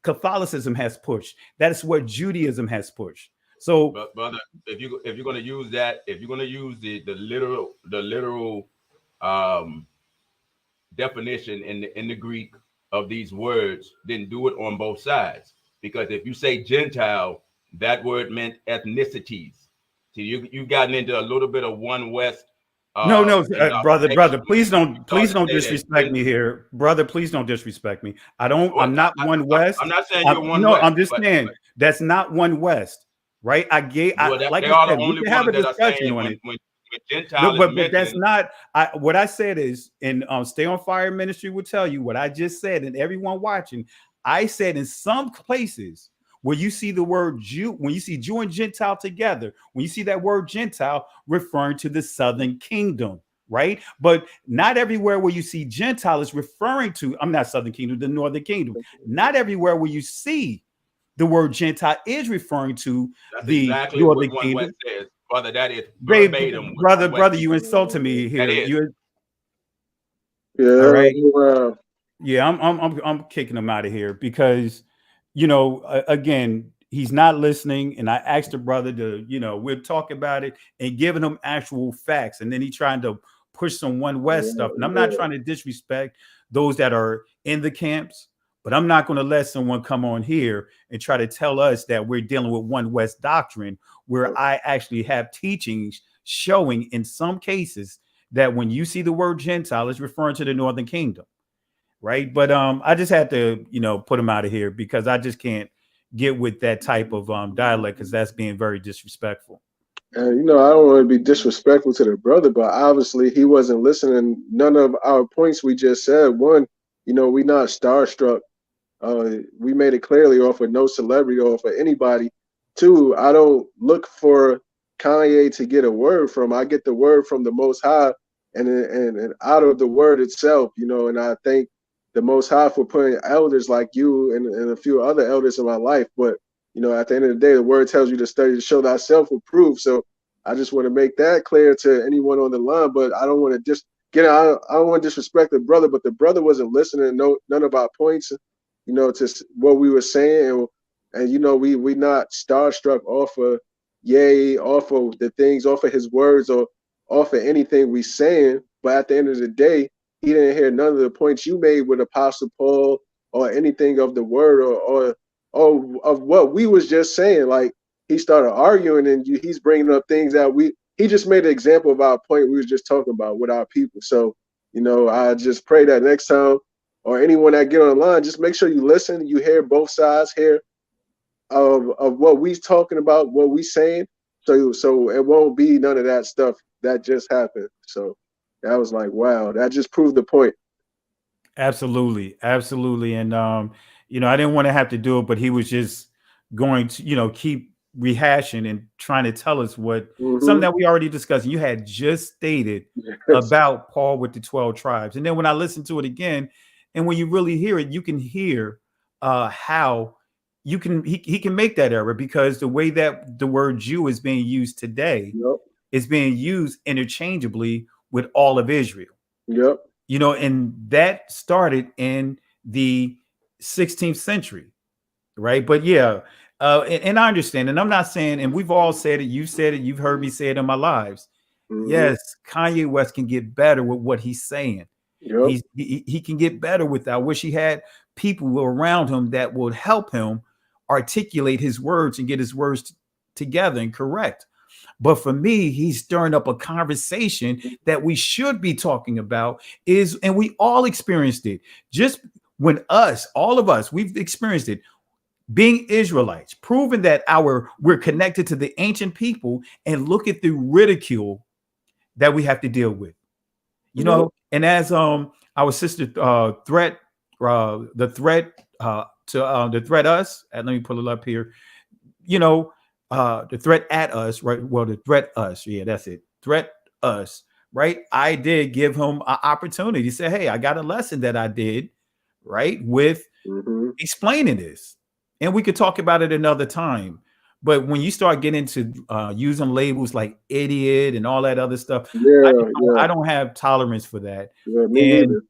has pushed. That is what Judaism has pushed. So, but brother, if you're going to use that, if you're going to use the literal definition in the Greek of these words, then do it on both sides. Because if you say Gentile, that word meant ethnicities. So you've gotten into a little bit of one West. No, brother, please don't disrespect me here, brother. Please don't disrespect me. I'm not one West. I'm not saying you're one no, West. I'm just saying that's not one West, right? Like they I are said, the we only can have a ones that are discussion saying on it. when Gentile But is mentioned, that's not. What I said is, in Stay on Fire Ministry will tell you what I just said, and everyone watching, I said in some places where you see the word Jew, when you see Jew and Gentile together, when you see that word Gentile referring to the Southern Kingdom, right? But not everywhere where you see Gentile is referring to, I'm not Southern Kingdom, the Northern Kingdom. Not everywhere where you see the word Gentile is referring to the exactly Northern what one Kingdom. West says. Brother, that is verbatim. Brother, you insulted me here. All right. Yeah, I'm kicking him out of here because, again, he's not listening. And I asked the brother to, we'll talk about it and giving him actual facts. And then he trying to push some one West stuff. And I'm not trying to disrespect those that are in the camps, but I'm not going to let someone come on here and try to tell us that we're dealing with one West doctrine, where I actually have teachings showing in some cases that when you see the word Gentile, it's referring to the Northern Kingdom, right? But I just had to, put him out of here because I just can't get with that type of dialect, because that's being very disrespectful. And I don't want to be disrespectful to the brother, but obviously he wasn't listening. None of our points we just said. One, we not starstruck. We made it clearly off of no celebrity or for anybody. Two, I don't look for Kanye to get a word from. I get the word from the Most High, and out of the word itself, and I thank the Most High for putting elders like you and a few other elders in my life. But at the end of the day, the word tells you to study to show thyself approved. So I just want to make that clear to anyone on the line. But I don't want to just I don't want to disrespect the brother, but the brother wasn't listening to none of our points, to what we were saying. And we not starstruck off of the things, off of his words, or off of anything we saying. But at the end of the day, he didn't hear none of the points you made with Apostle Paul or anything of the word or of what we was just saying. Like, he started arguing and he's bringing up things that he just made an example of our point we was just talking about with our people. So, I just pray that next time, or anyone that get on the line, just make sure you listen, you hear both sides here of what we talking about, what we saying. So it won't be none of that stuff that just happened. So that was like, wow, that just proved the point. Absolutely. And I didn't want to have to do it, but he was just going to, keep rehashing and trying to tell us something that we already discussed. You had just stated about Paul with the 12 tribes. And then when I listened to it again, and when you really hear it, you can hear how he can make that error, because the way that the word Jew is being used today is being used interchangeably with all of Israel. Yep. And that started in the 16th century, right? But yeah, and I understand, and I'm not saying, and we've all said it, you've said it, you've heard me say it in my lives. Yes, Kanye West can get better with what he's saying. Yep. He can get better with that. I wish he had people around him that would help him articulate his words and get his words together and correct. But for me, he's stirring up a conversation that we should be talking about and we all experienced it. Just when all of us, we've experienced it, being Israelites, proving that we're connected to the ancient people, and look at the ridicule that we have to deal with. And as our sister threat to threat us, and let me pull it up here, the threat at us, right? Well, the threat us, yeah, that's it. Threat us, right? I did give him an opportunity to say, hey, I got a lesson that I did, right, with explaining this, and we could talk about it another time. But when you start getting into using labels like idiot and all that other stuff, Yeah, yeah, I don't have tolerance for that. yeah. Me And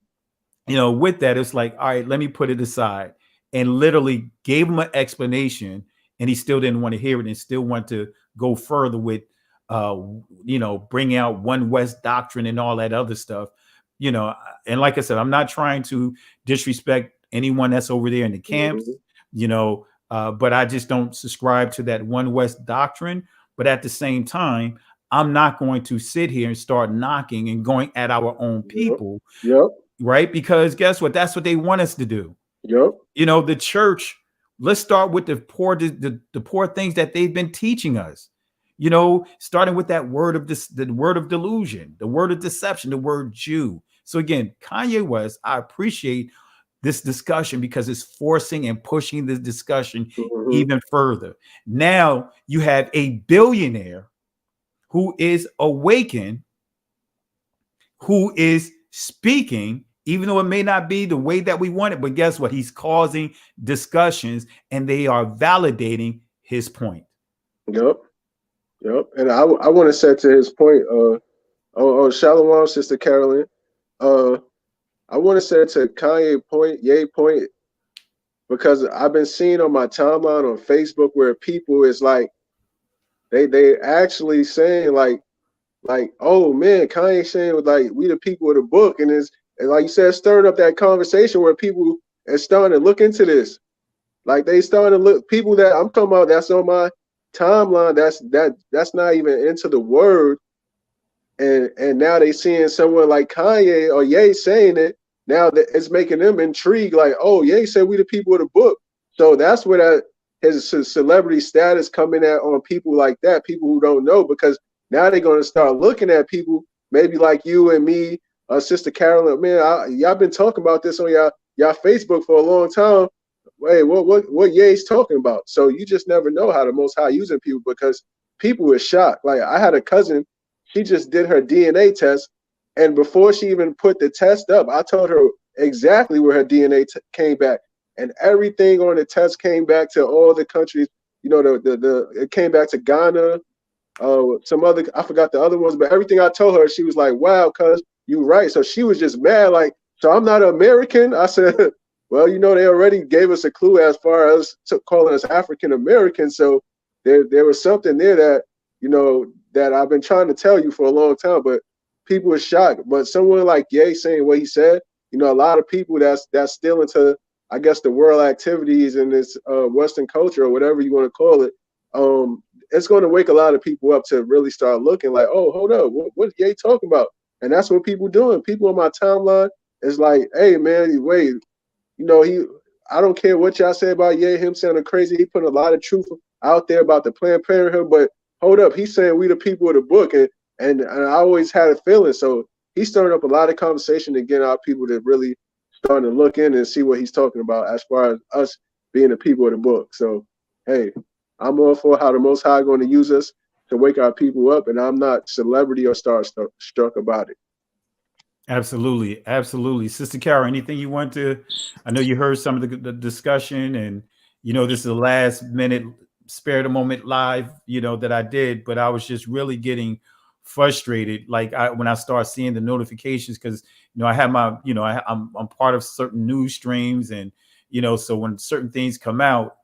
neither. with that, it's like, all right, let me put it aside. And literally gave him an explanation, and he still didn't want to hear it, and still want to go further with, bring out One West doctrine and all that other stuff. And like I said, I'm not trying to disrespect anyone that's over there in the camps, but I just don't subscribe to that One West doctrine. But at the same time, I'm not going to sit here and start knocking and going at our own people. Yep. Right? Because guess what? That's what they want us to do. Yep. The church, let's start with the poor things that they've been teaching us. Starting with that word of the word of delusion, the word of deception, the word Jew. So again, Kanye West, I appreciate this discussion because it's forcing and pushing this discussion even further. Now you have a billionaire who is awakened, who is speaking, even though it may not be the way that we want it, but guess what? He's causing discussions, and they are validating his point. Yep. Yep. And I want to say to his point, Shalom, Sister Carolyn. I want to say to Kanye point, Ye point, because I've been seeing on my timeline on Facebook where people is like, they actually saying like, oh man, Kanye saying like we the people of the book, and like you said, stirring up that conversation where people are starting to look into this. Like they starting to look, people that I'm talking about that's on my timeline, that's not even into the word, and now they seeing someone like Kanye or Ye saying it. Now that it's making them intrigued, like, oh, Ye said we the people of the book. So that's where his celebrity status coming at on people like that, people who don't know, because now they're going to start looking at people maybe like you and me, Sister Carolyn. Man, y'all been talking about this on y'all Facebook for a long time. Wait, what Ye's talking about? So you just never know how the Most High using people, because people are shocked. Like I had a cousin, she just did her DNA test, and before she even put the test up, I told her exactly where her DNA came back, and everything on the test came back to all the countries. It came back to Ghana, some other, I forgot the other ones, but everything I told her, she was like, "Wow, cuz you right." So she was just mad, like, so I'm not American. I said, well, they already gave us a clue as far as calling us African American. So there was something there that that I've been trying to tell you for a long time, but people are shocked. But someone like Ye saying what he said, a lot of people that's still into, I guess, the world activities and this Western culture or whatever you want to call it. It's going to wake a lot of people up to really start looking like, oh, hold up, what Ye talking about? And that's what people doing. People on my timeline is like, hey man, wait, I don't care what y'all say about Ye, him sounding crazy. He put a lot of truth out there about the Planned Parenthood, but hold up, he's saying we the people of the book, and I always had a feeling. So he's stirring up a lot of conversation to get our people to really starting to look in and see what he's talking about as far as us being the people of the book. So hey, I'm all for how the Most High going to use us to wake our people up, and I'm not celebrity or starstruck about it. Absolutely. Absolutely. Sister Carol, anything you want to, I know you heard some of the discussion, and, this is the last minute spare the moment live, that I did, but I was just really getting frustrated. Like when I start seeing the notifications, because, I have my, I'm part of certain news streams, and, so when certain things come out,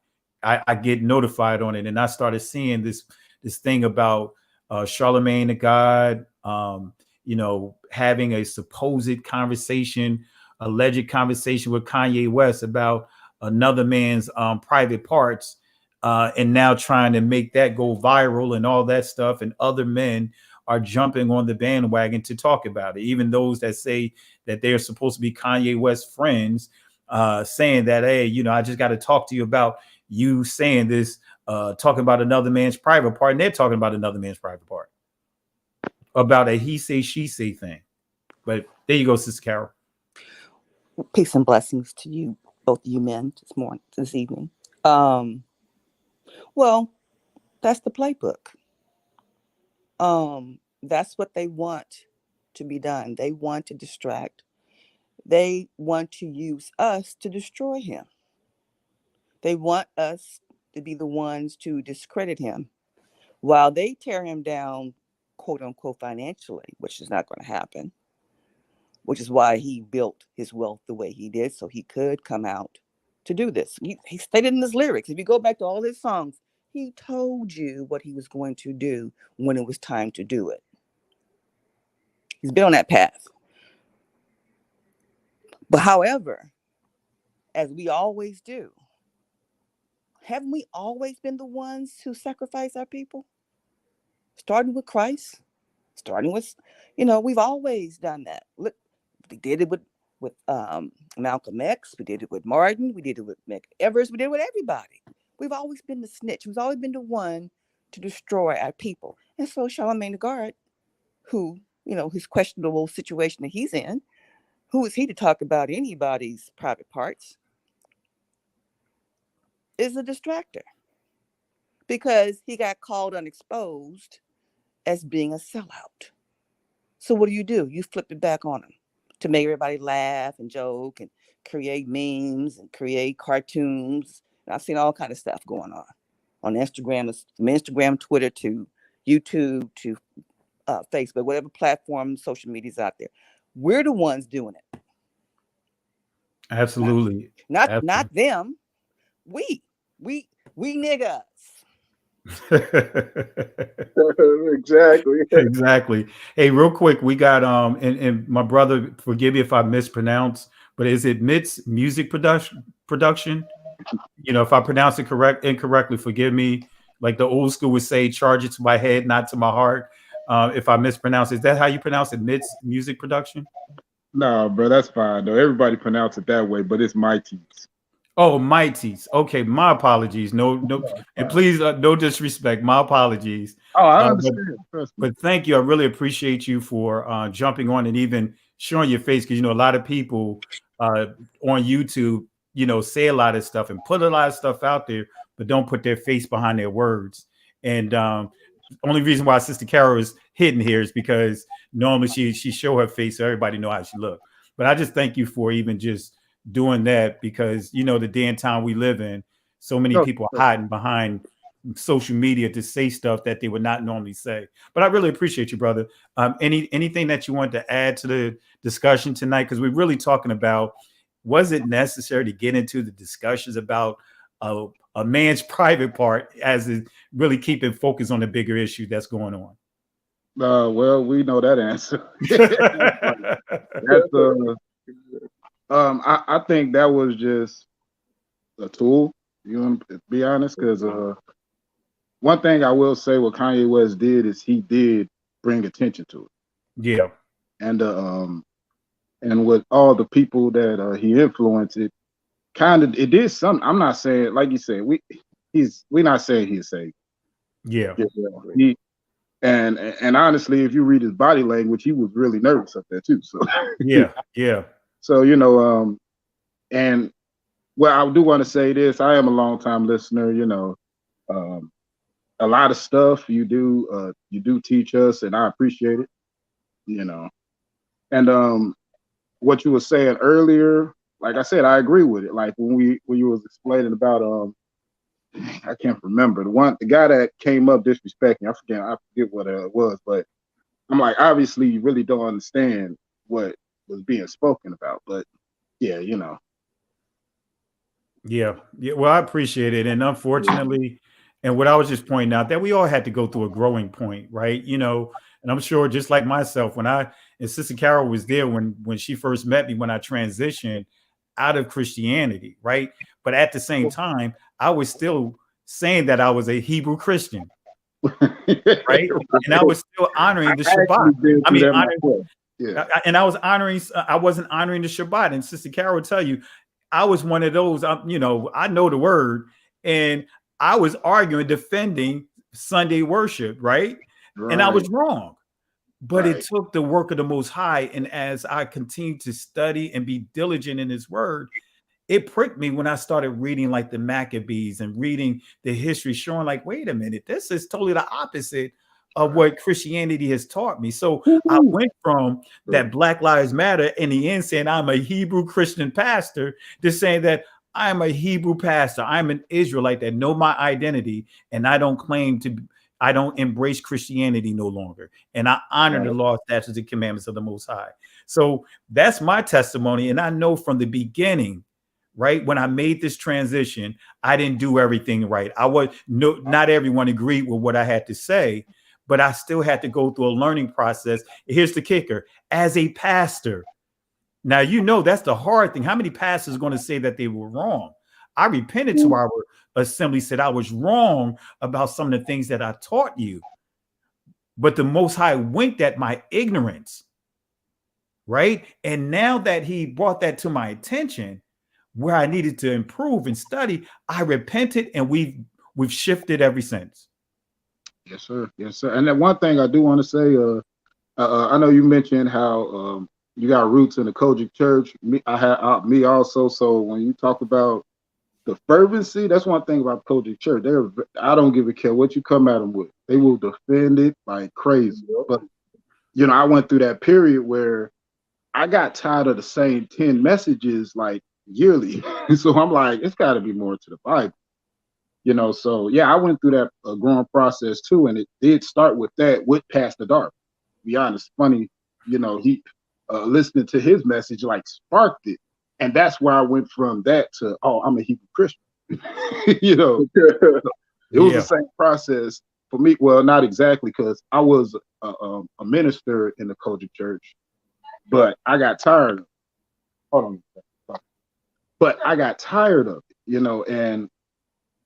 I get notified on it. And I started seeing this thing about Charlemagne the God, having a supposed conversation, alleged conversation with Kanye West about another man's private parts, and now trying to make that go viral and all that stuff. And other men are jumping on the bandwagon to talk about it. Even those that say that they're supposed to be Kanye West friends, saying that, hey, I just got to talk to you about you saying this, talking about another man's private part. And they're talking about another man's private part, about a he say, she say thing. But there you go, Sister Carol. Peace and blessings to you, both of you men, this evening. Well, that's the playbook. That's what they want to be done. They want to distract. They want to use us to destroy him. They want us to be the ones to discredit him while they tear him down, quote unquote, financially, which is not going to happen, which is why he built his wealth the way he did, so he could come out to do this. He stated in his lyrics, if you go back to all his songs, he told you what he was going to do when it was time to do it. He's been on that path. But however, as we always do, haven't we always been the ones who sacrifice our people? Starting with Christ, starting with, we've always done that. Look, we did it with Malcolm X, we did it with Martin, we did it with Medgar Evers, we did it with everybody. We've always been the snitch. We've always been the one to destroy our people. And so Charlemagne the God, who, his questionable situation that he's in, who is he to talk about anybody's private parts, is a distractor because he got called unexposed as being a sellout. So what do? You flip it back on him to make everybody laugh and joke and create memes and create cartoons. And I've seen all kind of stuff going on Instagram, from Instagram, Twitter to YouTube to Facebook, whatever platform, social media's out there. We're the ones doing it. Absolutely. Not them. We niggas. Exactly. Hey, real quick, we got and my brother, forgive me if I mispronounce, but is it Mitt's music production? If I pronounce it incorrectly, forgive me. Like the old school would say, charge it to my head, not to my heart. If I mispronounce, is that how you pronounce it? Mitt's music production? No, bro, that's fine though. Everybody pronounce it that way, but it's Mighty's. Oh, Mighty's. Okay, my apologies. No, and please, no disrespect. My apologies. Oh, I understand. But thank you. I really appreciate you for jumping on and even showing your face, because a lot of people on YouTube, say a lot of stuff and put a lot of stuff out there, but don't put their face behind their words. And only reason why Sister Carol is hidden here is because normally she show her face so everybody know how she look. But I just thank you for even just doing that, because the day and time we live in, so many people are hiding behind social media to say stuff that they would not normally say. But I really appreciate you, brother. Anything that you want to add to the discussion tonight? Because we're really talking about, was it necessary to get into the discussions about a man's private part as it really keeping focus on the bigger issue that's going on? Well, we know that answer. I think that was just a tool, to be honest, because one thing I will say what Kanye West did is he did bring attention to it. Yeah. And with all the people that he influenced, it did something. I'm not saying, like you said, we're not saying he's saved. Yeah. And honestly, if you read his body language, he was really nervous up there too. So yeah. So and well, I do want to say this. I am a longtime listener. A lot of stuff you do teach us, and I appreciate it. And what you were saying earlier, like I said, I agree with it. Like when you was explaining about I can't remember the guy that came up disrespecting. I forget what it was, but I'm like, obviously you really don't understand what was being spoken about. But yeah. Well, I appreciate it, and unfortunately, and what I was just pointing out, that we all had to go through a growing point, right? And I'm sure, just like myself, and Sister Carol was there when she first met me, when I transitioned out of Christianity, right? But at the same time, I was still saying that I was a Hebrew Christian, right? And I was still honoring the Shabbat. And I was I wasn't honoring the Shabbat. And Sister Carol will tell you, I was one of those, I know the word, and I was arguing, defending Sunday worship, right? And I was wrong. But it took the work of the Most High. And as I continued to study and be diligent in his word, it pricked me when I started reading like the Maccabees and reading the history, showing like, wait a minute, this is totally the opposite of what Christianity has taught me. So I went from that Black Lives Matter in the end saying I'm a Hebrew Christian pastor to saying that I'm a Hebrew pastor. I'm an Israelite that know my identity, and I don't claim to. I don't embrace Christianity no longer, and I honor the law, statutes, and commandments of the Most High. So that's my testimony, and I know from the beginning, right, when I made this transition, I didn't do everything right. Not everyone agreed with what I had to say, but I still had to go through a learning process. Here's the kicker: as a pastor. Now, that's the hard thing. How many pastors are going to say that they were wrong? I repented to our assembly, said I was wrong about some of the things that I taught you. But the Most High winked at my ignorance, right? And now that he brought that to my attention, where I needed to improve and study, I repented, and we've shifted ever since. Yes, sir. Yes, sir. And then one thing I do want to say, I know you mentioned how you got roots in the Kojic church. Me also. So when you talk about the fervency, that's one thing about Kojic church. I don't give a care what you come at them with. They will defend it like crazy. But I went through that period where I got tired of the same 10 messages like yearly. So I'm like, it's got to be more to the Bible. So yeah, I went through that growing process too, and it did start with that with Pastor Dark. To be honest, funny, he listening to his message like sparked it, and that's where I went from that to I'm a Hebrew Christian. It was the same process for me. Well, not exactly, because I was a minister in the Kojic church, but I got tired. Hold on, but I got tired of it, and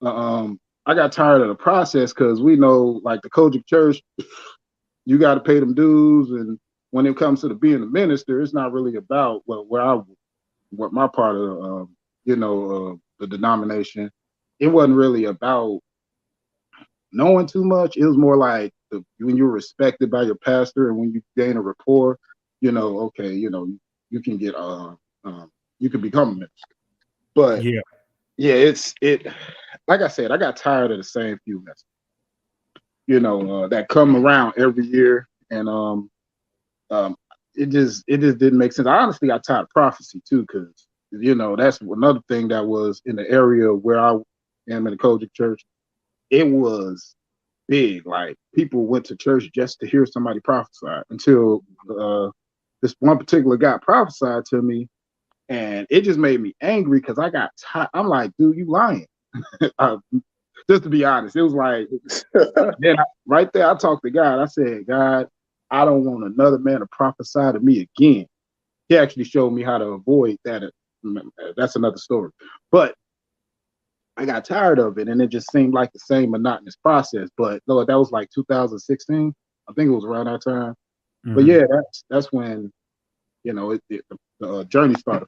I got tired of the process because we know, like the Kojic church, you got to pay them dues, and when it comes to being a minister, it's not really about what my part of the denomination. It wasn't really about knowing too much. It was more like when you're respected by your pastor and when you gain a rapport, you can get you can become a minister. But it like I said, I got tired of the same few messages, that come around every year, and it just didn't make sense. I honestly got tired of prophecy too, because that's another thing that was in the area where I am in the Kojic church. It was big. Like, people went to church just to hear somebody prophesy, until this one particular guy prophesied to me, and it just made me angry because I got tired. I'm like, dude, you lying. Just to be honest, it was like, then right there, I talked to God. I said, God, I don't want another man to prophesy to me again. He actually showed me how to avoid that. That's another story. But I got tired of it, and it just seemed like the same monotonous process. But no, that was like 2016. I think it was around that time. Mm-hmm. But yeah, that's when the journey started.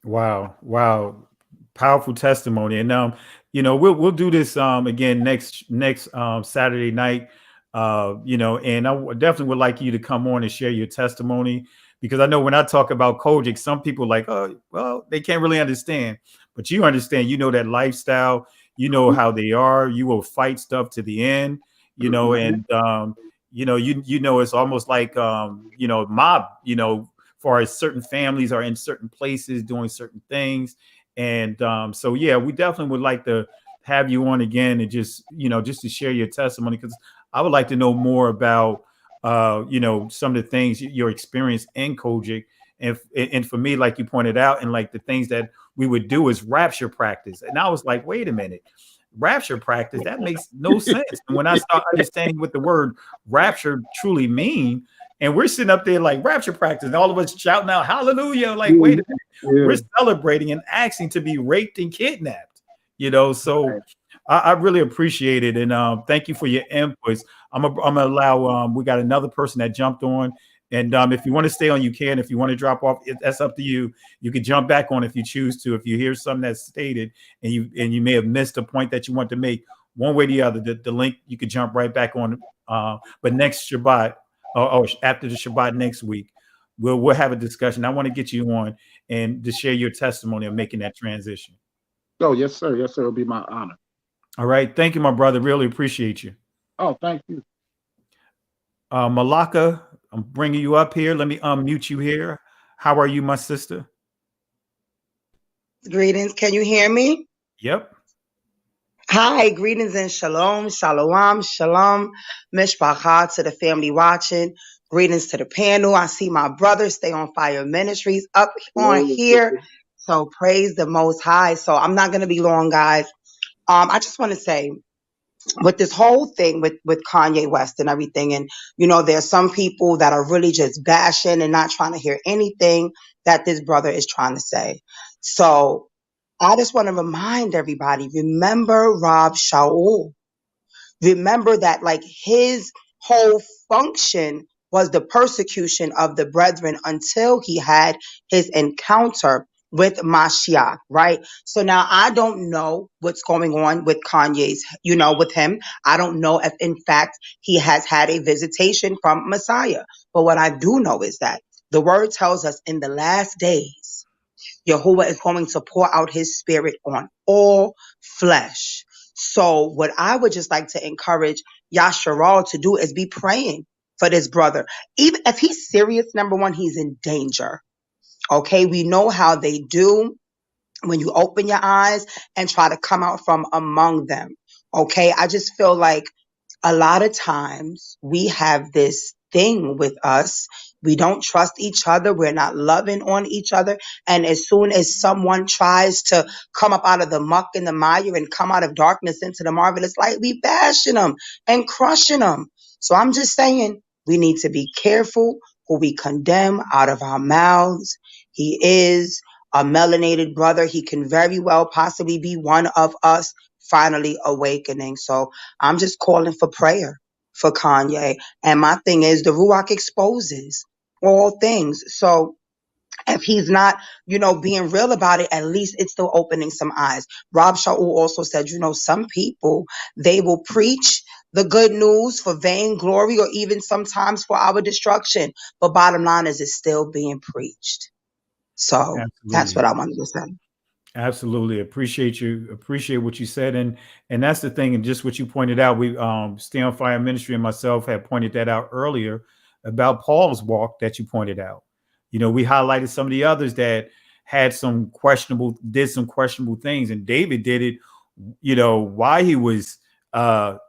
Wow. Powerful testimony. And we'll do this again next Saturday night. And I definitely would like you to come on and share your testimony, because I know when I talk about Kojic, some people like, oh, well, they can't really understand, but you understand, that lifestyle, how they are, you will fight stuff to the end, and it's almost like mob, for as certain families are in certain places doing certain things. And so, yeah, we definitely would like to have you on again, and just to share your testimony, because I would like to know more about, some of the things, your experience in Kojic. And for me, like you pointed out, and like the things that we would do is rapture practice. And I was like, wait a minute, rapture practice? That makes no sense. And when I start understanding what the word rapture truly mean, and we're sitting up there like rapture practice, and all of us shouting out hallelujah, like, wait a minute, we're celebrating and asking to be raped and kidnapped, so I really appreciate it. And thank you for your inputs. I'm gonna allow, we got another person that jumped on, and if you want to stay on, you can. If you want to drop off, that's up to you. You can jump back on if you choose to. If you hear something that's stated and you may have missed a point that you want to make, one way or the other, the link, you could jump right back on. But next Shabbat, or after the Shabbat next week, we'll have a discussion. I want to get you on and to share your testimony of making that transition. Oh, yes, sir. Yes, sir. It'll be my honor. All right. Thank you, my brother. Really appreciate you. Oh, thank you. Malaka, I'm bringing you up here. Let me unmute you here. How are you, my sister? Greetings. Can you hear me? Yep. Hi, greetings and shalom, shalom, shalom, mishpacha to the family watching. Greetings to the panel. I see my brother, Stay on Fire Ministries, up on Hello, here. sister. So praise the Most High. So I'm not going to be long, guys. I just want to say, with this whole thing with Kanye West and everything, and there's some people that are really just bashing and not trying to hear anything that this brother is trying to say. So I just want to remind everybody, remember Rob Shaul. Remember that like his whole function was the persecution of the brethren until he had his encounter with Mashiach, right? So now I don't know what's going on with Kanye's, with him. I don't know if in fact he has had a visitation from Messiah. But what I do know is that the word tells us in the last days, Yahuwah is going to pour out his spirit on all flesh. So what I would just like to encourage Yasharal to do is be praying for this brother. Even if he's serious, number one, he's in danger. Okay. We know how they do when you open your eyes and try to come out from among them. Okay. I just feel like a lot of times we have this thing with us. We don't trust each other. We're not loving on each other. And as soon as someone tries to come up out of the muck and the mire and come out of darkness into the marvelous light, we bashing them and crushing them. So I'm just saying we need to be careful who we condemn out of our mouths. He is a melanated brother. He can very well possibly be one of us finally awakening. So I'm just calling for prayer for Kanye. And my thing is the Ruach exposes all things. So if he's not, being real about it, at least it's still opening some eyes. Rob Shaul also said, some people, they will preach the good news for vain glory or even sometimes for our destruction. But bottom line is it's still being preached. So that's Absolutely. what I wanted to say. Absolutely. Appreciate what you said. And that's the thing. And just what you pointed out, we Stay on Fire Ministry and myself had pointed that out earlier about Paul's walk that you pointed out. We highlighted some of the others that did some questionable things. And David did it, why he was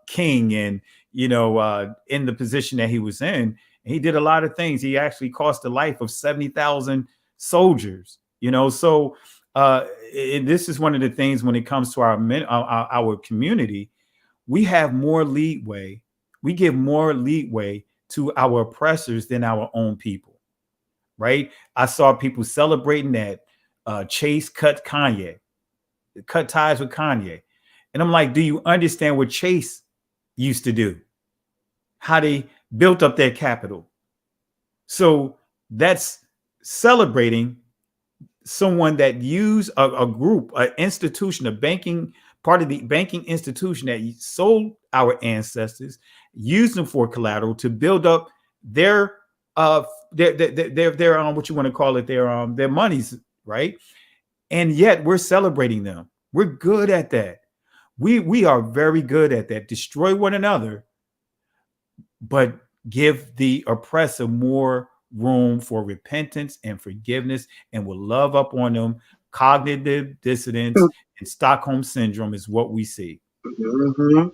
king and, in the position that he was in. And he did a lot of things. He actually cost the life of 70,000 soldiers, so and this is one of the things when it comes to our community, we have more leeway. We give more leeway to our oppressors than our own people, right? I saw people celebrating that Chase cut ties with Kanye. And I'm like, do you understand what Chase used to do? How they built up their capital. So that's celebrating someone that used a group, an institution, part of the banking institution that sold our ancestors, used them for collateral to build up their what you want to call it, their monies, right? And yet we're celebrating them. We're good at that. We are very good at that. Destroy one another, but give the oppressor more room for repentance and forgiveness, and will love up on them. Cognitive dissonance and Stockholm syndrome is what we see. Mm-hmm.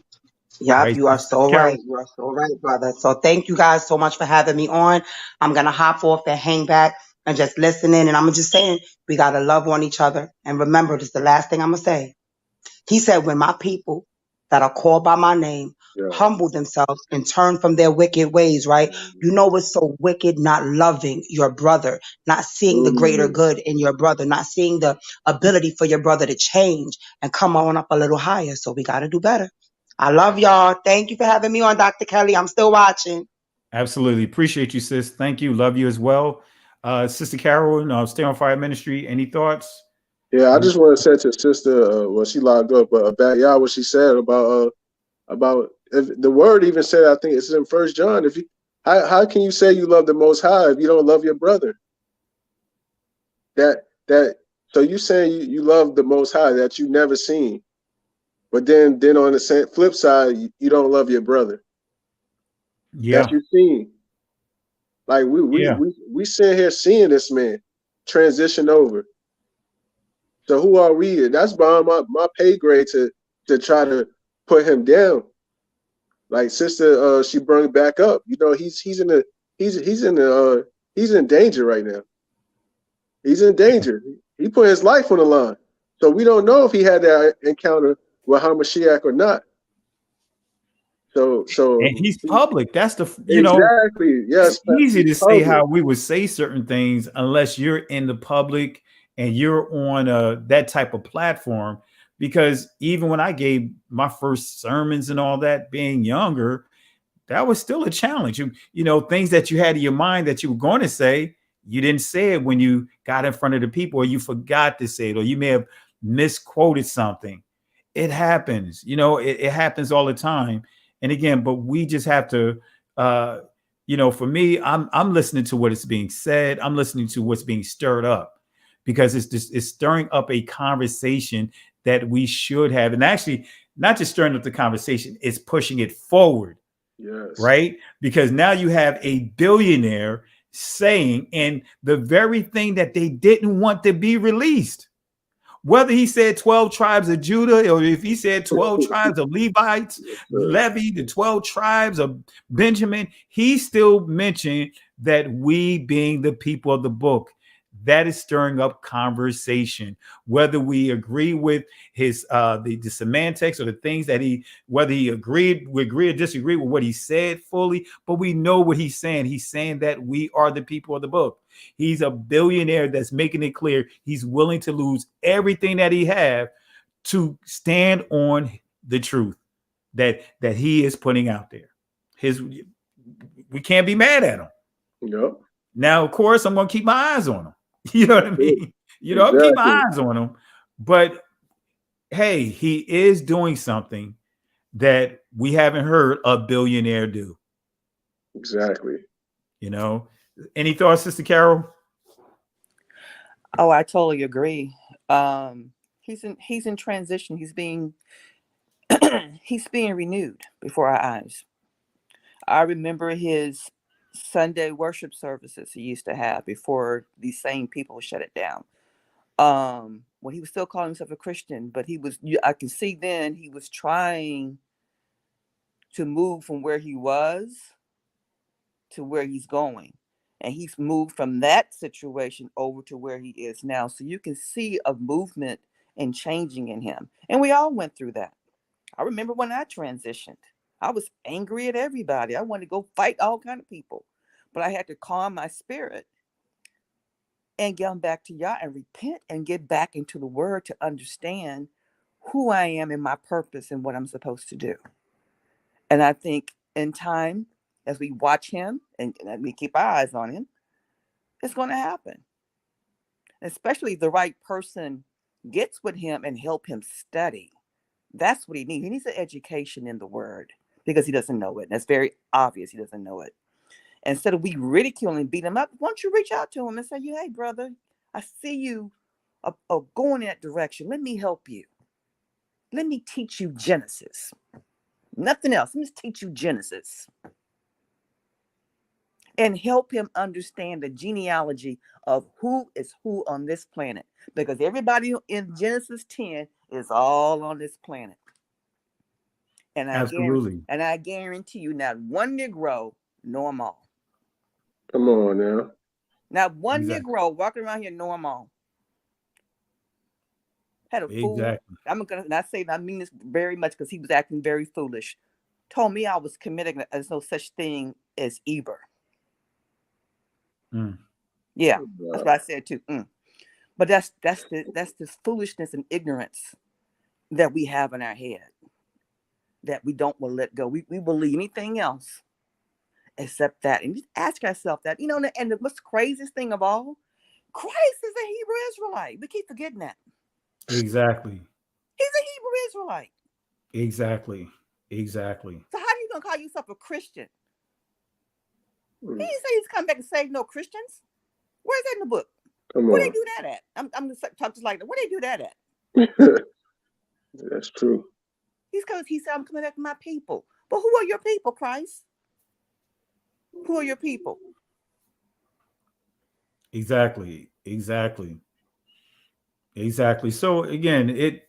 Yep, Right? you are so right. You are so right, brother. So thank you guys so much for having me on. I'm going to hop off and hang back and just listen in. And I'm just saying, we got to love on each other. And remember, this is the last thing I'm going to say. He said, when my people that are called by my name humble themselves and turn from their wicked ways, right? It's so wicked not loving your brother, not seeing the greater good in your brother, not seeing the ability for your brother to change and come on up a little higher. So we got to do better. I love y'all. Thank you for having me on, Dr. Kelly. I'm still watching. Absolutely. Appreciate you, sis. Thank you. Love you as well. Sister Carol, Stay on Fire Ministry. Any thoughts? Yeah, I just want to say to sister, well, she logged up, but about what she said about if the word even said, I think it's in First John. If you, how can you say you love the Most High if you don't love your brother? So you saying you love the Most High that you never seen, but then on the flip side, you don't love your brother. Yeah, that you seen. Like we sit here seeing this man transition over. So who are we? That's beyond my pay grade to try to put him down. Like sister, she brought it back up. You know, he's in danger right now. He's in danger. He put his life on the line. So we don't know if he had that encounter with Hamashiach or not. So and he's public. That's the exactly. Yes, it's easy to say how we would say certain things unless you're in the public and you're on that type of platform. Because even when I gave my first sermons and all that, being younger, that was still a challenge. You know, things that you had in your mind that you were going to say, you didn't say it when you got in front of the people, or you forgot to say it, or you may have misquoted something. It happens, you know, it happens all the time. And again, but we just have to, you know, for me, I'm listening to what is being said. I'm listening to what's being stirred up, because it's stirring up a conversation that we should have. And actually, not just stirring up the conversation, it's pushing it forward. Yes. Right? Because now you have a billionaire saying, and the very thing that they didn't want to be released. Whether he said 12 tribes of Judah, or if he said 12 tribes of Levites, Levi, the 12 tribes of Benjamin, he still mentioned that we being the people of the book. That is stirring up conversation. Whether we agree with his the semantics or the things that whether we agree or disagree with what he said fully, but we know what he's saying. He's saying that we are the people of the book. He's a billionaire that's making it clear he's willing to lose everything that he have to stand on the truth that he is putting out there. We can't be mad at him. Yep. Now, of course, I'm going to keep my eyes on him. You know what I mean? You know, I'll keep my eyes on him. But hey, he is doing something that we haven't heard a billionaire do. Exactly. You know, any thoughts, Sister Carol? Oh, I totally agree. He's in transition. He's being renewed before our eyes. I remember his Sunday worship services he used to have before these same people shut it down. When he was still calling himself a Christian, but I can see then he was trying to move from where he was to where he's going. And he's moved from that situation over to where he is now. So you can see a movement and changing in him. And we all went through that. I remember when I transitioned. I was angry at everybody. I wanted to go fight all kind of people. But I had to calm my spirit and get back to Yah and repent and get back into the word to understand who I am and my purpose and what I'm supposed to do. And I think in time, as we watch him and we keep our eyes on him, it's going to happen. Especially if the right person gets with him and help him study. That's what he needs. He needs an education in the word because he doesn't know it. And it's very obvious he doesn't know it. Instead of we ridicule and beat him up, why don't you reach out to him and say, hey, brother, I see you going in that direction. Let me help you. Let me teach you Genesis. Nothing else. Let me just teach you Genesis. And help him understand the genealogy of who is who on this planet. Because everybody in Genesis 10 is all on this planet. And I guarantee you, not one Negro know them all. Come on now. Not one Negro walking around here know them all. Had a fool. I'm gonna not say I mean this very much because he was acting very foolish. Told me I was committing there's no such thing as Eber. Yeah, that's what I said too. But that's this foolishness and ignorance that we have in our head that we don't want to let go. We believe anything else except that, and just ask ourselves that. You know, and the most craziest thing of all, Christ is a Hebrew Israelite. We keep forgetting that. Exactly. He's a Hebrew Israelite. Exactly. So how are you gonna call yourself a Christian? He didn't say he's coming back and save no Christians. Where's that in the book? Where they do that at? I'm just talking like that. Where they do that at? That's true. He said, I'm coming back to my people. But who are your people, Christ? Who are your people? Exactly. Exactly. So again, and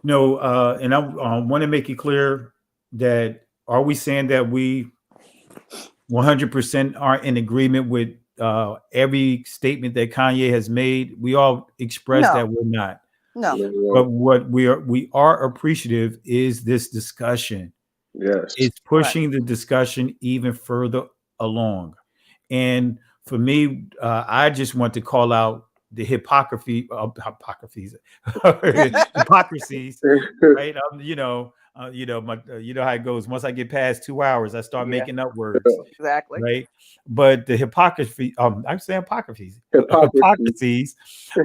I want to make it clear that are we saying that we 100% are in agreement with every statement that Kanye has made? We all express No. that we're not. No. But what we are appreciative is this discussion. Yes. It's pushing the discussion even further along. And for me, I just want to call out the hypocrisies, right? You know how it goes. Once I get past 2 hours, I start making up words, Exactly. right? But the hypocrisy, I'm saying hypocrisies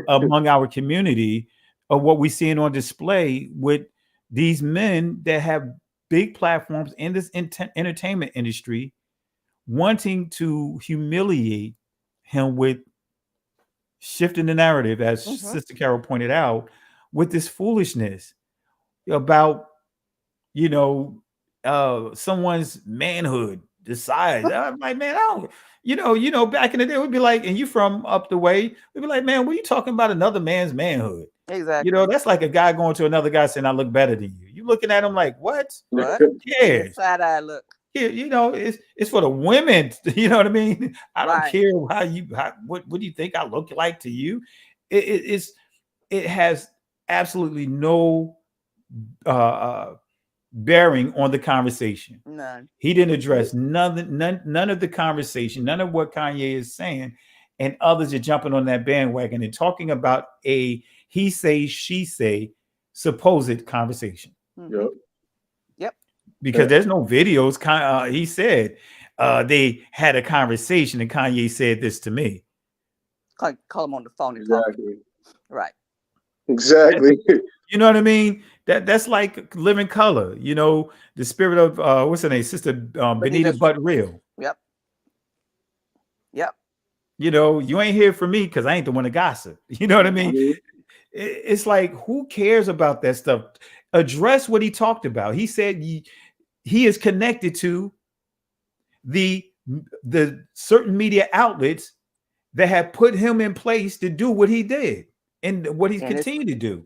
among our community of what we're seeing on display with these men that have big platforms in this entertainment industry, wanting to humiliate him with shifting the narrative, as Sister Carol pointed out, with this foolishness about someone's manhood, the size. I'm like, man, I don't, back in the day, we'd be like, and you from up the way, we'd be like, man, what are you talking about another man's manhood? Exactly. That's like a guy going to another guy saying, I look better than you. You looking at him like, what? What? Yeah. Side eye look. Yeah, it's for the women. You know what I mean? I don't Right. care what do you think I look like to you? It has absolutely no bearing on the conversation. None. He didn't address none of the conversation, none of what Kanye is saying, and others are jumping on that bandwagon and talking about a he say, she say supposed conversation. Yep. Because there's no videos. He said they had a conversation and Kanye said this to me. Call him on the phone and Exactly. talk. Right. Exactly. You know what I mean? That's like living color. The spirit of what's her name, Sister Benita Butt Real. Yep. Yep. You ain't here for me because I ain't the one to gossip. You know what I mean? It's like, who cares about that stuff? Address what he talked about. He said he is connected to the certain media outlets that have put him in place to do what he did and what he's continued to do.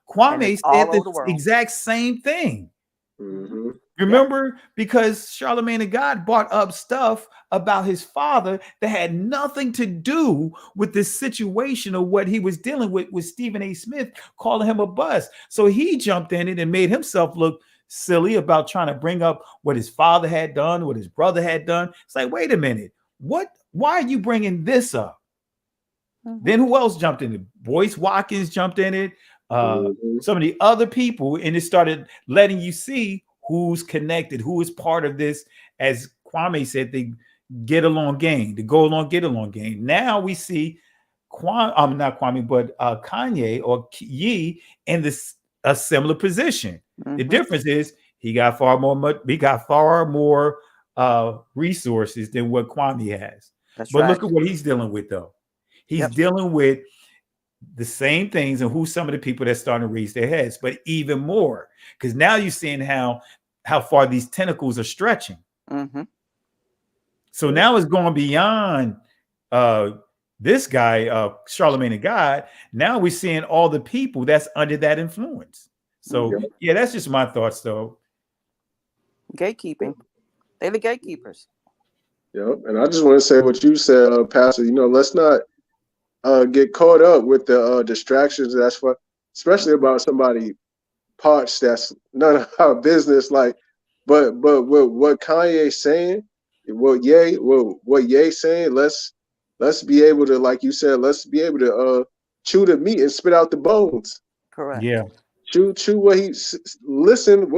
Kwame said the exact same thing. Mm-hmm. Remember, because Charlamagne and God brought up stuff about his father that had nothing to do with this situation of what he was dealing with Stephen A. Smith calling him a bust. So he jumped in it and made himself look silly about trying to bring up what his father had done, what his brother had done. It's like, wait a minute, why are you bringing this up? Then who else jumped in it? Boyce Watkins jumped in it. Some of the other people, and it started letting you see who's connected, who is part of this. As Kwame said, the get along game, the go along, get along game. Now we see not Kwame, but Kanye or Ye in a similar position. The difference is he got far more resources than what Kwame has. Look at what he's dealing with, though. He's dealing with the same things and who some of the people that's starting to raise their heads, but even more, because now you're seeing how far these tentacles are stretching. So now it's going beyond this guy, Charlamagne and God. Now we're seeing all the people that's under that influence. So yeah, that's just my thoughts, though. Gatekeeping. They're the gatekeepers. Yep. And I just want to say what you said, Pastor. Let's not get caught up with the distractions. That's for, especially about somebody parts that's none of our business. Like, but what Kanye's saying, what Ye saying, let's be able to, like you said, let's be able to chew the meat and spit out the bones. Correct. Yeah. Chew what he listen.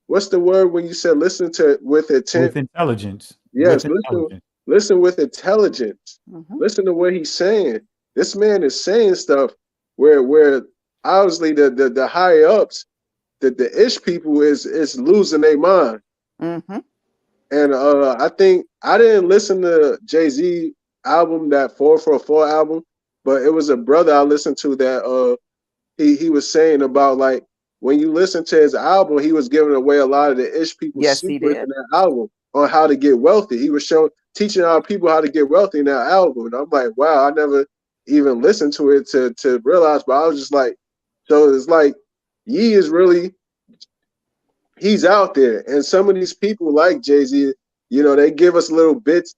What's the word when you said listen to with intent? With intelligence. Yes, listen with intelligence. Listen to what he's saying. This man is saying stuff where obviously the higher ups, the ish people is losing their mind. And I think I didn't listen to Jay-Z album, that 444 album, but it was a brother I listened to that he was saying about, like, when you listen to his album, he was giving away a lot of the ish people's secrets in that album on how to get wealthy. He was teaching our people how to get wealthy in that album. And I'm like, wow, I never even listen to it to realize. But I was just like, so it's like Ye is really, he's out there, and some of these people like Jay-Z, you know, they give us little bits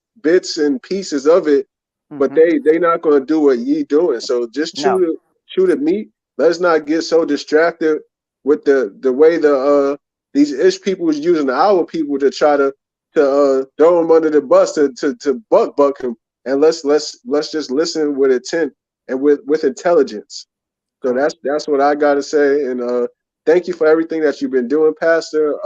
and pieces of it, but they not going to do what Ye doing. So just chew the meat. Let's not get so distracted with the way these ish people is using our people to try to throw him under the bus to buck him. And let's just listen with intent and with intelligence. So that's what I gotta say. And thank you for everything that you've been doing, Pastor.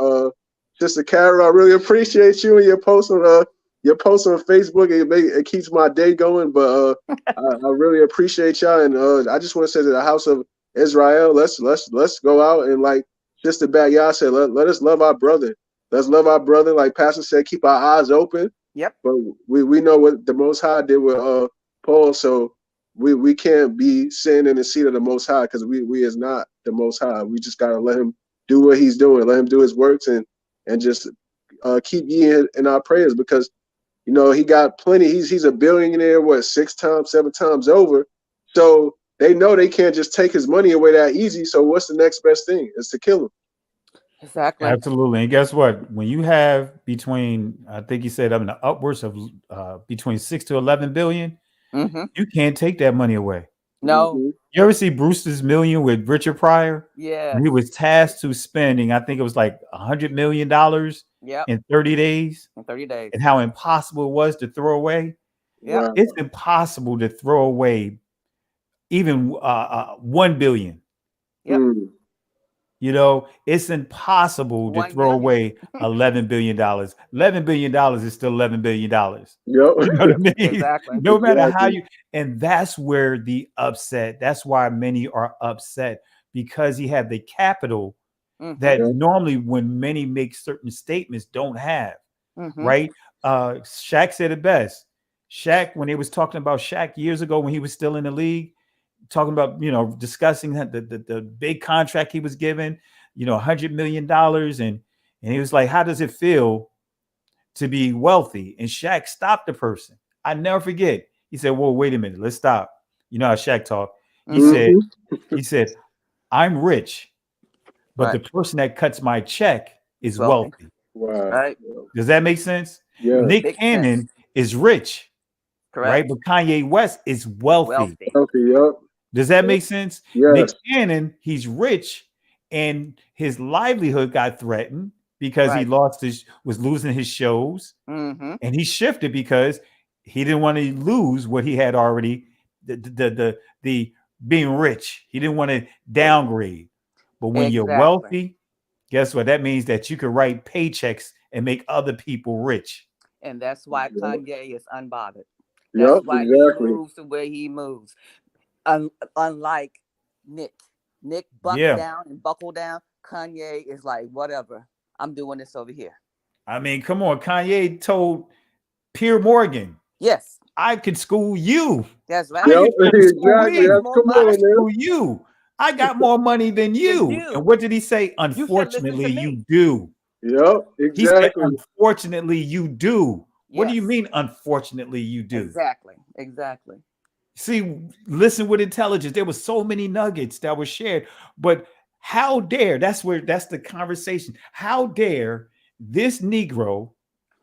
Sister Carol, I really appreciate you and your post on Facebook. It keeps my day going. But I really appreciate y'all, and I just want to say to the House of Israel, let's go out and, like Sister Y'all said, let us love our brother. Let's love our brother. Like Pastor said, keep our eyes open. Yep. But we know what the Most High did with Paul, so we can't be sitting in the seat of the Most High, because we is not the Most High. We just gotta let him do what he's doing, let him do his works, and just keep Ye in our prayers, because you know he got plenty. He's a billionaire, 6 times, 7 times over. So they know they can't just take his money away that easy. So what's the next best thing? Is to kill him. Exactly. Absolutely. And guess what? When you have between, I think you said, the upwards of between 6 to 11 billion, you can't take that money away. No. You ever see Brewster's Million with Richard Pryor? Yeah. When he was tasked to spending, I think it was like $100 million in 30 days. In 30 days. And how impossible it was to throw away. Yeah. Wow. It's impossible to throw away even 1 billion. Yep. You know, it's impossible to throw away $11 billion. $11 billion is still $11 billion. Yep. You know what I mean? Exactly. No matter how you, and that's where the upset, that's why many are upset, because he had the capital that normally when many make certain statements don't have, right? Shaq said it best. Shaq, when they was talking about Shaq years ago when he was still in the league, talking about, you know, discussing the big contract he was given, you know, $100 million. And he was like, how does it feel to be wealthy? And Shaq stopped the person. I never forget. He said, well, wait a minute, let's stop. You know how Shaq talked. He said, I'm rich, but the person that cuts my check is wealthy. Wow. Right. Does that make sense? Yeah. Nick Cannon is rich. Correct. Right. But Kanye West is wealthy. Yep. Does that make sense? Yes. Nick Cannon, he's rich, and his livelihood got threatened because he was losing his shows, and he shifted because he didn't want to lose what he had already, the being rich. He didn't want to downgrade. But when you're wealthy, guess what? That means that you can write paychecks and make other people rich. And that's why Kanye is unbothered. That's why he moves the way he moves. Unlike Nick bucked down and buckled down. Kanye is like, whatever, I'm doing this over here. I mean, come on. Kanye told Pier Morgan, yes, I could school you. That's right. School you. I got more money than you. And what did he say? Unfortunately, you do. Yep, exactly. He said, unfortunately, you do. What do you mean, unfortunately, you do? Exactly. See, listen with intelligence. There were so many nuggets that were shared, but how dare, that's the conversation. How dare this Negro,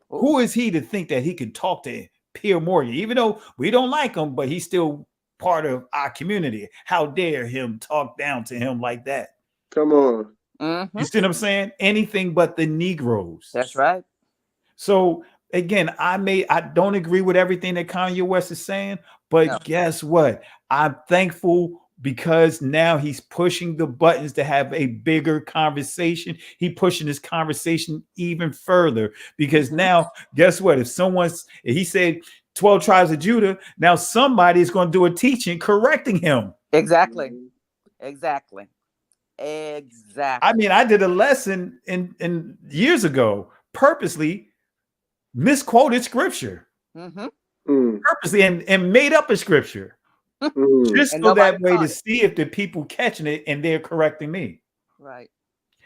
who is he to think that he could talk to Pierre Morgan, even though we don't like him, but he's still part of our community. How dare him talk down to him like that? Come on. You see what I'm saying? Anything but the Negroes. That's right. So again, I don't agree with everything that Kanye West is saying, but guess what? I'm thankful because now he's pushing the buttons to have a bigger conversation. He pushing this conversation even further because now, guess what? If he said 12 tribes of Judah, now somebody is going to do a teaching correcting him. Exactly. I mean, I did a lesson in years ago, purposely misquoted scripture, purposely and made up a scripture, just so that way to see if the people catching it and they're correcting me. Right.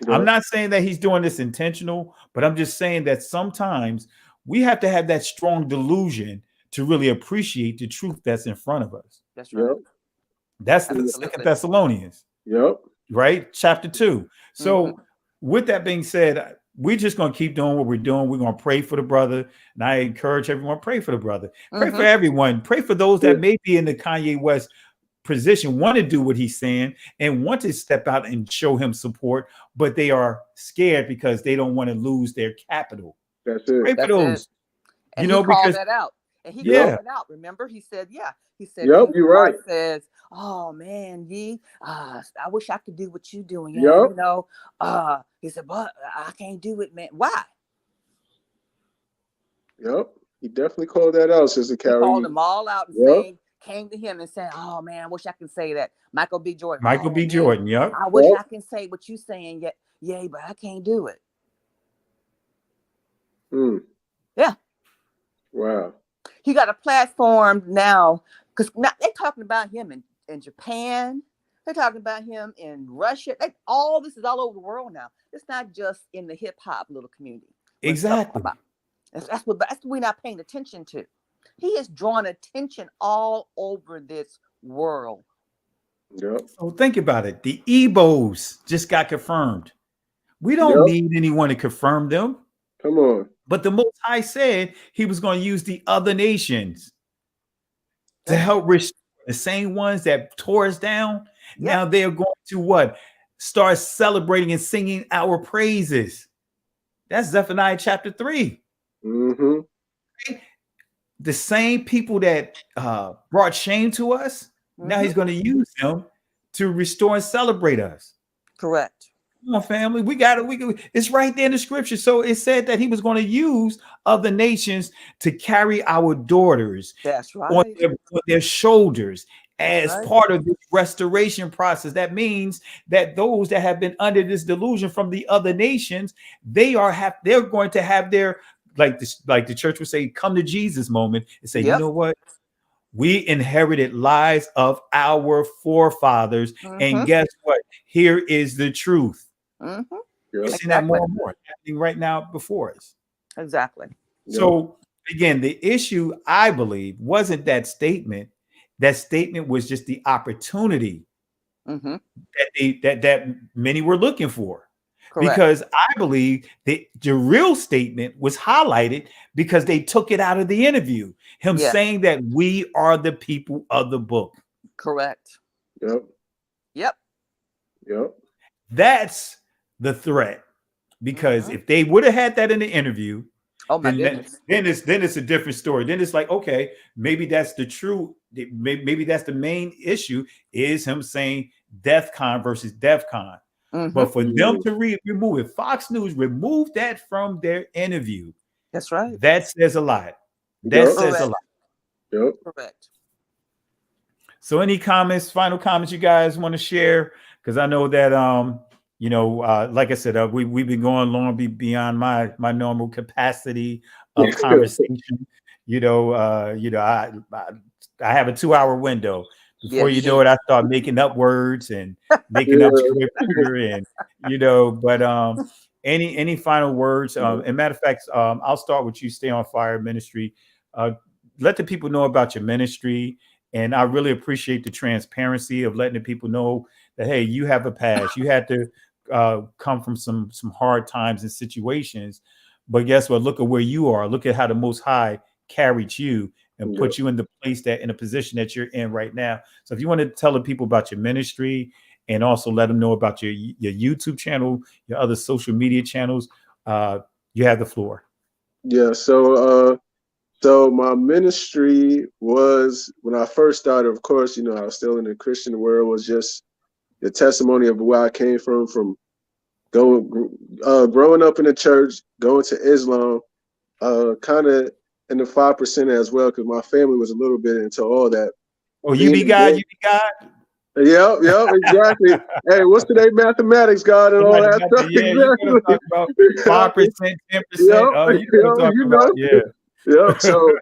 I'm not saying that he's doing this intentional, but I'm just saying that sometimes we have to have that strong delusion to really appreciate the truth that's in front of us. That's right. That's the Second Thessalonians. Yep. Right? Chapter 2. So with that being said, we're just going to keep doing what we're doing. We're going to pray for the brother. And I encourage everyone, pray for the brother. Pray for everyone. Pray for those that may be in the Kanye West position, want to do what he's saying and want to step out and show him support, but they are scared because they don't want to lose their capital. That's it. Pray for those. And you know, he called because that out. And he yeah. called it out. Remember, he said, he said, yep, you're right. Says, oh man, I wish I could do what you're doing. Yep. You know, he said, but I can't do it, man. Why? Yep. He definitely called that out, Sister Carrie. He called them all out and came to him and said, oh man, I wish I could say that. Michael B. Jordan. Michael B. Jordan, yep. I wish I can say what you're saying, yay, but I can't do it. Yeah. Wow. He got a platform now because now they're talking about him in Japan. They're talking about him in Russia. All this is all over the world now. It's not just in the hip hop little community. Exactly. That's what we're not paying attention to. He has drawn attention all over this world. Yep. So think about it. The Igbos just got confirmed. We don't need anyone to confirm them. Come on. But the Most High said he was going to use the other nations to help restore the same ones that tore us down. Now they're going to what? Start celebrating and singing our praises. That's Zephaniah chapter 3. The same people that brought shame to us, now he's going to use them to restore and celebrate us. Correct. Come on, family. It's right there in the scripture. So it said that he was going to use other nations to carry our daughters on their shoulders as part of this restoration process. That means that those that have been under this delusion from the other nations, they're going to have their, like the church would say, come to Jesus moment and say, you know what? We inherited lies of our forefathers. And guess what? Here is the truth. We're seeing that more and more happening right now before us. Exactly. So again, the issue, I believe, wasn't that statement. That statement was just the opportunity that many were looking for. Correct. Because I believe that the real statement was highlighted because they took it out of the interview. Him saying that we are the people of the book. Correct. Yep. That's the threat. Because if they would have had that in the interview, then it's a different story. Then it's like, okay, maybe that's the true, maybe that's the main issue, is him saying DEFCON versus DEFCON. But for them to remove it, Fox News removed that from their interview. That's right. That says a lot. That says a lot. Correct. So any final comments you guys want to share? Because I know that like I said, we've been going long beyond my normal capacity of conversation. I have a 2-hour window. Before you know it, I start making up words and making up scripture, and but any final words? And matter of fact, I'll start with you. Stay on Fire Ministry. Let the people know about your ministry, and I really appreciate the transparency of letting the people know that, hey, you have a past. You had to come from some hard times and situations, but guess what? Look at where you are. Look at how the Most High carried you and put you in the place in a position that you're in right now. So if you want to tell the people about your ministry and also let them know about your YouTube channel, your other social media channels, you have the floor. Yeah. So my ministry was, when I first started, of course, I was still in the Christian world, was just the testimony of where I came from growing up in the church, going to Islam, kind of in the 5% as well, because my family was a little bit into all that. Oh, you be God. Yep, exactly. Hey, what's today? Mathematics, God, and all that stuff. Yeah, exactly. You talk about 5%, 10%. Yep. So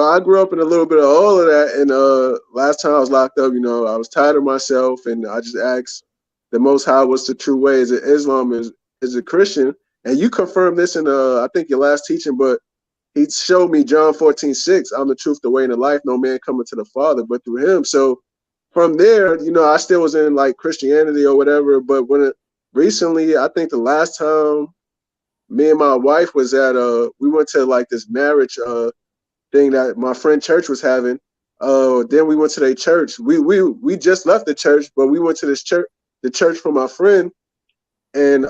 I grew up in a little bit of all of that, and last time I was locked up, I was tired of myself, and I just asked the Most High, what's the true way? Is it Islam? Is it Christian? And you confirmed this in I think your last teaching, but he showed me John 14:6. I'm the truth, the way, and the life. No man coming to the Father but through him. So from there, you know, I still was in like Christianity or whatever. But recently, I think the last time me and my wife was at we went to like this marriage thing that my friend church was having. Then we went to their church. We just left the church, but we went to this church, the church for my friend, and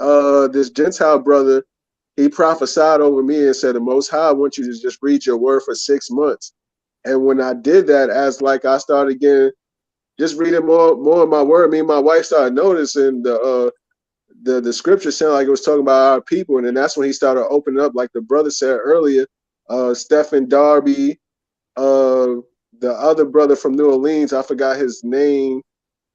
this Gentile brother, he prophesied over me and said, the Most High, I want you to just read your word for 6 months. And when I did that, as like I started again, just reading more of my word, me and my wife started noticing the scripture sounded like it was talking about our people. And then that's when he started opening up, like the brother said earlier, Stephen Darby, the other brother from New Orleans, I forgot his name,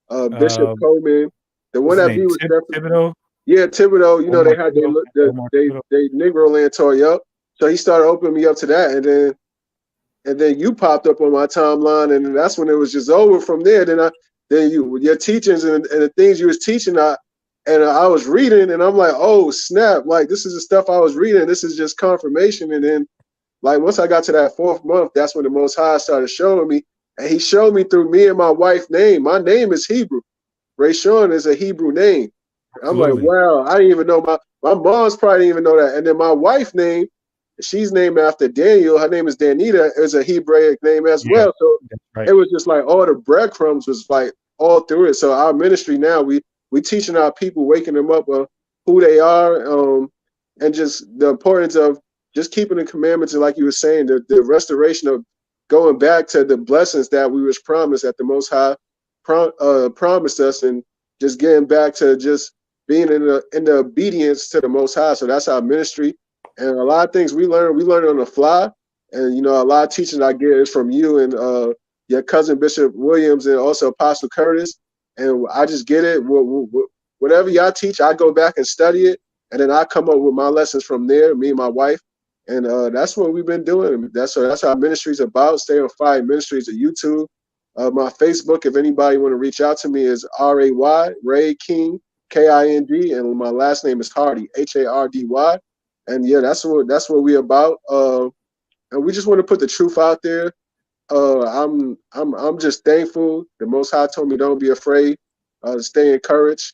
Bishop Coleman, the one that be with Thibodeau. Yeah, Thibodeau. You know, they had they Negro land toy up. So he started opening me up to that, and then you popped up on my timeline, and that's when it was just over from there. Then your teachings and the things you was teaching, I was reading, and I'm like, oh snap! Like this is the stuff I was reading. This is just confirmation. And then, like once I got to that 4th month, that's when the Most High started showing me, and He showed me through me and my wife's name. My name is Hebrew. Rayshawn is a Hebrew name. Absolutely. I'm like, wow, I didn't even know my mom's probably didn't even know that. And then my wife's name, she's named after Daniel. Her name is Danita, is a Hebraic name as well. So it was just like all the breadcrumbs was like all through it. So our ministry now, we teaching our people, waking them up of who they are, and just the importance of just keeping the commandments. And like you were saying, the restoration of going back to the blessings that we was promised, that the Most High promised us, and just getting back to just being in the obedience to the Most High. So that's our ministry. And a lot of things we learn on the fly. And, you know, a lot of teaching I get is from you and your cousin Bishop Williams, and also Apostle Curtis. And I just get it. Whatever y'all teach, I go back and study it. And then I come up with my lessons from there, me and my wife. And that's what we've been doing. That's our ministry's about. Stay on Fire Ministries at YouTube. My Facebook, if anybody want to reach out to me, is Ray King, King, and my last name is Hardy, Hardy. And yeah, that's what we about. And we just want to put the truth out there. I'm just thankful. The Most High told me don't be afraid. Stay encouraged.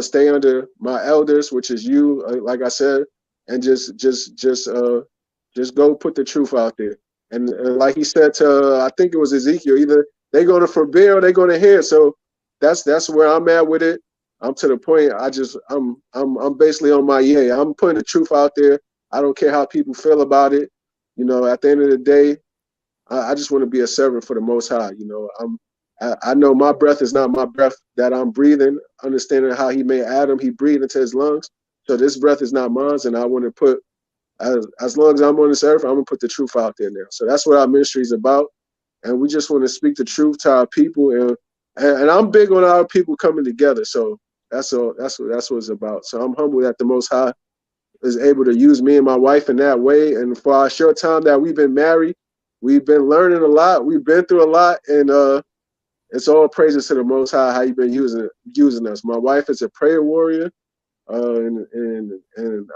Stay under my elders, which is you, like I said, and just go put the truth out there. And like he said to, I think it was Ezekiel, either they're going to forbear or they're going to hear. So that's where I'm at with it. I'm to the point. I'm basically on my I'm putting the truth out there. I don't care how people feel about it. You know, at the end of the day, I just want to be a servant for the Most High. You know, I know my breath is not my breath that I'm breathing. Understanding how He made Adam, He breathed into his lungs. So this breath is not mine, and I want to put, as long as I'm on this earth, I'm gonna put the truth out there now. So that's what our ministry is about, and we just want to speak the truth to our people, and I'm big on our people coming together. So that's what it's about. So I'm humbled that the Most High is able to use me and my wife in that way. And for our short time that we've been married, we've been learning a lot. We've been through a lot, and it's all praises to the Most High how You've been using us. My wife is a prayer warrior, and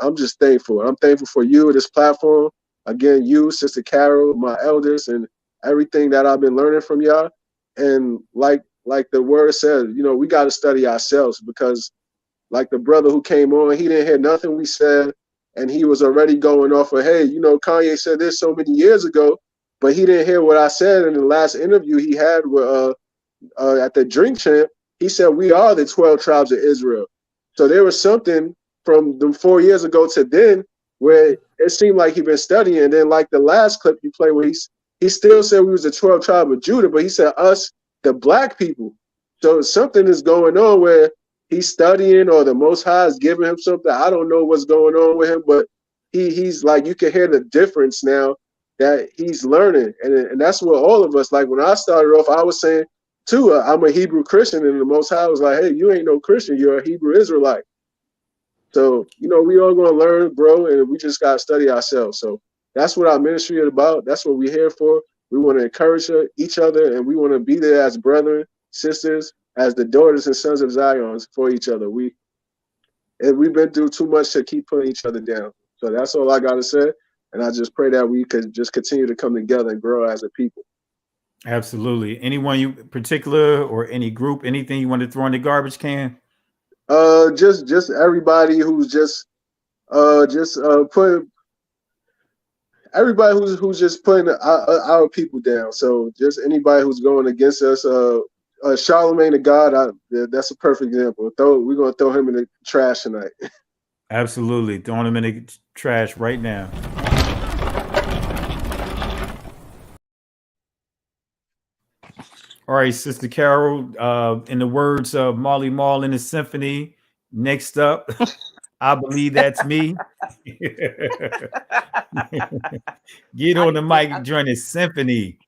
I'm just thankful. I'm thankful for you, this platform. Again, you, Sister Carol, my elders, and everything that I've been learning from y'all. And like the word says, you know, we got to study ourselves, because like the brother who came on, he didn't hear nothing we said, and he was already going off of, hey, you know, Kanye said this so many years ago, but he didn't hear what I said in the last interview he had with at the Drink Champ. He said we are the 12 tribes of Israel. So there was something from them 4 years ago to then where it seemed like he'd been studying. And then like the last clip you played where he still said we was the 12 tribe of Judah, but he said us, the black people. So something is going on where he's studying, or the Most High is giving him something. I don't know what's going on with him, but he's like, you can hear the difference now that he's learning. And that's what all of us, like when I started off, I was saying too, I'm a Hebrew Christian, and the Most High was like, hey, you ain't no Christian, you're a Hebrew Israelite. So, you know, we all going to learn, bro, and we just got to study ourselves. So that's what our ministry is about. That's what we're here for. We want to encourage each other, and we want to be there as brethren, sisters, as the daughters and sons of Zion for each other. We've been through too much to keep putting each other down. So that's all I got to say. And I just pray that we could just continue to come together and grow as a people. Absolutely. Anyone you particular or any group, anything you want to throw in the garbage can? Just everybody who's just put everybody who's just putting our people down. So just anybody who's going against us. Charlemagne the God, that's a perfect example. We're gonna throw him in the trash tonight. Absolutely, throwing him in the trash right now. All right, Sister Carol. In the words of Marley Marl in the symphony, next up, I believe that's me. Get on the mic and join the symphony.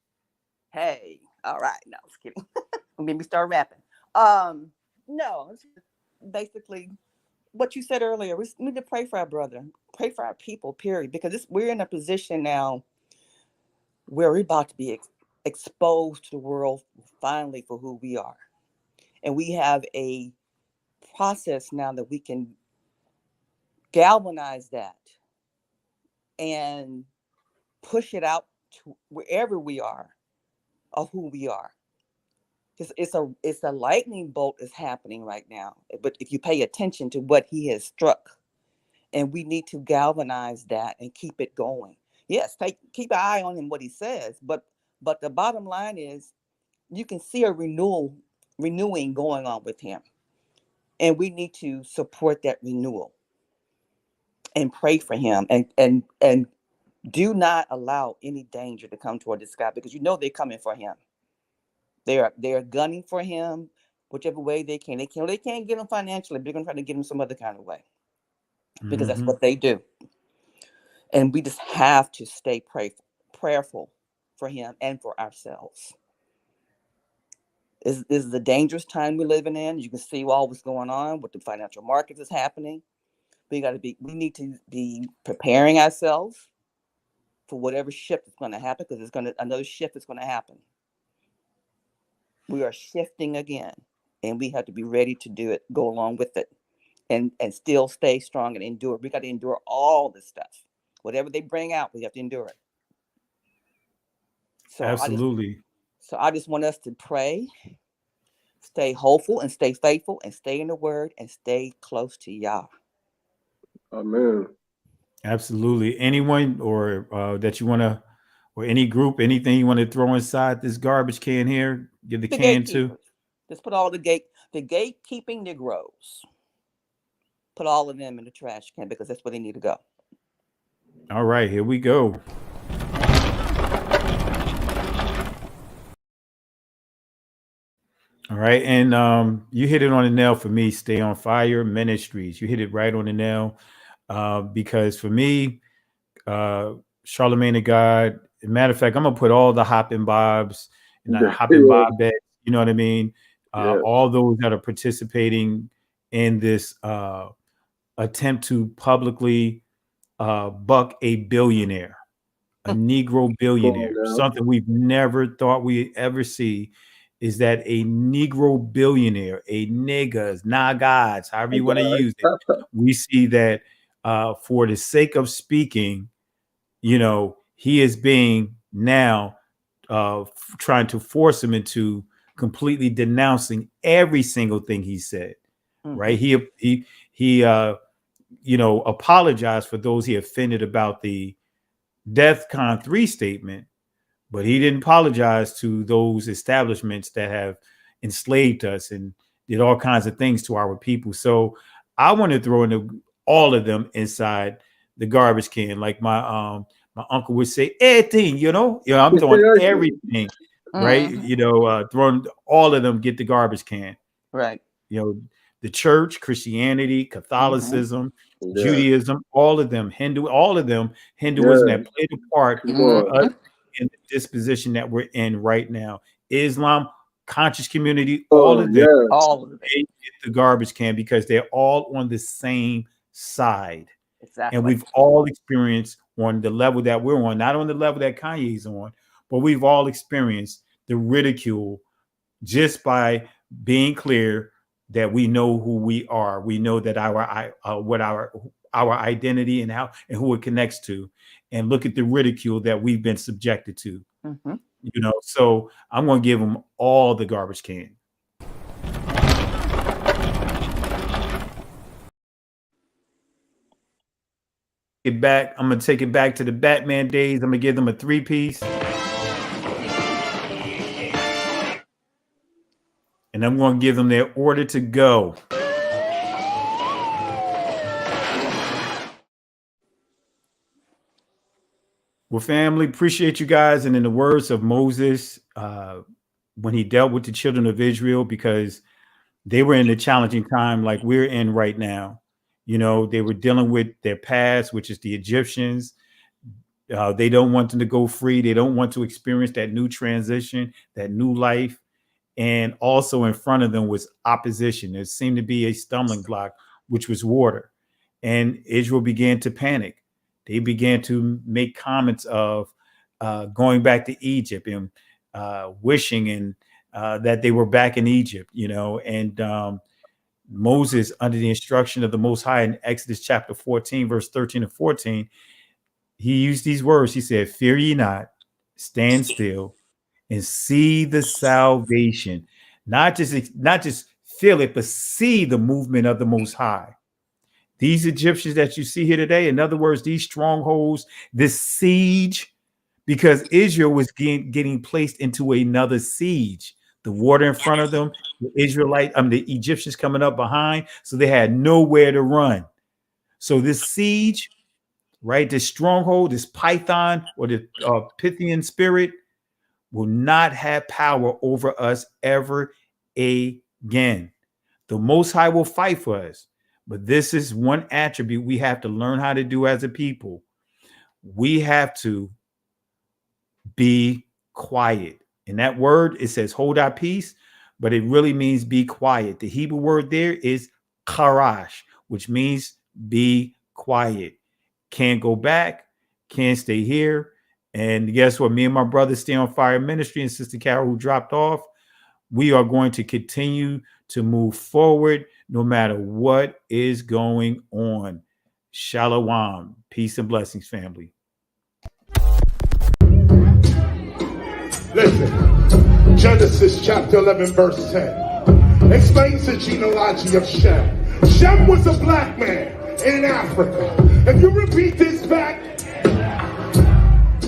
Hey, all right. No, I was kidding. Made me start rapping. No, it's basically what you said earlier. We need to pray for our brother, pray for our people, period. Because we're in a position now where we're about to be exposed to the world finally for who we are. And we have a process now that we can galvanize that and push it out to wherever we are of who we are. It's a lightning bolt is happening right now. But if you pay attention to what he has struck, and we need to galvanize that and keep it going. Yes, keep an eye on him, what he says, but the bottom line is you can see a renewing going on with him. And we need to support that renewal and pray for him and do not allow any danger to come toward this guy, because they're coming for him. They're gunning for him whichever way they can. They can't get him financially, but they're gonna try to get him some other kind of way. Because that's what they do. And we just have to stay prayerful for him and for ourselves. This is a dangerous time we're living in. You can see all what's going on with the financial markets is happening. We need to be preparing ourselves for whatever shift is going to happen, because another shift is going to happen. We are shifting again, and we have to be ready to do it, go along with it, and still stay strong and endure. We got to endure all this stuff. Whatever they bring out, we have to endure it. So absolutely. I just want us to pray, stay hopeful and stay faithful and stay in the word and stay close to Yah. Amen. Absolutely. Anyone or that you want to, or any group, anything you want to throw inside this garbage can here, give the can to. Just put all the gatekeeping Negroes. Put all of them in the trash can, because that's where they need to go. All right, here we go. All right, and you hit it on the nail for me. Stay on Fire Ministries. You hit it right on the nail, because for me, Charlemagne the God. Matter of fact, I'm gonna put all the Hoppin' Bobs and the Hoppin' Bob bets. You know what I mean? All those that are participating in this attempt to publicly buck a billionaire, a Negro billionaire. Something we've never thought we'd ever see is that a Negro billionaire, a niggas, nagas, however you want to use it. We see that for the sake of speaking, he is being now trying to force him into completely denouncing every single thing he said. Right? He apologized for those he offended about the DEFCON 3 statement, but he didn't apologize to those establishments that have enslaved us and did all kinds of things to our people. So I want to throw in all of them inside the garbage can, like my uncle would say, everything, I'm throwing everything, right? Throwing all of them, get the garbage can. Right. The church, Christianity, Catholicism, Judaism, all of them, Hinduism that played a part for us in the disposition that we're in right now. Islam, conscious community, all of them, they get the garbage can, because they're all on the same side. Exactly. And we've all experienced, on the level that we're on, not on the level that Kanye's on, but we've all experienced the ridicule just by being clear that we know who we are. We know that what our identity and who it connects to, and look at the ridicule that we've been subjected to. Mm-hmm. You know, so I'm going to give them all the garbage can. I'm going to take it back to the Batman days. I'm going to give them a 3-piece. And I'm going to give them their order to go. Well, family, appreciate you guys. And in the words of Moses, when he dealt with the children of Israel, because they were in a challenging time like we're in right now. You know, they were dealing with their past, which is the Egyptians. They don't want them to go free. They don't want to experience that new transition, that new life. And also in front of them was opposition. There seemed to be a stumbling block, which was water. And Israel began to panic. They began to make comments of going back to Egypt and wishing and that they were back in Egypt, you know. And Moses, under the instruction of the Most High in Exodus chapter 14, verse 13 and 14, he used these words. He said, "Fear ye not, stand still, and see the salvation." Not just feel it, but see the movement of the Most High. These Egyptians that you see here today, in other words, these strongholds, this siege, because Israel was getting placed into another siege. The water in front of them, the the Egyptians coming up behind, so they had nowhere to run. So this siege, right, this stronghold, this python or the Pythian spirit will not have power over us ever again. The Most High will fight for us. But this is one attribute we have to learn how to do as a people. We have to be quiet. In that word, it says hold our peace, but it really means be quiet. The Hebrew word there is karash, which means be quiet. Can't go back, can't stay here. And guess what? Me and my brother Stay on Fire Ministry and Sister Carol, who dropped off, we are going to continue to move forward no matter what is going on. Shalom. Peace and blessings, family. Listen, Genesis chapter 11, verse 10 explains the genealogy of Shem. Shem was a black man in Africa. If you repeat this back,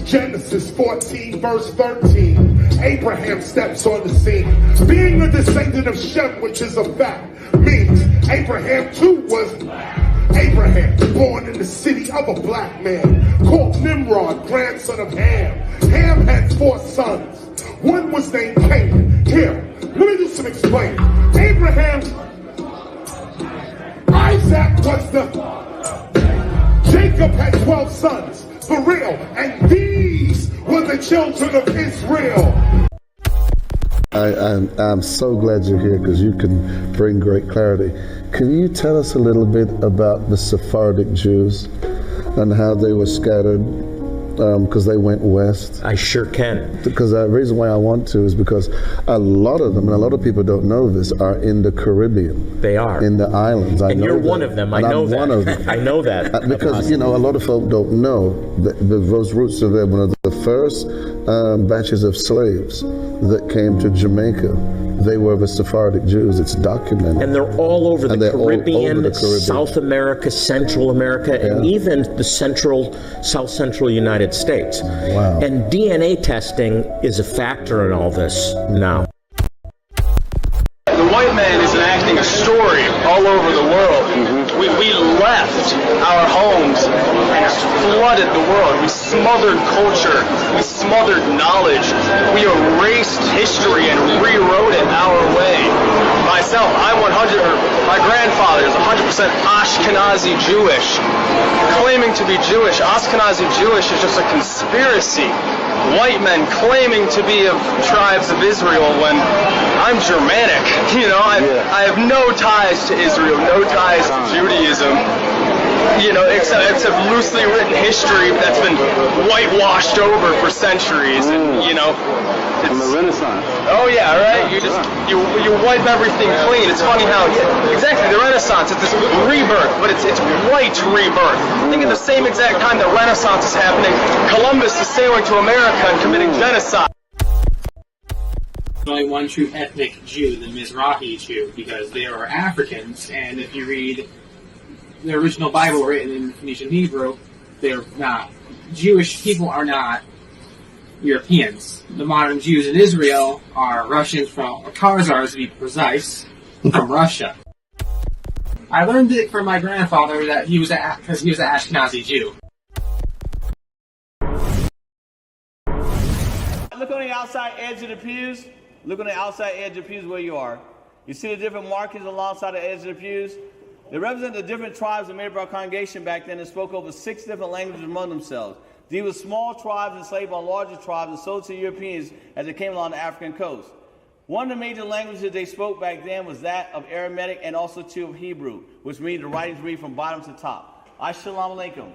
Genesis 14, verse 13, Abraham steps on the scene. Being a descendant of Shem, which is a fact, means Abraham too was black. Abraham, born in the city of a black man, called Nimrod, grandson of Ham. Ham had 4 sons. One was named Canaan. Here, let me do some explaining. Abraham, Isaac was Jacob had 12 sons, for real, and these were the children of Israel. I'm so glad you're here because you can bring great clarity. Can you tell us a little bit about the Sephardic Jews and how they were scattered because they went west? I sure can. Because the reason why I want to is because a lot of them, and a lot of people don't know this, are in the Caribbean. They are. In the islands. And you're one of them. I know that. One of them. I know that. Because, you know, a lot of folk don't know that those roots are there. One of the first batches of slaves that came to Jamaica, they were the Sephardic Jews. It's documented. And they're all over the Caribbean, South America, Central America, and even the South Central United States. Wow. And DNA testing is a factor in all this now. The white man is enacting a story all over the world. We left our homes and flooded the world. We smothered culture. We smothered knowledge. We erased history and rewrote it our way. Myself, my grandfather is 100% Ashkenazi Jewish. Claiming to be Jewish, Ashkenazi Jewish is just a conspiracy. White men claiming to be of tribes of Israel when I'm Germanic. You know, I have no ties to Israel, no ties to Judaism. You know, it's a loosely written history that's been whitewashed over for centuries, and you know, it's the Renaissance. Oh yeah, right. You wipe everything clean. It's funny how exactly the Renaissance. It's this rebirth, but it's white rebirth. I think at the same exact time the Renaissance is happening, Columbus is sailing to America and committing genocide. There's only one true ethnic Jew, the Mizrahi Jew, because they are Africans, and if you read the original Bible written in Phoenician Hebrew, they're not. Jewish people are not Europeans. The modern Jews in Israel are Russians or Khazars to be precise, from Russia. I learned it from my grandfather that he was because he was an Ashkenazi Jew. Look on the outside edge of the pews. Look on the outside edge of the pews where you are. You see the different markings alongside the edge of the pews? They represent the different tribes that made up our congregation back then and spoke over 6 different languages among themselves. These were small tribes enslaved by larger tribes and sold to Europeans as they came along the African coast. One of the major languages they spoke back then was that of Aramaic and also too of Hebrew, which means the writings read from bottom to top. Assalamu alaikum.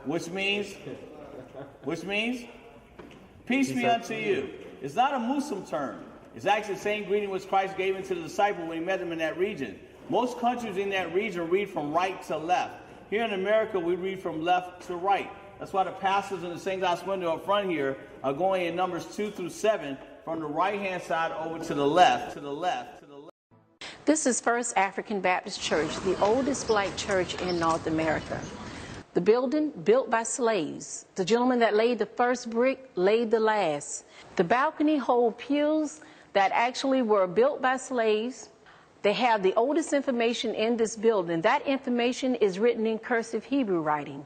Which means peace be unto you. It's not a Muslim term. It's actually the same greeting which Christ gave into the disciples when he met them in that region. Most countries in that region read from right to left. Here in America, we read from left to right. That's why the pastors in the St. Glass window up front here are going in numbers 2 through 7 from the right-hand side over to the left, to the left, to the left. This is First African Baptist Church, the oldest black church in North America. The building built by slaves. The gentleman that laid the first brick laid the last. The balcony hold pews that actually were built by slaves. They have the oldest information in this building. That information is written in cursive Hebrew writing.